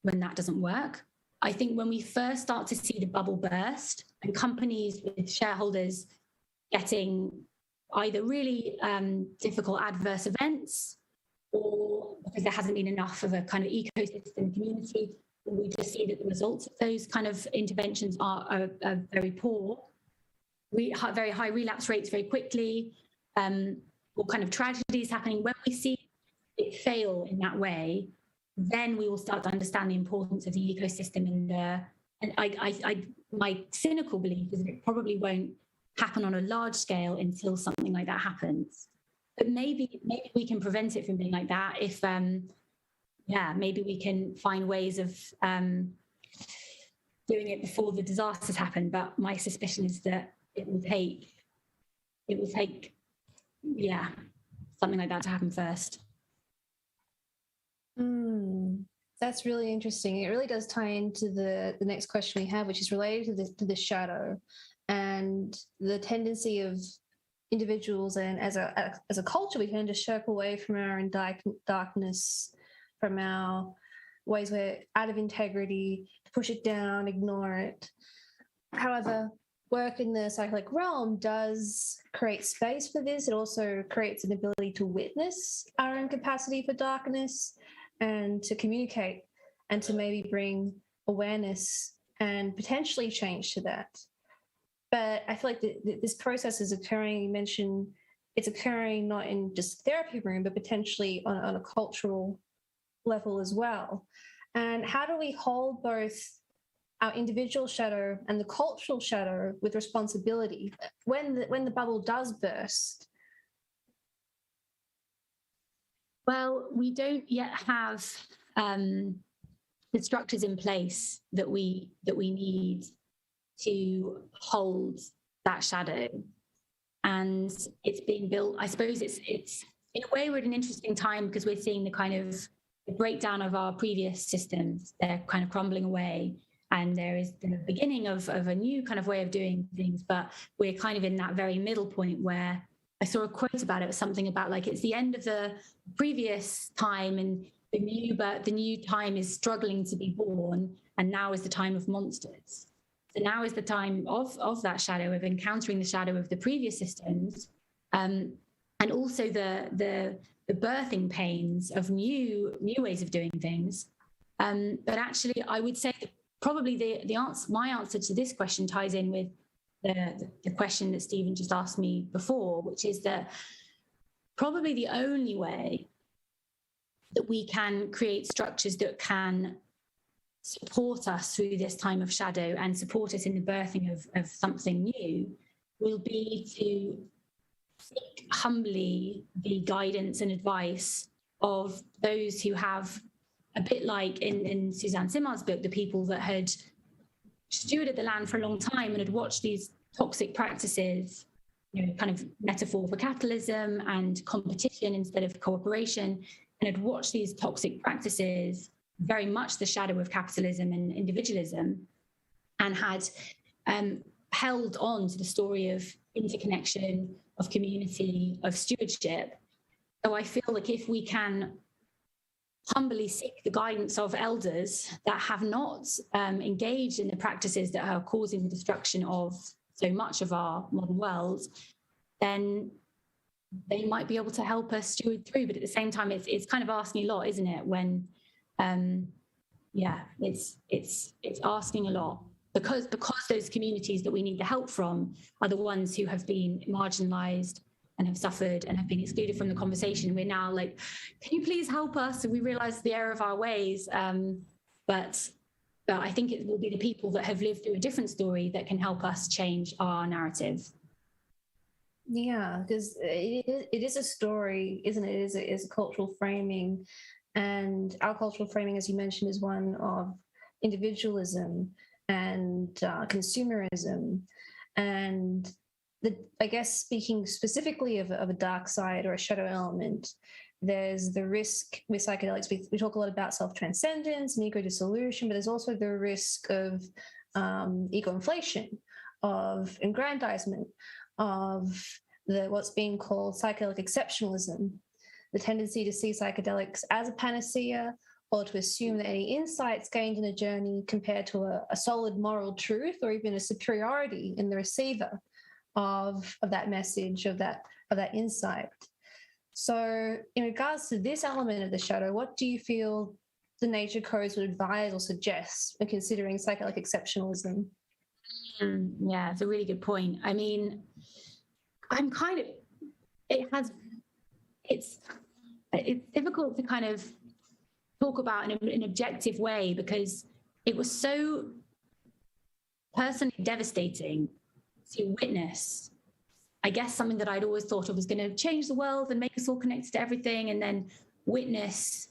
D: when that doesn't work. I think when we first start to see the bubble burst and companies with shareholders getting either really difficult adverse events, or because there hasn't been enough of a kind of ecosystem community, we just see that the results of those kind of interventions are very poor. Very high relapse rates very quickly, or kind of tragedies happening. When we see it fail in that way, then we will start to understand the importance of the ecosystem. And my cynical belief is that it probably won't happen on a large scale until something like that happens. But maybe we can prevent it from being like that if maybe we can find ways of doing it before the disasters happen. But my suspicion is that it will take something like that to happen first.
C: That's really interesting. It really does tie into the next question we have, which is related to the shadow and the tendency of individuals, and as a culture, we tend to shirk away from our own darkness, from our ways we're out of integrity, to push it down, ignore it. However, work in the psychedelic realm does create space for this. It also creates an ability to witness our own capacity for darkness and to communicate and to maybe bring awareness and potentially change to that. But I feel like this process is occurring. You mentioned it's occurring not in just therapy room, but potentially on a cultural level as well. And how do we hold both our individual shadow and the cultural shadow with responsibility when the bubble does burst?
D: Well, we don't yet have the structures in place that we need to hold that shadow, and it's being built. I suppose it's in a way, we're at an interesting time because we're seeing the kind of the breakdown of our previous systems. They're kind of crumbling away. And there is the beginning of a new kind of way of doing things. But we're kind of in that very middle point where I saw a quote about it. It was something about like, it's the end of the previous time and the new time is struggling to be born. And now is the time of monsters. So now is the time of that shadow, of encountering the shadow of the previous systems. And also the birthing pains of new ways of doing things. But actually, I would say that probably my answer to this question ties in with the question that Stephen just asked me before, which is that probably the only way that we can create structures that can support us through this time of shadow and support us in the birthing of something new will be to seek humbly the guidance and advice of those who have, a bit like in Suzanne Simard's book, the people that had stewarded the land for a long time and had watched these toxic practices, kind of metaphor for capitalism and competition instead of cooperation, and had watched these toxic practices, very much the shadow of capitalism and individualism, and had held on to the story of interconnection, of community, of stewardship. So I feel like if we can humbly seek the guidance of elders that have not engaged in the practices that are causing the destruction of so much of our modern world, then they might be able to help us steward through. But at the same time, it's kind of asking a lot, isn't it? When, it's asking a lot because those communities that we need the help from are the ones who have been marginalized and have suffered and have been excluded from the conversation. We're now like, can you please help us? And we realize the error of our ways. But I think it will be the people that have lived through a different story that can help us change our narrative.
C: Yeah, because it is a story, isn't it? It is a cultural framing. And our cultural framing, as you mentioned, is one of individualism and consumerism. And I guess speaking specifically of a dark side or a shadow element, there's the risk with psychedelics. We talk a lot about self-transcendence and ego-dissolution, but there's also the risk of ego inflation, of aggrandizement, of what's being called psychedelic exceptionalism, the tendency to see psychedelics as a panacea or to assume that any insights gained in a journey compared to a solid moral truth or even a superiority in the receiver of that message, of that insight. So in regards to this element of the shadow, what do you feel the nature codes would advise or suggest when considering psychedelic exceptionalism?
D: Yeah, it's a really good point. I mean, it's difficult to kind of talk about in an objective way because it was so personally devastating to witness, I guess, something that I'd always thought of was going to change the world and make us all connected to everything, and then witness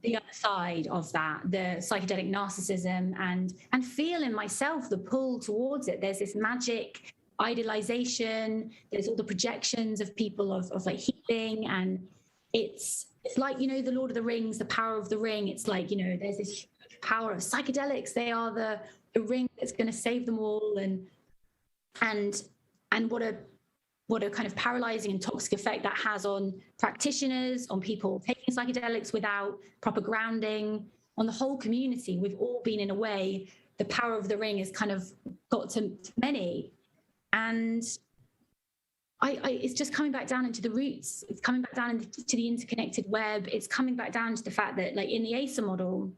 D: the other side of that, the psychedelic narcissism, and feel in myself the pull towards it. There's this magic idealization, there's all the projections of people of like healing, and it's like, the Lord of the Rings, the power of the ring. It's like, there's this power of psychedelics. They are the ring that's going to save them all, and what a kind of paralyzing and toxic effect that has on practitioners, on people taking psychedelics without proper grounding, on the whole community. We've all been, in a way, the power of the ring has kind of got to many. And it's just coming back down into the roots. It's coming back down into the interconnected web. It's coming back down to the fact that, like in the ASA model,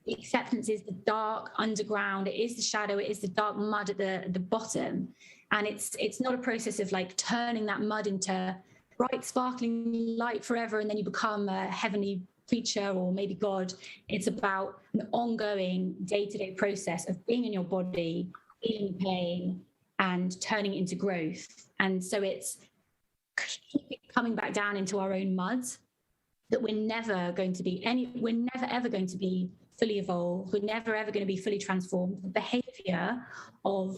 D: the acceptance is the dark underground. It is the shadow. It is the dark mud at the bottom. And it's not a process of like turning that mud into bright, sparkling light forever, and then you become a heavenly creature or maybe God. It's about an ongoing day-to-day process of being in your body, feeling pain, and turning it into growth. And so it's coming back down into our own mud, that we're never ever going to be fully evolved. We're never ever going to be fully transformed. The behavior of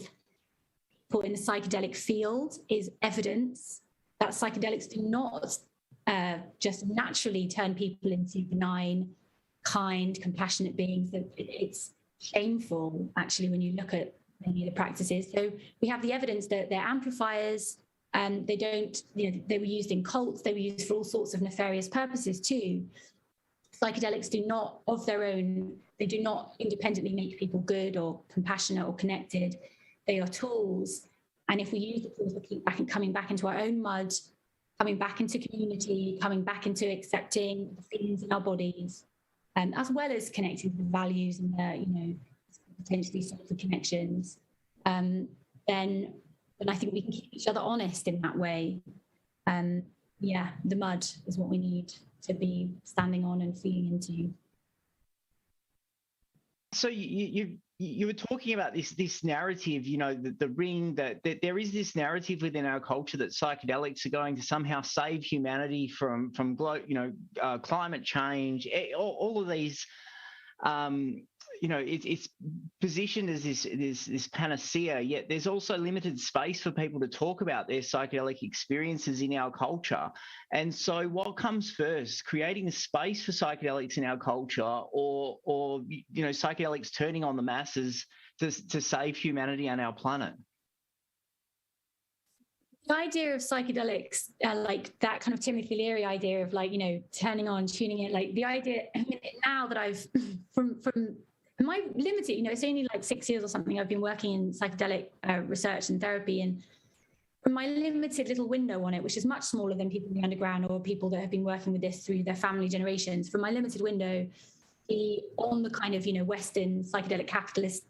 D: people in the psychedelic field is evidence that psychedelics do not just naturally turn people into benign, kind, compassionate beings. That it's shameful, actually, when you look at many of the practices. So we have the evidence that they're amplifiers, and they don't, they were used in cults, they were used for all sorts of nefarious purposes too. Psychedelics do not, of their own, they do not independently make people good or compassionate or connected. They are tools. And if we use the tools to keep coming back into our own mud, coming back into community, coming back into accepting the feelings in our bodies, as well as connecting to the values and the, potentially sacred connections, then I think we can keep each other honest in that way. The mud is what we need to be standing on and feeling into.
B: So you were talking about this narrative, the ring, that there is this narrative within our culture that psychedelics are going to somehow save humanity from climate change, all of these. It's positioned as this panacea, yet there's also limited space for people to talk about their psychedelic experiences in our culture. And so what comes first, creating a space for psychedelics in our culture, or psychedelics turning on the masses to save humanity and our planet?
D: The idea of psychedelics, like that kind of Timothy Leary idea of turning on, tuning in, the idea, now that I've, from my limited, it's only 6 years or something, I've been working in psychedelic research and therapy, and from my limited little window on it, which is much smaller than people in the underground or people that have been working with this through their family generations, from my limited window, on the kind of, Western psychedelic capitalist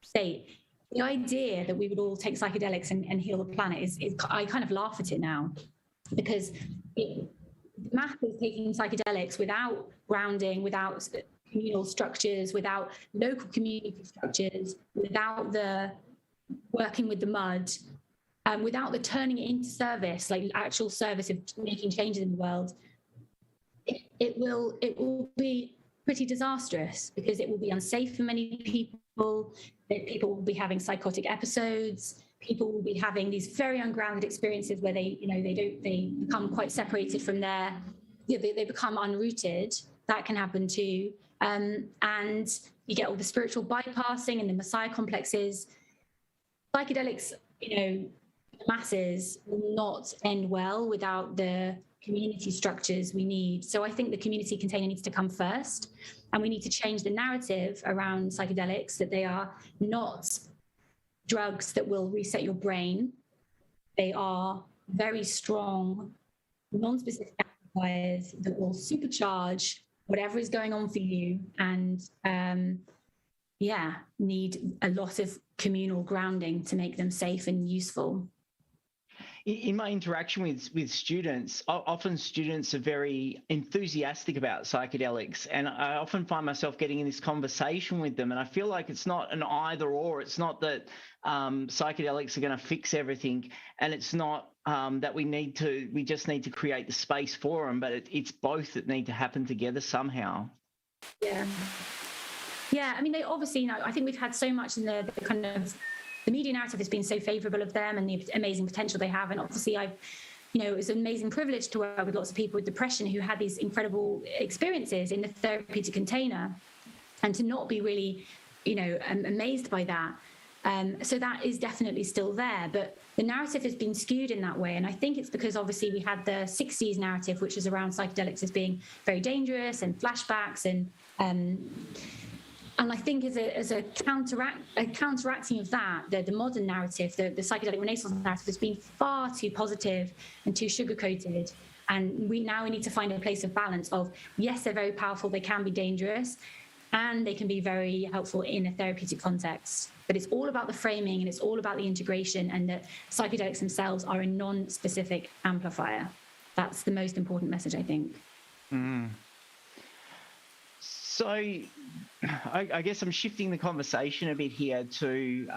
D: state, the idea that we would all take psychedelics and heal the planet is I kind of laugh at it now, because the math is taking psychedelics without grounding, without communal structures, without local community structures, without the working with the mud, without the turning it into service, like actual service of making changes in the world. It will be pretty disastrous, because it will be unsafe for many people. People will be having psychotic episodes. People will be having these very ungrounded experiences where they become quite separated from they become unrooted. That can happen too. And you get all the spiritual bypassing and the messiah complexes. Psychedelics, masses will not end well without the community structures we need. So I think the community container needs to come first, and we need to change the narrative around psychedelics, that they are not drugs that will reset your brain. They are very strong, non-specific amplifiers that will supercharge whatever is going on for you, and need a lot of communal grounding to make them safe and useful.
B: In my interaction with students, often students are very enthusiastic about psychedelics, and I often find myself getting in this conversation with them, and I feel like it's not an either or. It's not that psychedelics are going to fix everything, and it's not that we just need to create the space for them, but it's both that need to happen together somehow.
D: Yeah, I mean, they obviously, I think we've had so much in the kind of the media narrative has been so favourable of them and the amazing potential they have. And obviously it was an amazing privilege to work with lots of people with depression who had these incredible experiences in the therapeutic container, and to not be really, amazed by that. So that is definitely still there, but the narrative has been skewed in that way. And I think it's because obviously we had the 60s narrative, which is around psychedelics as being very dangerous and flashbacks, and I think as a counteracting of that, the modern narrative, the psychedelic renaissance narrative, has been far too positive and too sugar-coated. And we need to find a place of balance of, yes, they're very powerful, they can be dangerous, and they can be very helpful in a therapeutic context. But it's all about the framing, and it's all about the integration, and that psychedelics themselves are a non-specific amplifier. That's the most important message, I think.
B: So I guess I'm shifting the conversation a bit here to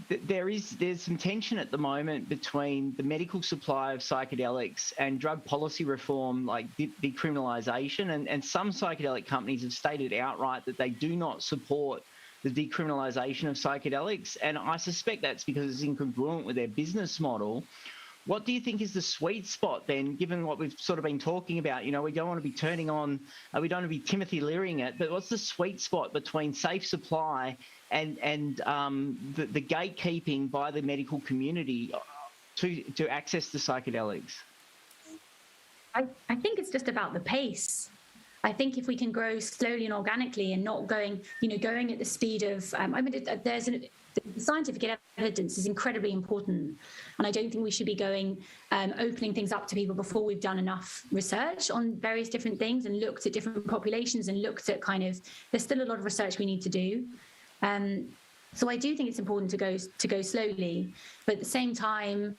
B: there's some tension at the moment between the medical supply of psychedelics and drug policy reform, like decriminalisation. And some psychedelic companies have stated outright that they do not support the decriminalisation of psychedelics. And I suspect that's because it's incongruent with their business model. what do you think is the sweet spot then, given what we've sort of been talking about? You know, we don't want to be turning on, we don't want to be Timothy Learying it, but what's the sweet spot between safe supply and the gatekeeping by the medical community to access the psychedelics?
D: I think it's just about the pace. I think if we can grow slowly and organically and not going at the speed of, the scientific evidence is incredibly important. And I don't think we should be opening things up to people before we've done enough research on various different things and looked at different populations and looked at there's still a lot of research we need to do. So I do think it's important to go slowly, but at the same time,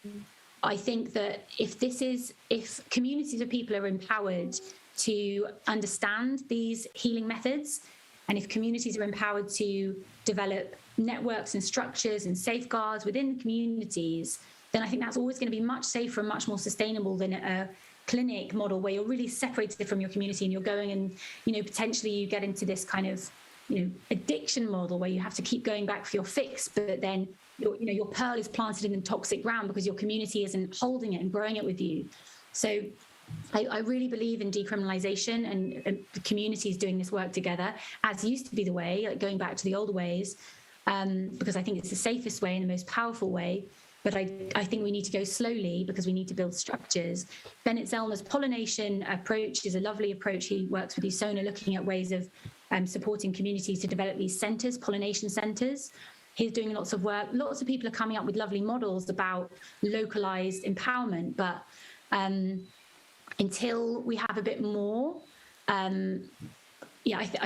D: I think that if communities of people are empowered to understand these healing methods, and if communities are empowered to develop networks and structures and safeguards within the communities, then I think that's always going to be much safer and much more sustainable than a clinic model where you're really separated from your community and you're going and, potentially you get into this kind of, addiction model where you have to keep going back for your fix, but then your pearl is planted in the toxic ground because your community isn't holding it and growing it with you. So I really believe in decriminalisation and communities doing this work together, as used to be the way, like going back to the older ways, because I think it's the safest way and the most powerful way. But I think we need to go slowly because we need to build structures. Bennett Zellner's pollination approach is a lovely approach. He works with USONA looking at ways of supporting communities to develop these centres, pollination centres. He's doing lots of work. Lots of people are coming up with lovely models about localised empowerment, but until we have a bit more, I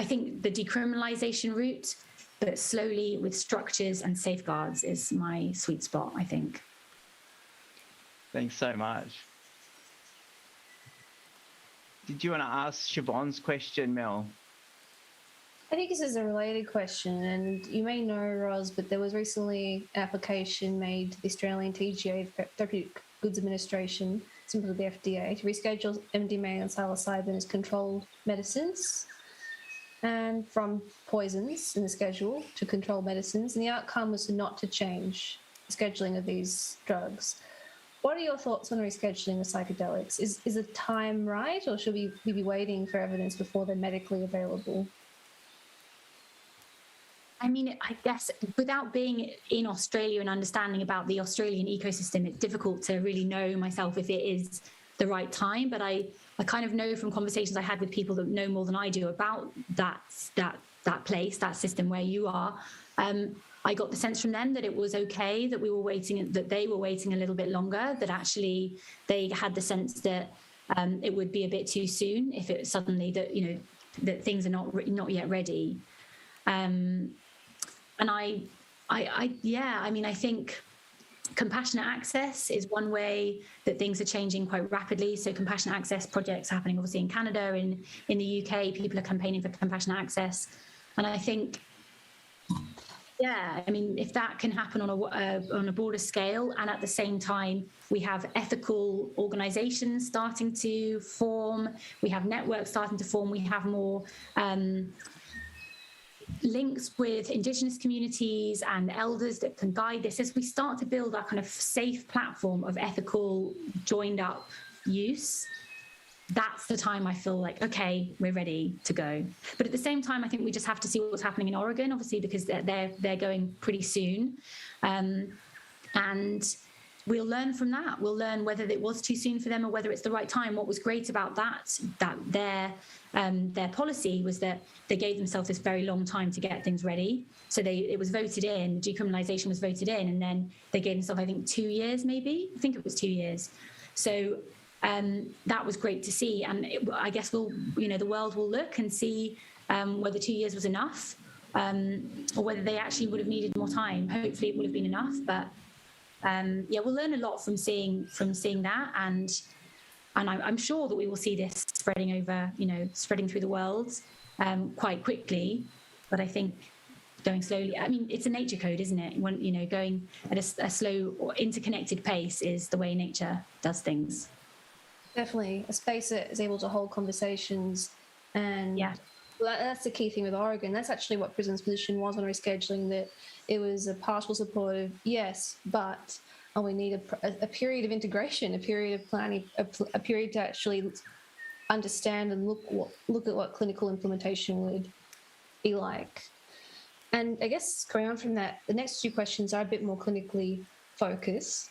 D: think the decriminalisation route, but slowly with structures and safeguards, is my sweet spot, I think.
B: Thanks so much. Did you want to ask Siobhan's question, Mel?
C: I think this is a related question, and you may know, Ros, but there was recently an application made to the Australian TGA, Therapeutic Goods Administration, simply the FDA, to reschedule MDMA and psilocybin as controlled medicines and from poisons in the schedule to controlled medicines, and the outcome was not to change the scheduling of these drugs. What are your thoughts on rescheduling of psychedelics? Is the time right, or should we be waiting for evidence before they're medically available?
D: I mean, I guess without being in Australia and understanding about the Australian ecosystem, it's difficult to really know myself if it is the right time. But I kind of know from conversations I had with people that know more than I do about that place, that system where you are. I got the sense from them that it was okay that we were waiting, that they were waiting a little bit longer, that actually they had the sense that it would be a bit too soon if it suddenly that things are not yet ready. And I think compassionate access is one way that things are changing quite rapidly. So compassionate access projects are happening obviously in Canada, in the UK, people are campaigning for compassionate access. And I think, if that can happen on a broader scale, and at the same time we have ethical organisations starting to form, we have networks starting to form, we have more links with Indigenous communities and elders that can guide this, as we start to build our kind of safe platform of ethical joined up use, that's the time I feel like, okay, we're ready to go. But at the same time, I think we just have to see what's happening in Oregon, obviously, because they're going pretty soon. And we'll learn from that. We'll learn whether it was too soon for them or whether it's the right time. What was great about that their policy was that they gave themselves this very long time to get things ready. So it was voted in, decriminalisation was voted in, and then they gave themselves, I think, 2 years maybe. I think it was 2 years. So that was great to see. And I guess the world will look and see whether 2 years was enough, or whether they actually would have needed more time. Hopefully it would have been enough, but we'll learn a lot from seeing that, and I'm sure that we will see this spreading through the world quite quickly. But I think going slowly, I mean, it's a nature code, isn't it? When going at a slow or interconnected pace is the way nature does things.
C: Definitely a space that is able to hold conversations and Well, that's the key thing with Oregon. That's actually what PRISM's position was on rescheduling, that it was a partial supportive, yes, but we need a period of integration, a period of planning, a period to actually understand and look at what clinical implementation would be like. And I guess going on from that, the next two questions are a bit more clinically focused.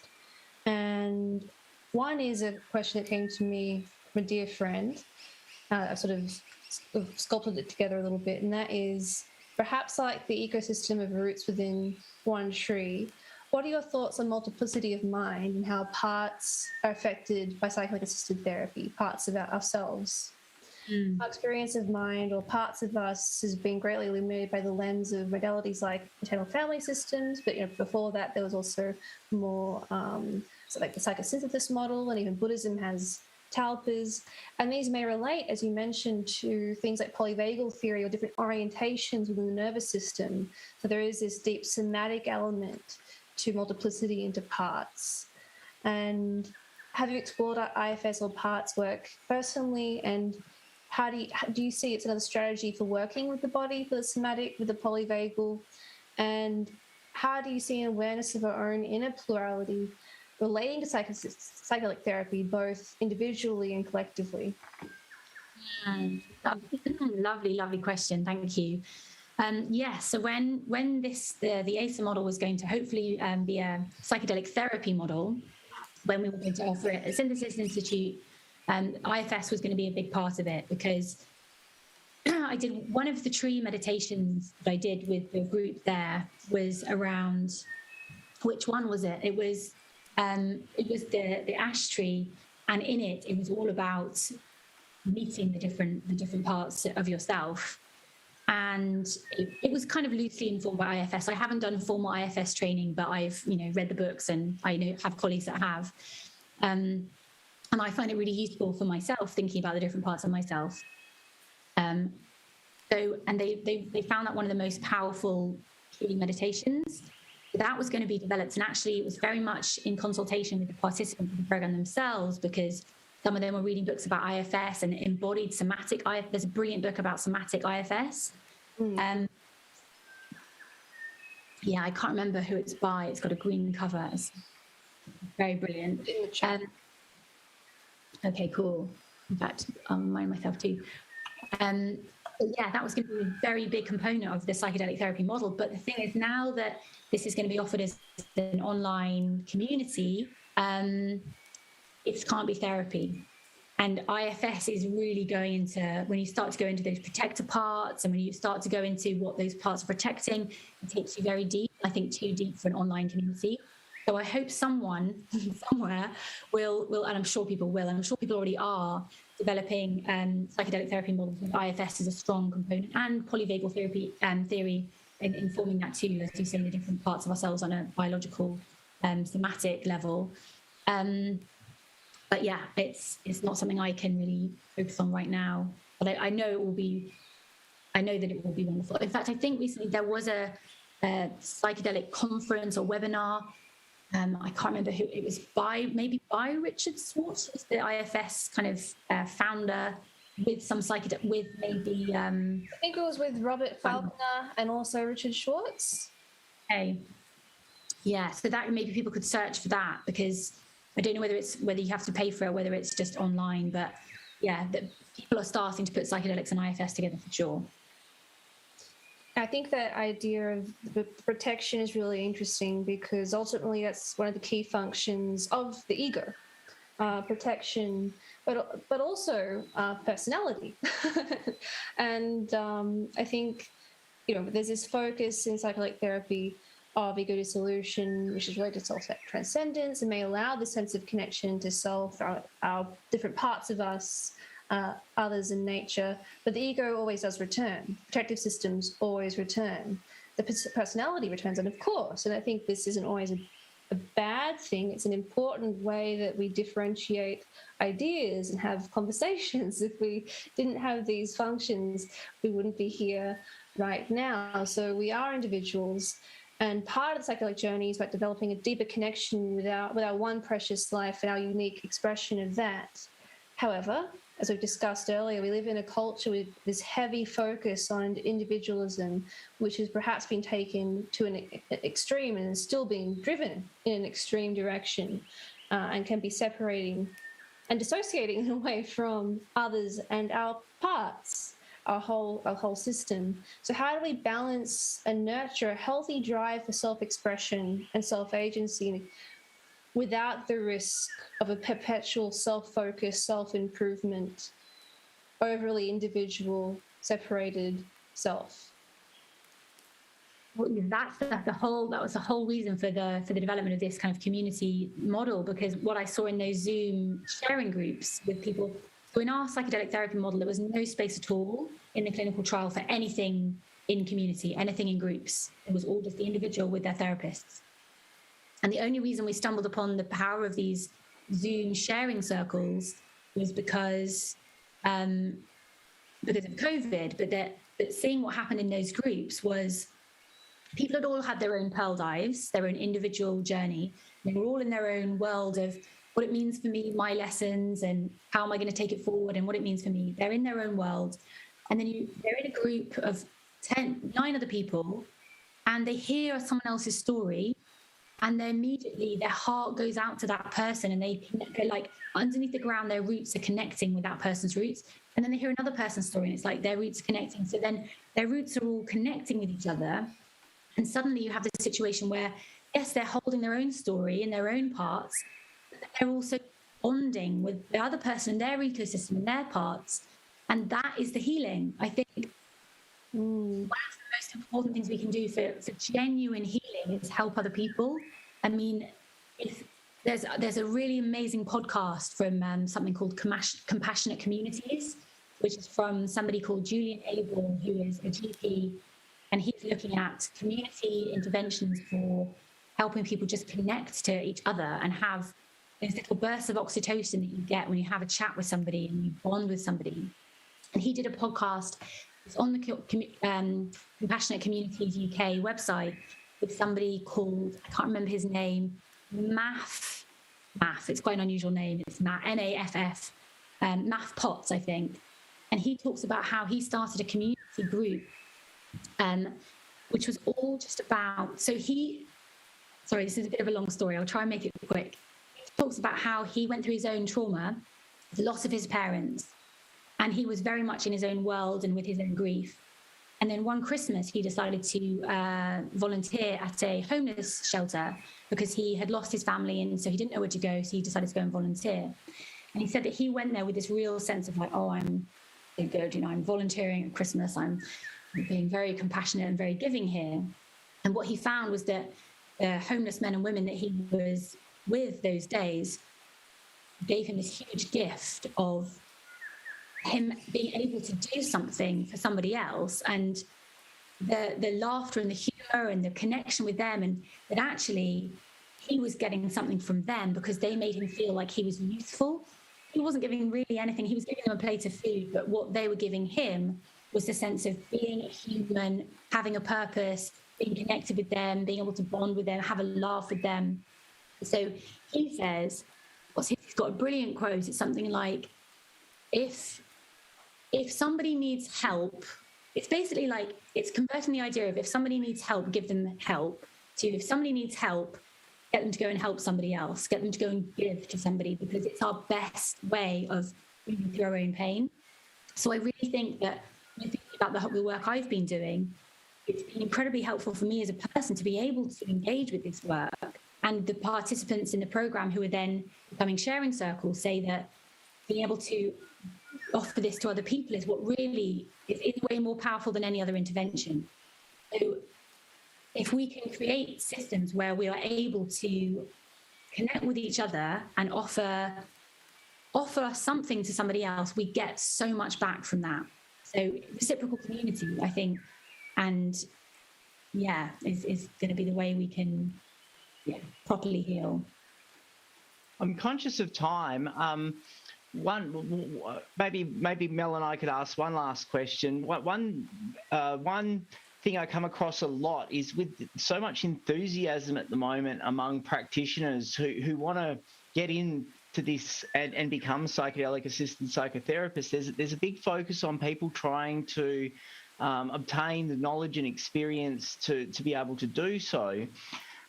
C: And one is a question that came to me from a dear friend. I sort of sculpted it together a little bit, and that is, perhaps like the ecosystem of roots within one tree, what are your thoughts on multiplicity of mind and how parts are affected by psychedelic-assisted therapy, parts of ourselves? Our experience of mind, or parts of us, has been greatly illuminated by the lens of modalities like maternal family systems, but before that there was also more like the psychosynthesis model, and even Buddhism has talpas, and these may relate, as you mentioned, to things like polyvagal theory or different orientations within the nervous system. So there is this deep somatic element to multiplicity into parts. And have you explored IFS or parts work personally, and how do you see it's another strategy for working with the body, for the somatic, with the polyvagal? And how do you see an awareness of our own inner plurality relating to psychedelic therapy, both individually and collectively?
D: Lovely question. Thank you. So when the ASA model was going to hopefully be a psychedelic therapy model, when we were going to offer it at Synthesis Institute, IFS was going to be a big part of it, because I did one of the tree meditations that I did with the group there was around, which one was it? It was the ash tree, and in it was all about meeting the different parts of yourself. And it was kind of loosely informed by IFS. I haven't done formal IFS training, but I've read the books, and I have colleagues that have. And I find it really useful for myself, thinking about the different parts of myself. And they found that one of the most powerful tree meditations that was going to be developed. And actually, it was very much in consultation with the participants of the program themselves, because some of them were reading books about IFS and embodied somatic IFS. There's a brilliant book about somatic IFS. I can't remember who it's by. It's got a green cover. It's very brilliant. Okay, cool. In fact, I'll remind myself too. That was going to be a very big component of the psychedelic therapy model. But the thing is, now that this is going to be offered as an online community, it can't be therapy. And IFS is really going into, when you start to go into those protector parts, and when you start to go into what those parts are protecting, it takes you very deep, I think too deep for an online community. So I hope someone somewhere will, and I'm sure people will, and I'm sure people already are, developing psychedelic therapy models with IFS as a strong component, and polyvagal theory in informing that too, as you say, the different parts of ourselves on a biological, somatic level. But yeah, it's not something I can really focus on right now. But I know that it will be wonderful. In fact, I think recently there was a psychedelic conference or webinar. I can't remember who it was by Richard Swartz, the IFS kind of founder, with some psychedelic, with maybe. I
C: think it was with Robert Falconer and also Richard Schwartz.
D: Okay. Yeah, so that maybe people could search for that, because I don't know whether you have to pay for it, whether it's just online, but yeah, people are starting to put psychedelics and IFS together for sure.
C: I think that idea of the protection is really interesting, because ultimately that's one of the key functions of the ego, protection, but also personality. And I think, there's this focus in psychedelic therapy of ego dissolution, which is related to self-transcendence, and may allow the sense of connection to self, our different parts of us, others in nature, but the ego always does return. Protective systems always return. The personality returns, and of course, and I think this isn't always a bad thing. It's an important way that we differentiate ideas and have conversations. If we didn't have these functions, we wouldn't be here right now. So we are individuals, and part of the psychedelic journey is about developing a deeper connection with our one precious life and our unique expression of that. However, as we've discussed earlier, we live in a culture with this heavy focus on individualism, which has perhaps been taken to an extreme and is still being driven in an extreme direction, and can be separating and dissociating away from others and our parts, our whole system. So how do we balance and nurture a healthy drive for self-expression and self-agency without the risk of a perpetual self-focus, self-improvement, overly individual, separated self?
D: Well, that was the whole reason for the development of this kind of community model, because what I saw in those Zoom sharing groups with people, so in our psychedelic therapy model, there was no space at all in the clinical trial for anything in community, anything in groups. It was all just the individual with their therapists. And the only reason we stumbled upon the power of these Zoom sharing circles was because of COVID, but seeing what happened in those groups was people had all had their own pearl dives, their own individual journey. They were all in their own world of what it means for me, my lessons, and how am I going to take it forward, and what it means for me. They're in their own world. And then they're in a group of 9 other people, and they hear someone else's story, and then immediately their heart goes out to that person, and they're like underneath the ground, their roots are connecting with that person's roots. And then they hear another person's story, and it's like their roots are connecting. So then their roots are all connecting with each other. And suddenly you have this situation where, yes, they're holding their own story and their own parts, but they're also bonding with the other person and their ecosystem and their parts. And that is the healing. I think one of the most important things we can do for genuine healing is help other people. I mean, if there's a really amazing podcast from something called Compassionate Communities, which is from somebody called Julian Abel, who is a GP, and he's looking at community interventions for helping people just connect to each other and have those little bursts of oxytocin that you get when you have a chat with somebody and you bond with somebody. And he did a podcast. It's on the Compassionate Communities UK website with somebody called, I can't remember his name, Maff. It's quite an unusual name. It's Naff, Maff Potts, I think. And he talks about how he started a community group, which was all just about, sorry, this is a bit of a long story. I'll try and make it quick. He talks about how he went through his own trauma, the loss of his parents, and he was very much in his own world and with his own grief. And then one Christmas, he decided to volunteer at a homeless shelter because he had lost his family, and so he didn't know where to go, so he decided to go and volunteer. And he said that he went there with this real sense of like, oh, I'm good, I'm volunteering at Christmas, I'm being very compassionate and very giving here. And what he found was that the homeless men and women that he was with those days gave him this huge gift of him being able to do something for somebody else, and the laughter and the humor and the connection with them, and that actually he was getting something from them because they made him feel like he was useful. He wasn't giving really anything. He was giving them a plate of food, but what they were giving him was the sense of being human, having a purpose, being connected with them, being able to bond with them, have a laugh with them. So he says, he's got a brilliant quote. It's something like, if somebody needs help, it's basically like, it's converting the idea of if somebody needs help, give them help, to if somebody needs help, get them to go and help somebody else, get them to go and give to somebody, because it's our best way of moving through our own pain. So I really think that when thinking about the work I've been doing, it's been incredibly helpful for me as a person to be able to engage with this work. And the participants in the program who are then becoming sharing circles say that being able to offer this to other people is what really is way more powerful than any other intervention. So if we can create systems where we are able to connect with each other and offer something to somebody else, we get so much back from that. So reciprocal community, I think, and is going to be the way we can properly heal.
B: I'm conscious of time. Maybe Mel and I could ask one last question. One thing I come across a lot is with so much enthusiasm at the moment among practitioners who want to get in to this and become psychedelic assisted psychotherapists, there's a big focus on people trying to obtain the knowledge and experience to be able to do so.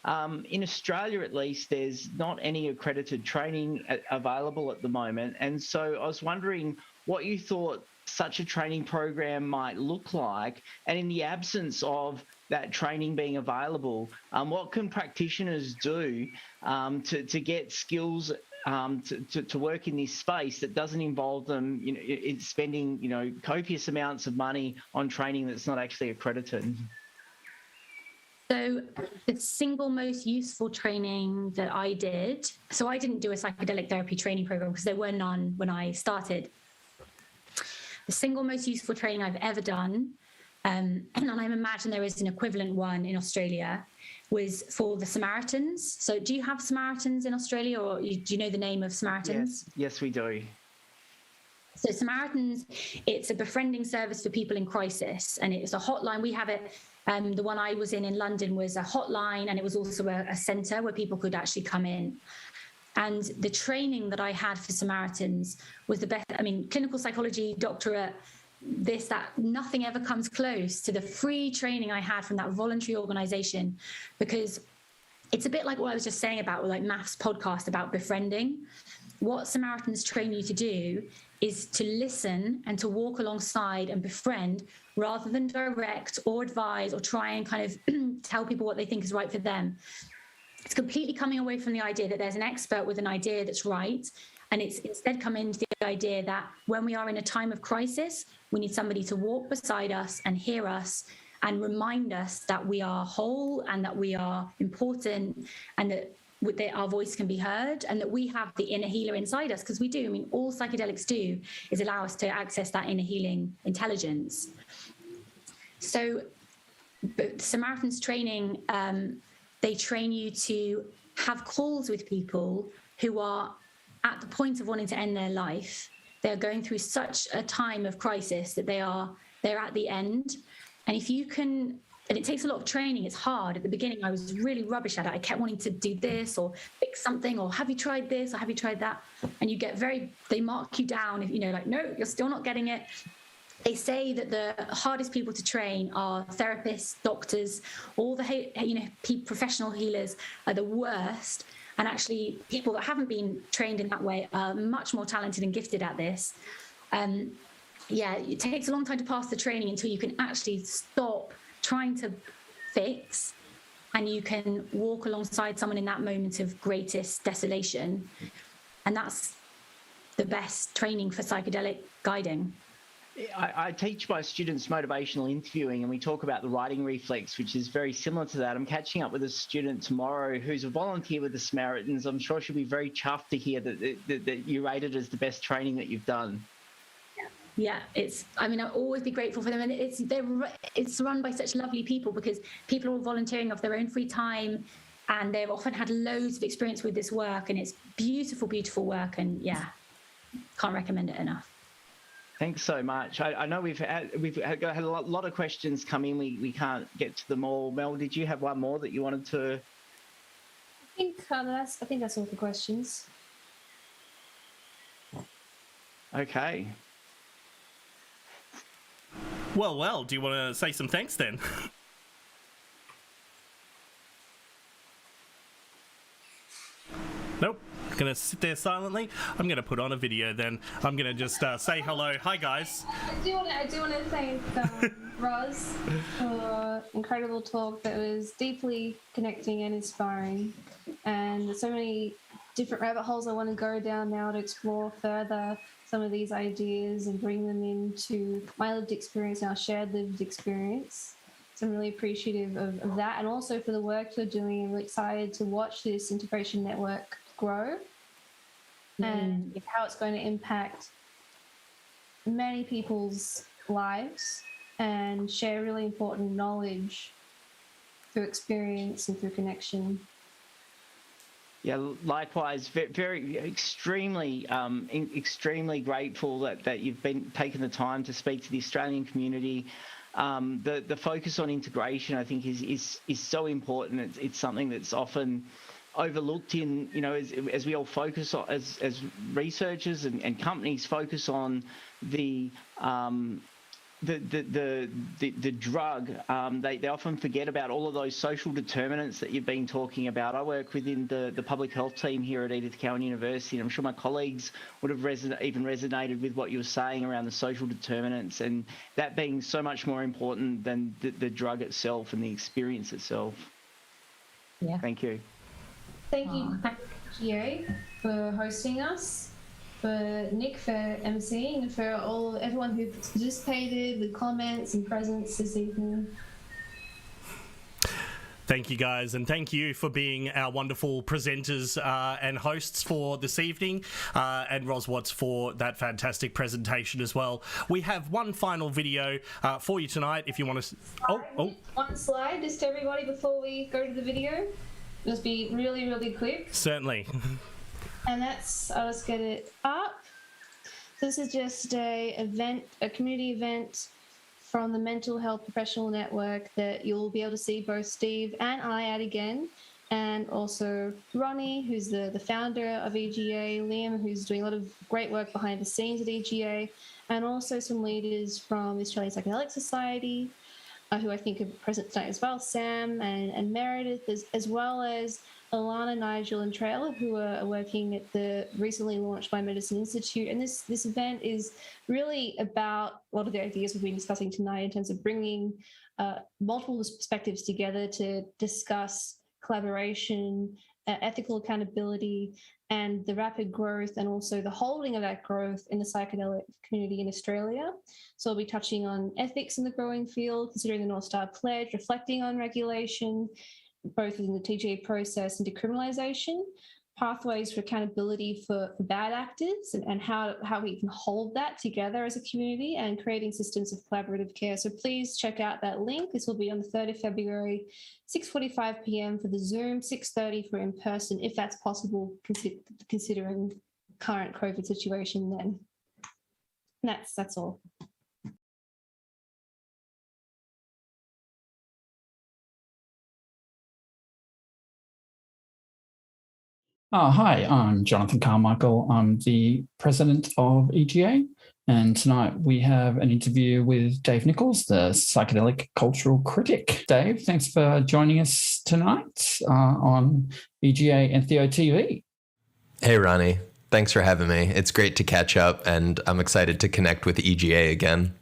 B: In Australia, at least, there's not any accredited training available at the moment. And so I was wondering what you thought such a training program might look like, and in the absence of that training being available, what can practitioners do to get skills to work in this space that doesn't involve them, spending, copious amounts of money on training that's not actually accredited?
D: So the single most useful training that I did, so I didn't do a psychedelic therapy training program because there were none when I started. The single most useful training I've ever done, and I imagine there is an equivalent one in Australia, was for the Samaritans. So do you have Samaritans in Australia, or do you know the name of Samaritans?
B: Yes, we do.
D: So Samaritans, it's a befriending service for people in crisis, and it's a hotline. We have it. The one I was in London was a hotline, and it was also a centre where people could actually come in. And the training that I had for Samaritans was the best. I mean, clinical psychology, doctorate, this, that, nothing ever comes close to the free training I had from that voluntary organisation, because it's a bit like what I was just saying about like Math's podcast about befriending. What Samaritans train you to do is to listen and to walk alongside and befriend rather than direct or advise or try and kind of tell people what they think is right for them. It's completely coming away from the idea that there's an expert with an idea that's right, and it's instead coming to the idea that when we are in a time of crisis, we need somebody to walk beside us and hear us and remind us that we are whole and that we are important and that our voice can be heard and that we have the inner healer inside us, because we do. I mean, all psychedelics do is allow us to access that inner healing intelligence. So Samaritans training, they train you to have calls with people who are at the point of wanting to end their life. They're going through such a time of crisis that they're at the end. And if you can, and it takes a lot of training, it's hard. At the beginning, I was really rubbish at it. I kept wanting to do this or fix something, or have you tried this or have you tried that? And you get they mark you down if, like, no, you're still not getting it. They say that the hardest people to train are therapists, doctors, all the professional healers are the worst. And actually, people that haven't been trained in that way are much more talented and gifted at this. It takes a long time to pass the training until you can actually stop trying to fix, and you can walk alongside someone in that moment of greatest desolation. And that's the best training for psychedelic guiding.
B: I teach my students motivational interviewing, and we talk about the writing reflex, which is very similar to that. I'm catching up with a student tomorrow who's a volunteer with the Samaritans. I'm sure she'll be very chuffed to hear that you rate it as the best training that you've done.
D: Yeah, I'll always be grateful for them. And it's run by such lovely people, because people are all volunteering off their own free time, and they've often had loads of experience with this work, and it's beautiful, beautiful work. And can't recommend it enough.
B: Thanks so much. I know we've had a lot of questions come in. We can't get to them all. Mel, did you have one more that you wanted to?
C: I think that's all the questions.
B: Okay.
A: Well, do you want to say some thanks then? Nope. Gonna sit there silently. I'm gonna put on a video then. I'm gonna just say hello. Hi guys.
C: I do want to thank Ros for incredible talk that was deeply connecting and inspiring, and there's so many different rabbit holes I want to go down now to explore further some of these ideas and bring them into my lived experience, our shared lived experience. So I'm really appreciative of that, and also for the work you're doing. I'm really excited to watch this integration network grow and how it's going to impact many people's lives and share really important knowledge through experience and through connection.
B: Yeah, likewise, very extremely grateful that you've been taking the time to speak to the Australian community. The focus on integration, I think, is so important. It's something that's often overlooked in, as we all focus on, as researchers and companies focus on the drug, they often forget about all of those social determinants that you've been talking about. I work within the public health team here at Edith Cowan University, and I'm sure my colleagues would have resonated with what you were saying around the social determinants, and that being so much more important than the drug itself and the experience itself.
D: Yeah.
B: Thank you.
C: Thank you, GA, for hosting us, for Nick for emceeing, and for everyone who participated with comments and presence this evening.
A: Thank you, guys, and thank you for being our wonderful presenters and hosts for this evening, and Ros Watts for that fantastic presentation as well. We have one final video for you tonight if you want to...
C: One slide, just to everybody before we go to the video. Just be really, really quick.
A: Certainly.
C: And I'll just get it up. So this is just a community event from the Mental Health Professional Network that you'll be able to see both Steve and I at again, and also Ronny, who's the founder of EGA, Liam, who's doing a lot of great work behind the scenes at EGA, and also some leaders from the Australian Psychedelic Society, who I think are present tonight as well, Sam and Meredith, as well as Alana, Nigel, and Traylor, who are working at the recently launched Biomedicine Institute. And this event is really about a lot of the ideas we've been discussing tonight in terms of bringing multiple perspectives together to discuss collaboration, ethical accountability, and the rapid growth and also the holding of that growth in the psychedelic community in Australia. So we'll be touching on ethics in the growing field, considering the North Star Pledge, reflecting on regulation, both in the TGA process and decriminalisation, pathways for accountability for bad actors, and how we can hold that together as a community, and creating systems of collaborative care. So please check out that link. This will be on the 3rd of February, 6:45 p.m. for the Zoom, 6:30 for in person, if that's possible, considering current COVID situation then. And that's all.
F: Hi, I'm Jonathan Carmichael. I'm the president of EGA, and tonight we have an interview with Dave Nickles, the psychedelic cultural critic. Dave, thanks for joining us tonight on EGA Entheo TV.
G: Hey, Ronny. Thanks for having me. It's great to catch up, and I'm excited to connect with EGA again.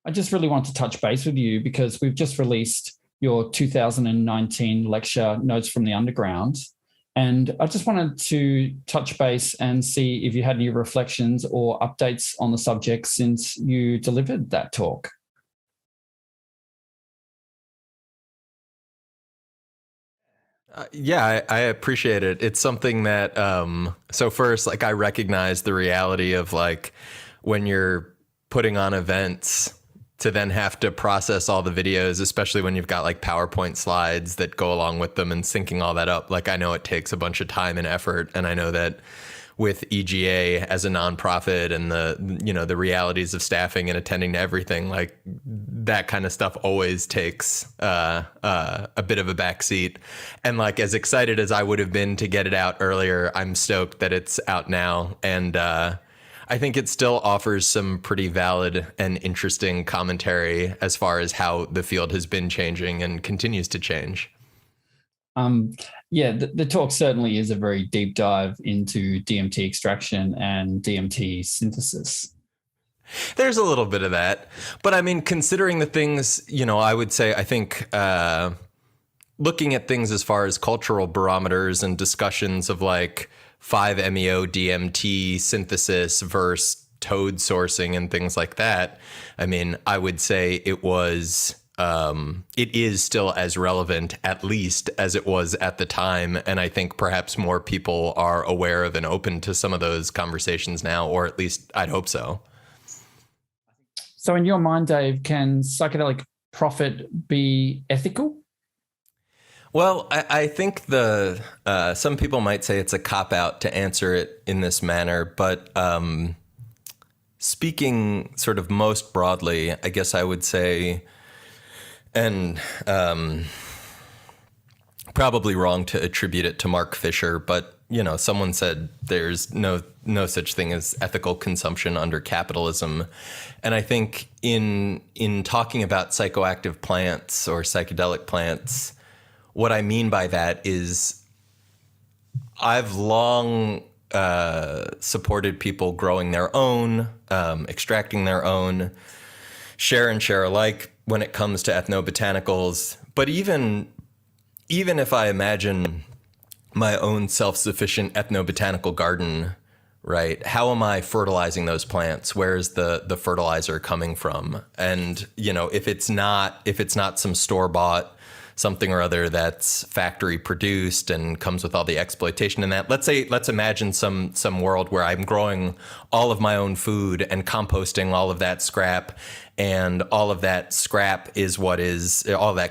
F: I just really want to touch base with you because we've just released your 2019 lecture, Notes from the Underground. And I just wanted to touch base and see if you had any reflections or updates on the subject since you delivered that talk.
G: Yeah, I appreciate it. It's something that, so first, I recognize the reality of when you're putting on events to then have to process all the videos, especially when you've got PowerPoint slides that go along with them and syncing all that up. I know it takes a bunch of time and effort. And I know that with EGA as a nonprofit and the realities of staffing and attending to everything, that kind of stuff always takes a bit of a backseat. And as excited as I would have been to get it out earlier, I'm stoked that it's out now. And I think it still offers some pretty valid and interesting commentary as far as how the field has been changing and continues to change.
F: The talk certainly is a very deep dive into DMT extraction and DMT synthesis.
G: There's a little bit of that. But I mean, considering the things, I would say, I think looking at things as far as cultural barometers and discussions of 5-MeO DMT synthesis versus toad sourcing and things like that. I mean, I would say it is still as relevant, at least, as it was at the time. And I think perhaps more people are aware of and open to some of those conversations now, or at least I'd hope so.
F: So in your mind, Dave, can psychedelic profit be ethical?
G: Well, I think some people might say it's a cop-out to answer it in this manner, but speaking sort of most broadly, I guess I would say, and probably wrong to attribute it to Mark Fisher, but someone said there's no such thing as ethical consumption under capitalism. And I think in talking about psychoactive plants or psychedelic plants, what I mean by that is I've long supported people growing their own, extracting their own, share and share alike when it comes to ethnobotanicals. But even if I imagine my own self-sufficient ethnobotanical garden, right? How am I fertilizing those plants? Where is the fertilizer coming from? And if it's not some store-bought something or other that's factory produced and comes with all the exploitation in that. Let's imagine some world where I'm growing all of my own food and composting all of that scrap, and all of that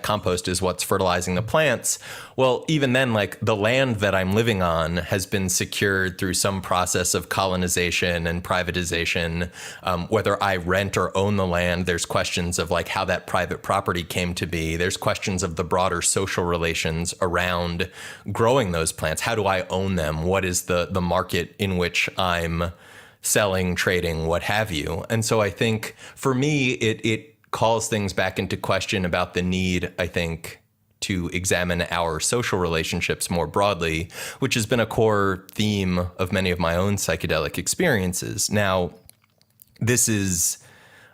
G: compost is what's fertilizing the plants. Well, even then, like, the land that I'm living on has been secured through some process of colonization and privatization. Whether I rent or own the land, there's questions of like how that private property came to be. There's questions of the broader social relations around growing those plants. How do I own them? What is the market in which I'm selling, trading, what have you? And so I think for me, it calls things back into question about the need, I think, to examine our social relationships more broadly, which has been a core theme of many of my own psychedelic experiences. Now, this is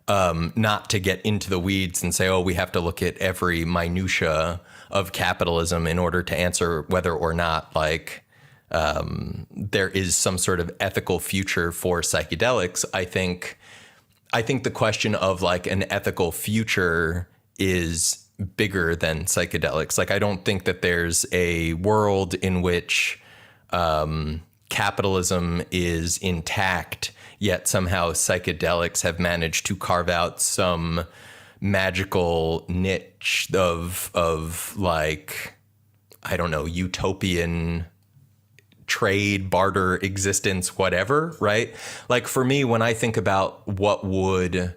G: not to get into the weeds and say, oh, we have to look at every minutia of capitalism in order to answer whether or not there is some sort of ethical future for psychedelics. I think the question of like an ethical future is bigger than psychedelics. Like, I don't think that there's a world in which capitalism is intact, yet somehow psychedelics have managed to carve out some magical niche of like, I don't know, utopian trade, barter, existence, whatever, right? Like, for me, when I think about what would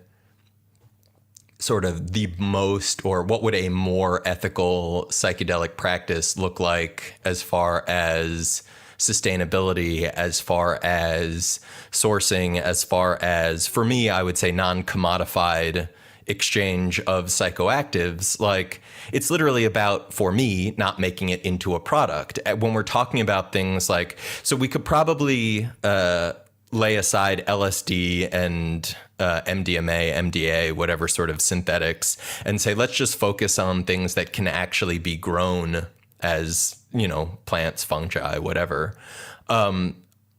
G: sort of the most, or what would a more ethical psychedelic practice look like as far as sustainability, as far as sourcing, as far as, for me, I would say non-commodified exchange of psychoactives, like, it's literally about, for me, not making it into a product. When we're talking about things like, so we could probably lay aside LSD and MDMA, MDA, whatever sort of synthetics, and say, let's just focus on things that can actually be grown as, plants, fungi, whatever.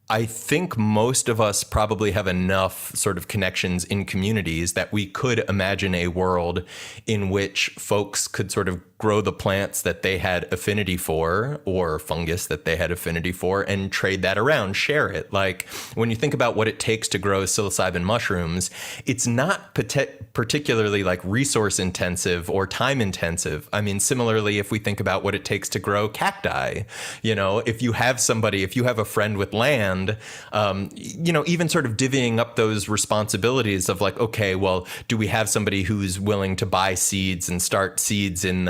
G: I think most of us probably have enough sort of connections in communities that we could imagine a world in which folks could sort of grow the plants that they had affinity for, or fungus that they had affinity for, and trade that around, share it. Like, when you think about what it takes to grow psilocybin mushrooms, it's not particularly like resource intensive or time intensive. I mean, similarly, if we think about what it takes to grow cacti, if you have a friend with land, even sort of divvying up those responsibilities of like, okay, well, do we have somebody who's willing to buy seeds and start seeds in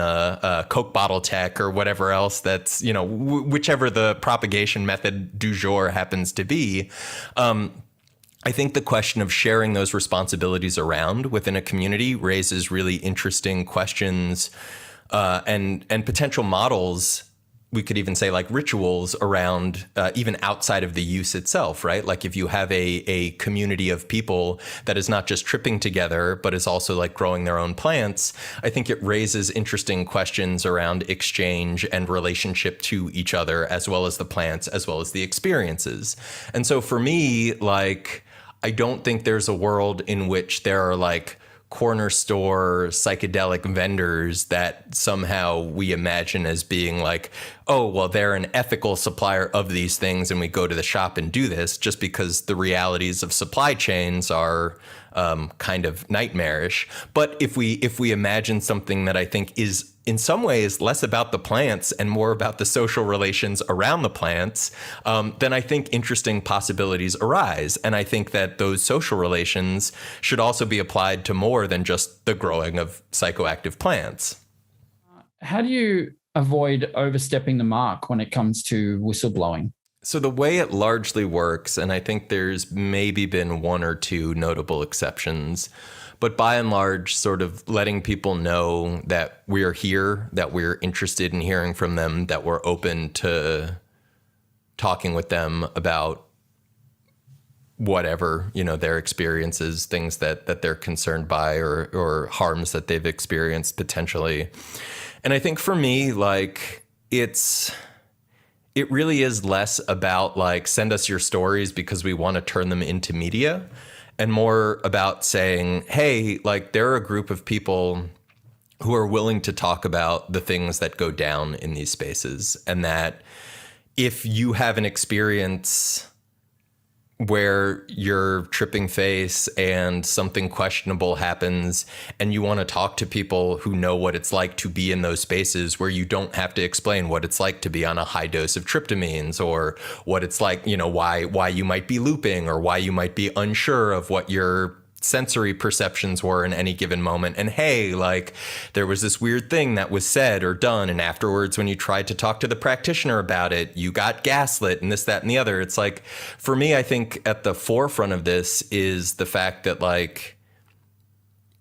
G: Coke bottle tech or whatever else that's, whichever the propagation method du jour happens to be. I think the question of sharing those responsibilities around within a community raises really interesting questions and potential models. We could even say like rituals around even outside of the use itself, right? Like, if you have a community of people that is not just tripping together, but is also like growing their own plants, I think it raises interesting questions around exchange and relationship to each other, as well as the plants, as well as the experiences. And so for me, like, I don't think there's a world in which there are like corner store psychedelic vendors that somehow we imagine as being like, oh, well, they're an ethical supplier of these things and we go to the shop and do this, just because the realities of supply chains are kind of nightmarish. But if we imagine something that I think is in some ways less about the plants and more about the social relations around the plants, then I think interesting possibilities arise. And I think that those social relations should also be applied to more than just the growing of psychoactive plants.
F: How do you avoid overstepping the mark when it comes to whistleblowing?
G: So the way it largely works, and I think there's maybe been one or two notable exceptions, but by and large, sort of letting people know that we're here, that we're interested in hearing from them, that we're open to talking with them about whatever, their experiences, things that they're concerned by or harms that they've experienced potentially. And I think for me, like, it really is less about like, send us your stories because we want to turn them into media, and more about saying, hey, like, there are a group of people who are willing to talk about the things that go down in these spaces. And that if you have an experience where you're tripping face and something questionable happens and you want to talk to people who know what it's like to be in those spaces where you don't have to explain what it's like to be on a high dose of tryptamines, or what it's like, why you might be looping, or why you might be unsure of what your sensory perceptions were in any given moment. And hey, like, there was this weird thing that was said or done, and afterwards when you tried to talk to the practitioner about it, you got gaslit and this, that, and the other. It's like, for me, I think at the forefront of this is the fact that, like,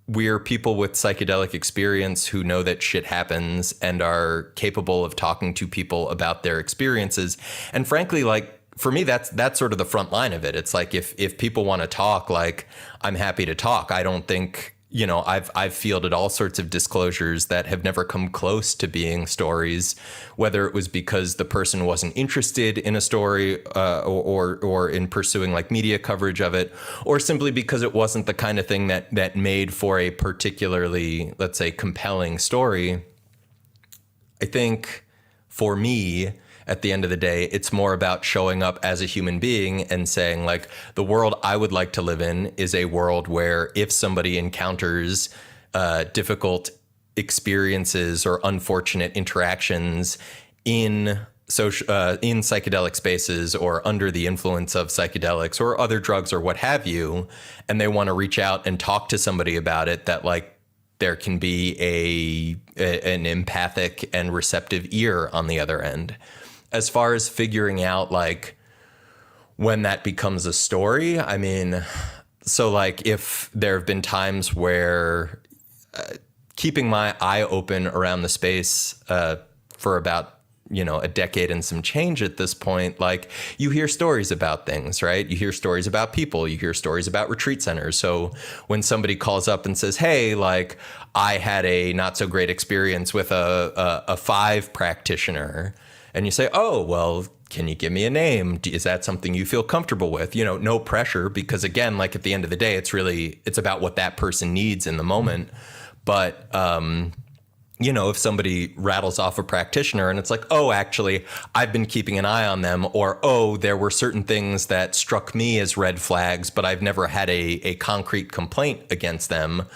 G: we're people with psychedelic experience who know that shit happens and are capable of talking to people about their experiences. And frankly, like, for me, that's sort of the front line of it. It's like, if people want to talk, like, I'm happy to talk. I don't think, I've fielded all sorts of disclosures that have never come close to being stories, whether it was because the person wasn't interested in a story or in pursuing like media coverage of it, or simply because it wasn't the kind of thing that made for a particularly, let's say, compelling story. I think for me, at the end of the day, it's more about showing up as a human being and saying, like, the world I would like to live in is a world where if somebody encounters difficult experiences or unfortunate interactions in psychedelic spaces, or under the influence of psychedelics or other drugs or what have you, and they want to reach out and talk to somebody about it, that, like, there can be an empathic and receptive ear on the other end. As far as figuring out, like, when that becomes a story, I mean, so, like, if there have been times where keeping my eye open around the space for about, a decade and some change at this point, like, you hear stories about things, right? You hear stories about people, you hear stories about retreat centers. So when somebody calls up and says, hey, like, I had a not so great experience with a 5 practitioner, and you say, oh, well, can you give me a name? Is that something you feel comfortable with? No pressure, because again, like, at the end of the day, it's about what that person needs in the moment. But, if somebody rattles off a practitioner and it's like, oh, actually, I've been keeping an eye on them, or, oh, there were certain things that struck me as red flags, but I've never had a concrete complaint against them.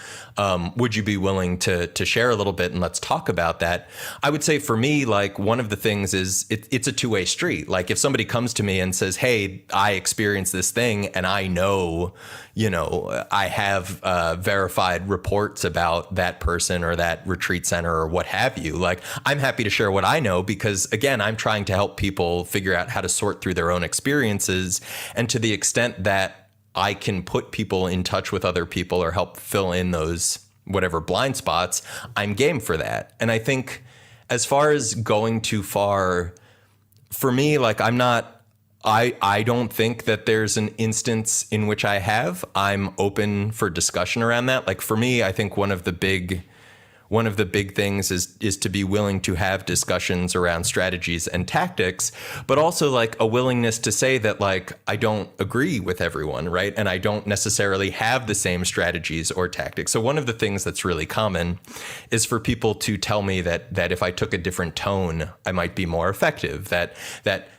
G: Would you be willing to share a little bit, and let's talk about that? I would say for me, like, one of the things is it's a two-way street. Like, if somebody comes to me and says, hey, I experienced this thing, and I know, I have verified reports about that person or that retreat center or what have you, like, I'm happy to share what I know, because again, I'm trying to help people figure out how to sort through their own experiences. And to the extent that I can put people in touch with other people or help fill in those whatever blind spots, I'm game for that. And I think as far as going too far, for me, like, I don't think that there's an instance in which I'm open for discussion around that. Like, for me, I think one of the big things is to be willing to have discussions around strategies and tactics, but also, like, a willingness to say that, like, I don't agree with everyone, right? And I don't necessarily have the same strategies or tactics. So one of the things that's really common is for people to tell me that if I took a different tone, I might be more effective, that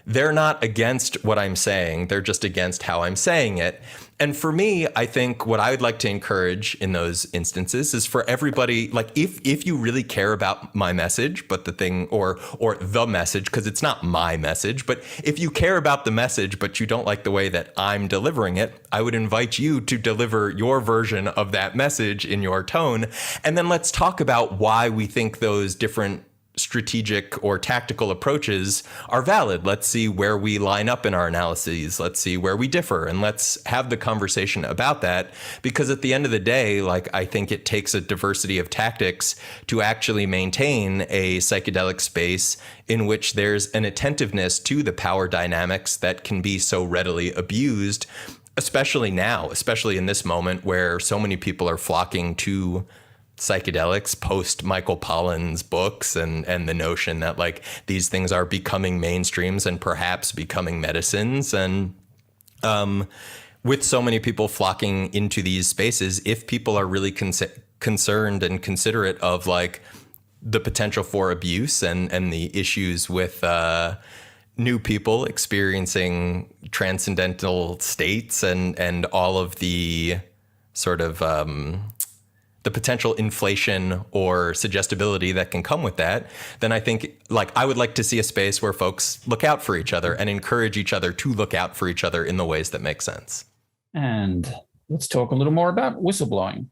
G: they're not against what I'm saying, they're just against how I'm saying it. And for me, I think what I would like to encourage in those instances is for everybody, like, if you really care about my message, but the thing, or the message, because it's not my message, but if you care about the message, but you don't like the way that I'm delivering it, I would invite you to deliver your version of that message in your tone. And then let's talk about why we think those different strategic or tactical approaches are valid. Let's see where we line up in our analyses. Let's see where we differ, and let's have the conversation about that. Because at the end of the day, like, I think it takes a diversity of tactics to actually maintain a psychedelic space in which there's an attentiveness to the power dynamics that can be so readily abused, especially now, especially in this moment where so many people are flocking to psychedelics post Michael Pollan's books and the notion that like these things are becoming mainstreams and perhaps becoming medicines. And with so many people flocking into these spaces, if people are really concerned and considerate of like the potential for abuse and the issues with new people experiencing transcendental states and all of the sort of the potential inflation or suggestibility that can come with that, then I think, like, I would like to see a space where folks look out for each other and encourage each other to look out for each other in the ways that make sense.
F: And let's talk a little more about whistleblowing.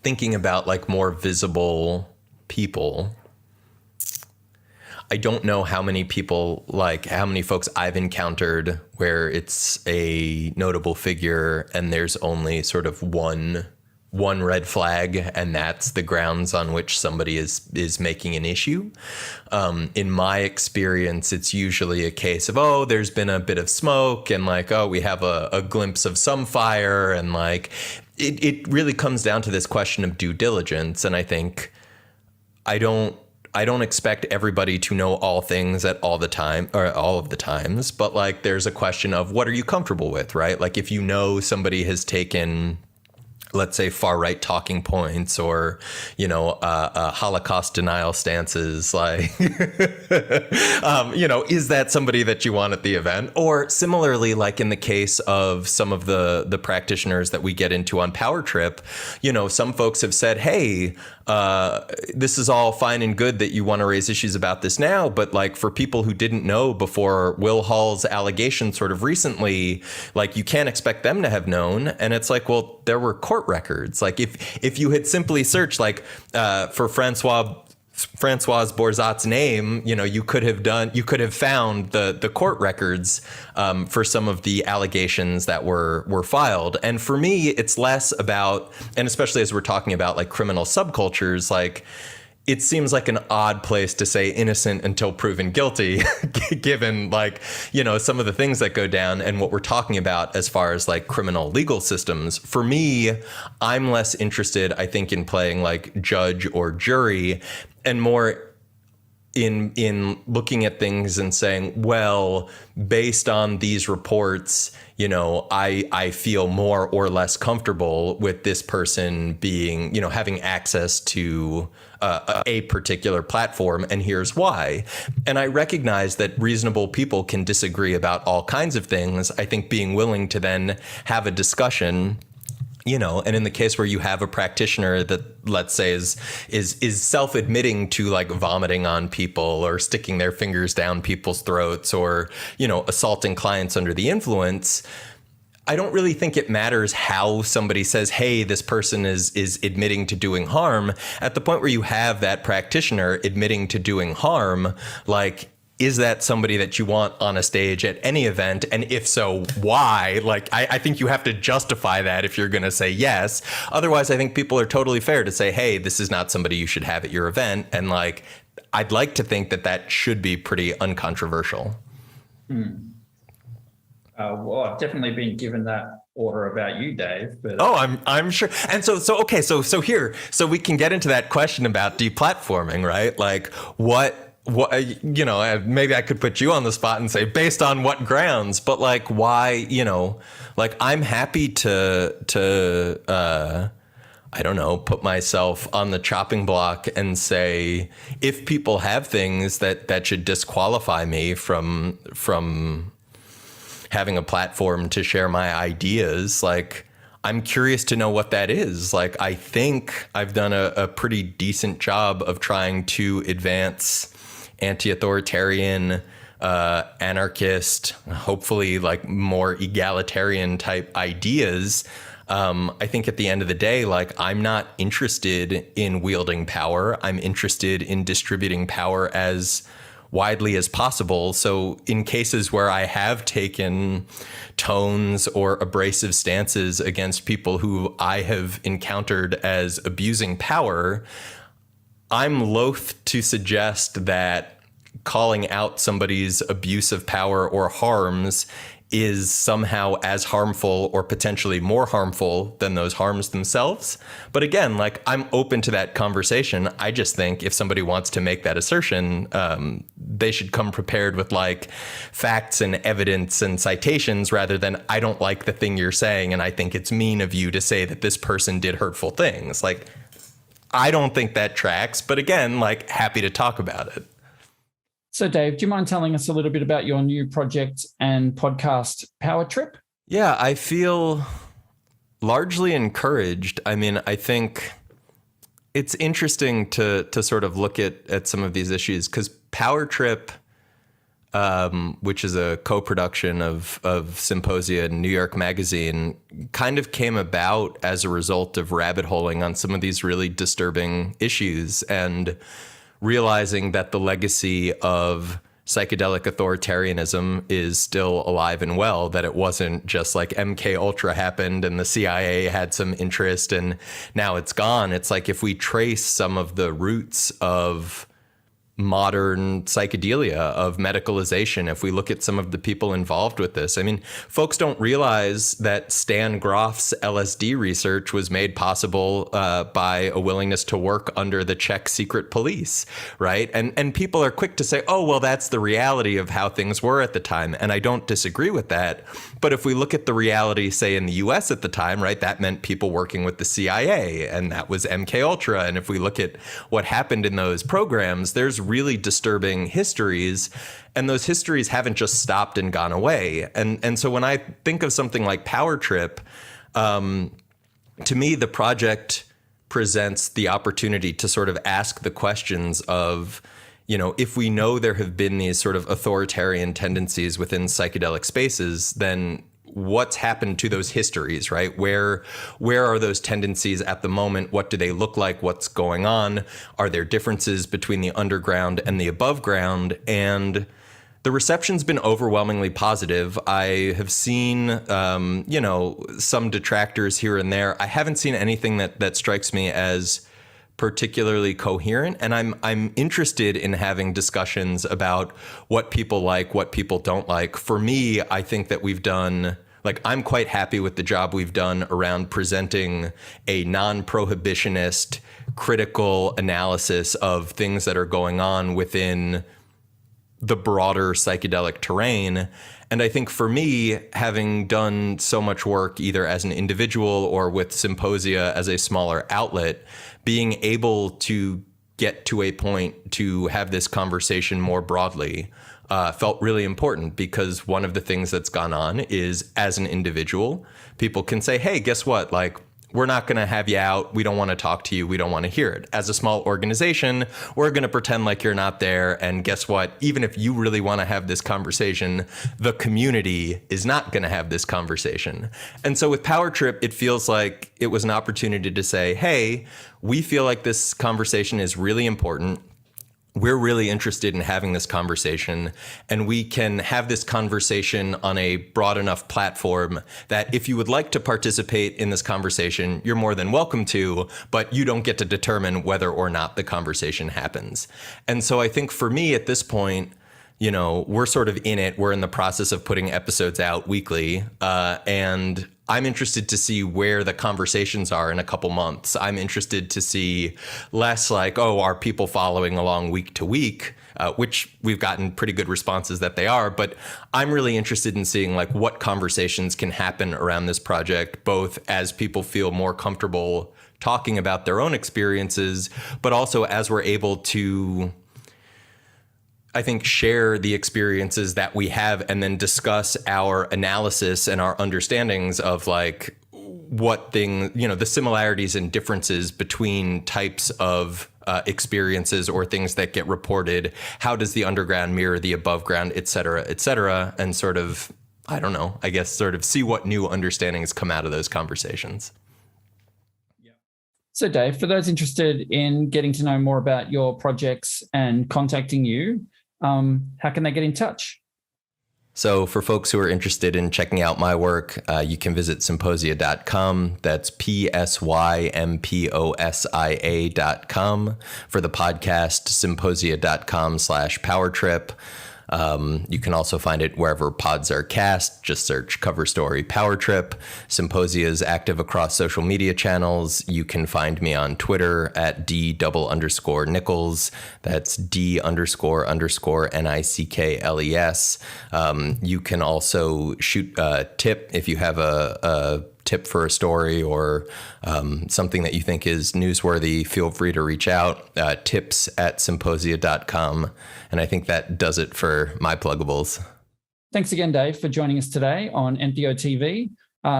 G: Thinking about like more visible people, I don't know how many people, like how many folks I've encountered where it's a notable figure and there's only sort of one red flag, and that's the grounds on which somebody is making an issue. In my experience, it's usually a case of, oh, there's been a bit of smoke and like, oh, we have a glimpse of some fire. And like, it really comes down to this question of due diligence. And I think I don't expect everybody to know all things at all the time or all of the times, but like, there's a question of what are you comfortable with, right? Like if you know somebody has taken, let's say, far-right talking points or, you know, Holocaust denial stances, like, you know, is that somebody that you want at the event? Or similarly, like in the case of some of the practitioners that we get into on Power Trip, you know, some folks have said, hey, this is all fine and good that you want to raise issues about this now, but like for people who didn't know before Will Hall's allegation sort of recently, like you can't expect them to have known. And it's like, well, there were court records. Like if you had simply searched like for Francois Borzat's name, you know, you could have found the court records for some of the allegations that were filed. And for me, it's less about, and especially as we're talking about like criminal subcultures, like it seems like an odd place to say innocent until proven guilty, given like, you know, some of the things that go down and what we're talking about as far as like criminal legal systems. For me, I'm less interested, I think, in playing like judge or jury and more in looking at things and saying, well, based on these reports, you know, I feel more or less comfortable with this person being, you know, having access to a particular platform, and here's why. And I recognize that reasonable people can disagree about all kinds of things. I think being willing to then have a discussion, you know, and in the case where you have a practitioner that, let's say, is self-admitting to like vomiting on people or sticking their fingers down people's throats or, you know, assaulting clients under the influence, I don't really think it matters how somebody says, hey, this person is admitting to doing harm. At the point where you have that practitioner admitting to doing harm, like, is that somebody that you want on a stage at any event? And if so, why? Like, I think you have to justify that if you're going to say yes. Otherwise, I think people are totally fair to say, hey, this is not somebody you should have at your event. And like, I'd like to think that should be pretty uncontroversial.
F: Well, I've definitely been given that order about you, Dave. But
G: I'm sure. And so here, so we can get into that question about deplatforming, right? Like what, you know, maybe I could put you on the spot and say, based on what grounds, but like, why, you know, like I'm happy to I don't know, put myself on the chopping block and say, if people have things that should disqualify me from having a platform to share my ideas, like I'm curious to know what that is. Like, I think I've done a pretty decent job of trying to advance anti-authoritarian, anarchist, hopefully like more egalitarian type ideas. I think at the end of the day, like, I'm not interested in wielding power. I'm interested in distributing power as widely as possible. So in cases where I have taken tones or abrasive stances against people who I have encountered as abusing power, I'm loath to suggest that calling out somebody's abuse of power or harms is somehow as harmful or potentially more harmful than those harms themselves. But again, like, I'm open to that conversation. I just think if somebody wants to make that assertion, they should come prepared with like facts and evidence and citations rather than, I don't like the thing you're saying and I think it's mean of you to say that this person did hurtful things. Like, I don't think that tracks, but again, like, happy to talk about it.
F: So, Dave, do you mind telling us a little bit about your new project and podcast, Power Trip?
G: Yeah, I feel largely encouraged. I mean, I think it's interesting to sort of look at some of these issues, because Power Trip, which is a co-production of Symposia and New York Magazine, kind of came about as a result of rabbit holing on some of these really disturbing issues and realizing that the legacy of psychedelic authoritarianism is still alive and well, that it wasn't just like MK Ultra happened and the CIA had some interest and now it's gone. It's like, if we trace some of the roots of modern psychedelia, of medicalization, if we look at some of the people involved with this, I mean, folks don't realize that Stan Grof's LSD research was made possible by a willingness to work under the Czech secret police, right? And people are quick to say, oh, well, that's the reality of how things were at the time. And I don't disagree with that. But if we look at the reality, say, in the US at the time, right, that meant people working with the CIA, and that was MK Ultra. And if we look at what happened in those programs, there's really disturbing histories, and those histories haven't just stopped and gone away. And so when I think of something like Power Trip, to me, the project presents the opportunity to sort of ask the questions of, you know, if we know there have been these sort of authoritarian tendencies within psychedelic spaces, then what's happened to those histories, right? Where are those tendencies at the moment? What do they look like? What's going on? Are there differences between the underground and the above ground? And the reception's been overwhelmingly positive. I have seen, you know, some detractors here and there. I haven't seen anything that strikes me as particularly coherent, and I'm interested in having discussions about what people like, what people don't like. For me, I think that we've done, like, I'm quite happy with the job we've done around presenting a non-prohibitionist critical analysis of things that are going on within the broader psychedelic terrain. And I think for me, having done so much work either as an individual or with Symposia as a smaller outlet, being able to get to a point to have this conversation more broadly felt really important, because one of the things that's gone on is, as an individual, people can say, hey, guess what? Like, we're not going to have you out. We don't want to talk to you. We don't want to hear it. As a small organization, we're going to pretend like you're not there. And guess what? Even if you really want to have this conversation, the community is not going to have this conversation. And so with Power Trip, it feels like it was an opportunity to say, hey, we feel like this conversation is really important. We're really interested in having this conversation, and we can have this conversation on a broad enough platform that if you would like to participate in this conversation, you're more than welcome to, but you don't get to determine whether or not the conversation happens. And so I think for me at this point, you know, we're sort of in it. We're in the process of putting episodes out weekly, and I'm interested to see where the conversations are in a couple months. I'm interested to see less like, oh, are people following along week to week, which we've gotten pretty good responses that they are. But I'm really interested in seeing like what conversations can happen around this project, both as people feel more comfortable talking about their own experiences, but also as we're able to, I think, share the experiences that we have and then discuss our analysis and our understandings of like what thing, you know, the similarities and differences between types of experiences or things that get reported. How does the underground mirror the above ground, et cetera, and sort of I don't know, I guess sort of see what new understandings come out of those conversations.
F: So Dave, for those interested in getting to know more about your projects and contacting you, how can they get in touch?
G: So for folks who are interested in checking out my work, you can visit symposia.com. That's PSYMPOSIA.com. For the podcast, symposia.com/powertrip. You can also find it wherever pods are cast. Just search Cover Story Power Trip. Symposia is active across social media channels. You can find me on Twitter at D_Nickles. That's D__NICKLES. You can also shoot a tip if you have a tip for a story or something that you think is newsworthy. Feel free to reach out. tips@symposia.com. And I think that does it for my pluggables.
F: Thanks again, Dave, for joining us today on Entheo TV.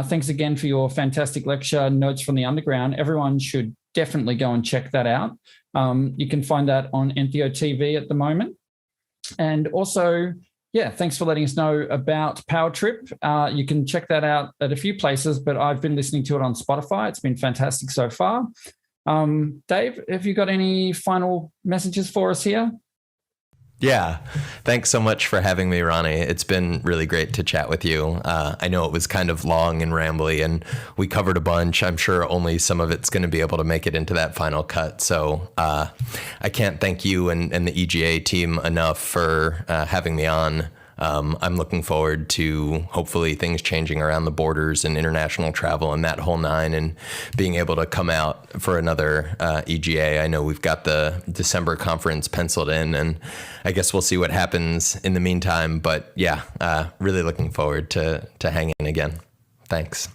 F: Thanks again for your fantastic lecture, Notes from the Underground. Everyone should definitely go and check that out. You can find that on Entheo TV at the moment. And also, thanks for letting us know about Power Trip. You can check that out at a few places, but I've been listening to it on Spotify. It's been fantastic so far. Dave, have you got any final messages for us here?
G: Yeah. Thanks so much for having me, Ronny. It's been really great to chat with you. I know it was kind of long and rambly and we covered a bunch. I'm sure only some of it's going to be able to make it into that final cut. So I can't thank you and the EGA team enough for having me on. I'm looking forward to hopefully things changing around the borders and international travel and that whole nine and being able to come out for another EGA. I know we've got the December conference penciled in and I guess we'll see what happens in the meantime. But really looking forward to hanging again. Thanks.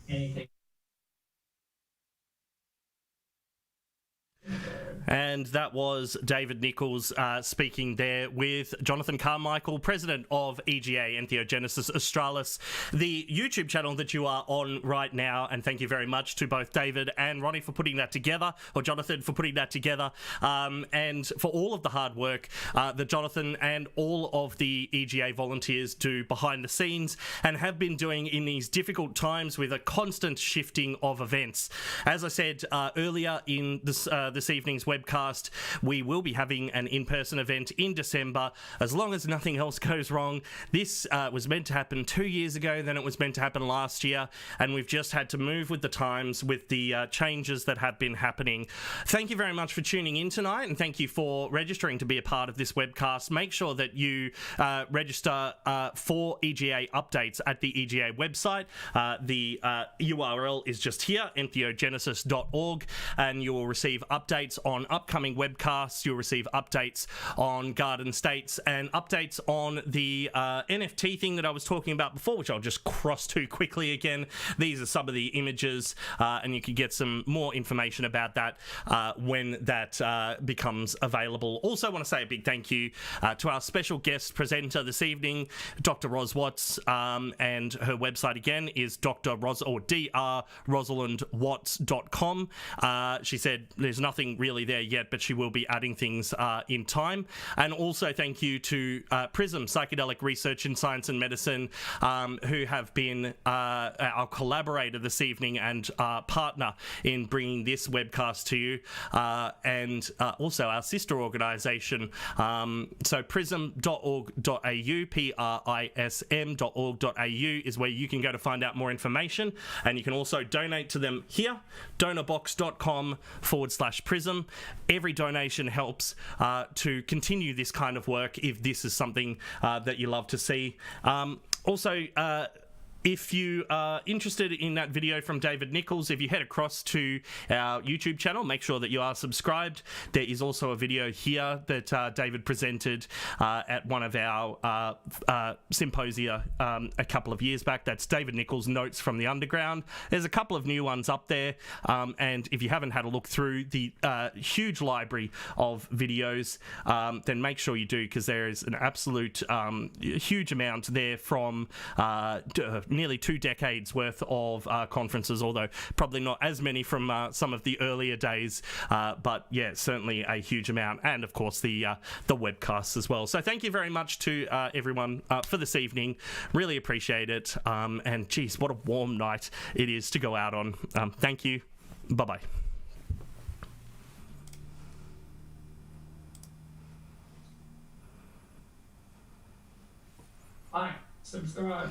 B: Anything.
A: And that was David Nickles speaking there with Jonathan Carmichael, president of EGA, Entheogenesis Australis, the YouTube channel that you are on right now. And thank you very much to both David and Ronny for putting that together, or Jonathan for putting that together, and for all of the hard work that Jonathan and all of the EGA volunteers do behind the scenes and have been doing in these difficult times with a constant shifting of events. As I said earlier in this evening's webcast, we will be having an in-person event in December, as long as nothing else goes wrong. This was meant to happen 2 years ago, then it was meant to happen last year, and we've just had to move with the times with the changes that have been happening. Thank you very much for tuning in tonight, and thank you for registering to be a part of this webcast. Make sure that you register for EGA updates at the EGA website. The URL is just here, entheogenesis.org, and you will receive updates on upcoming webcasts. You'll receive updates on Garden States and updates on the NFT thing that I was talking about before, which I'll just cross to quickly again. These are some of the images, and you can get some more information about that when that becomes available. Also want to say a big thank you to our special guest presenter this evening, Dr. Ros Watts, and her website again is drrosalindwatts.com. She said there's nothing really there yet, but she will be adding things in time. And also thank you to PRISM, Psychedelic Research in Science and Medicine, who have been our collaborator this evening and partner in bringing this webcast to you, and also our sister organisation. So prism.org.au, prism.org.au is where you can go to find out more information, and you can also donate to them here, donorbox.com/prism. Every donation helps to continue this kind of work if this is something that you love to see. Also, If you are interested in that video from David Nickles, if you head across to our YouTube channel, make sure that you are subscribed. There is also a video here that David presented at one of our symposia a couple of years back. That's David Nickles' Notes from the Underground. There's a couple of new ones up there, and if you haven't had a look through the huge library of videos, then make sure you do, because there is an absolute huge amount there from nearly 2 decades worth of conferences, although probably not as many from some of the earlier days, but yeah, certainly a huge amount, and of course the webcasts as well. So thank you very much to everyone for this evening. Really appreciate it, and geez, what a warm night it is to go out on. Thank you. Bye-bye.
F: Like, subscribe.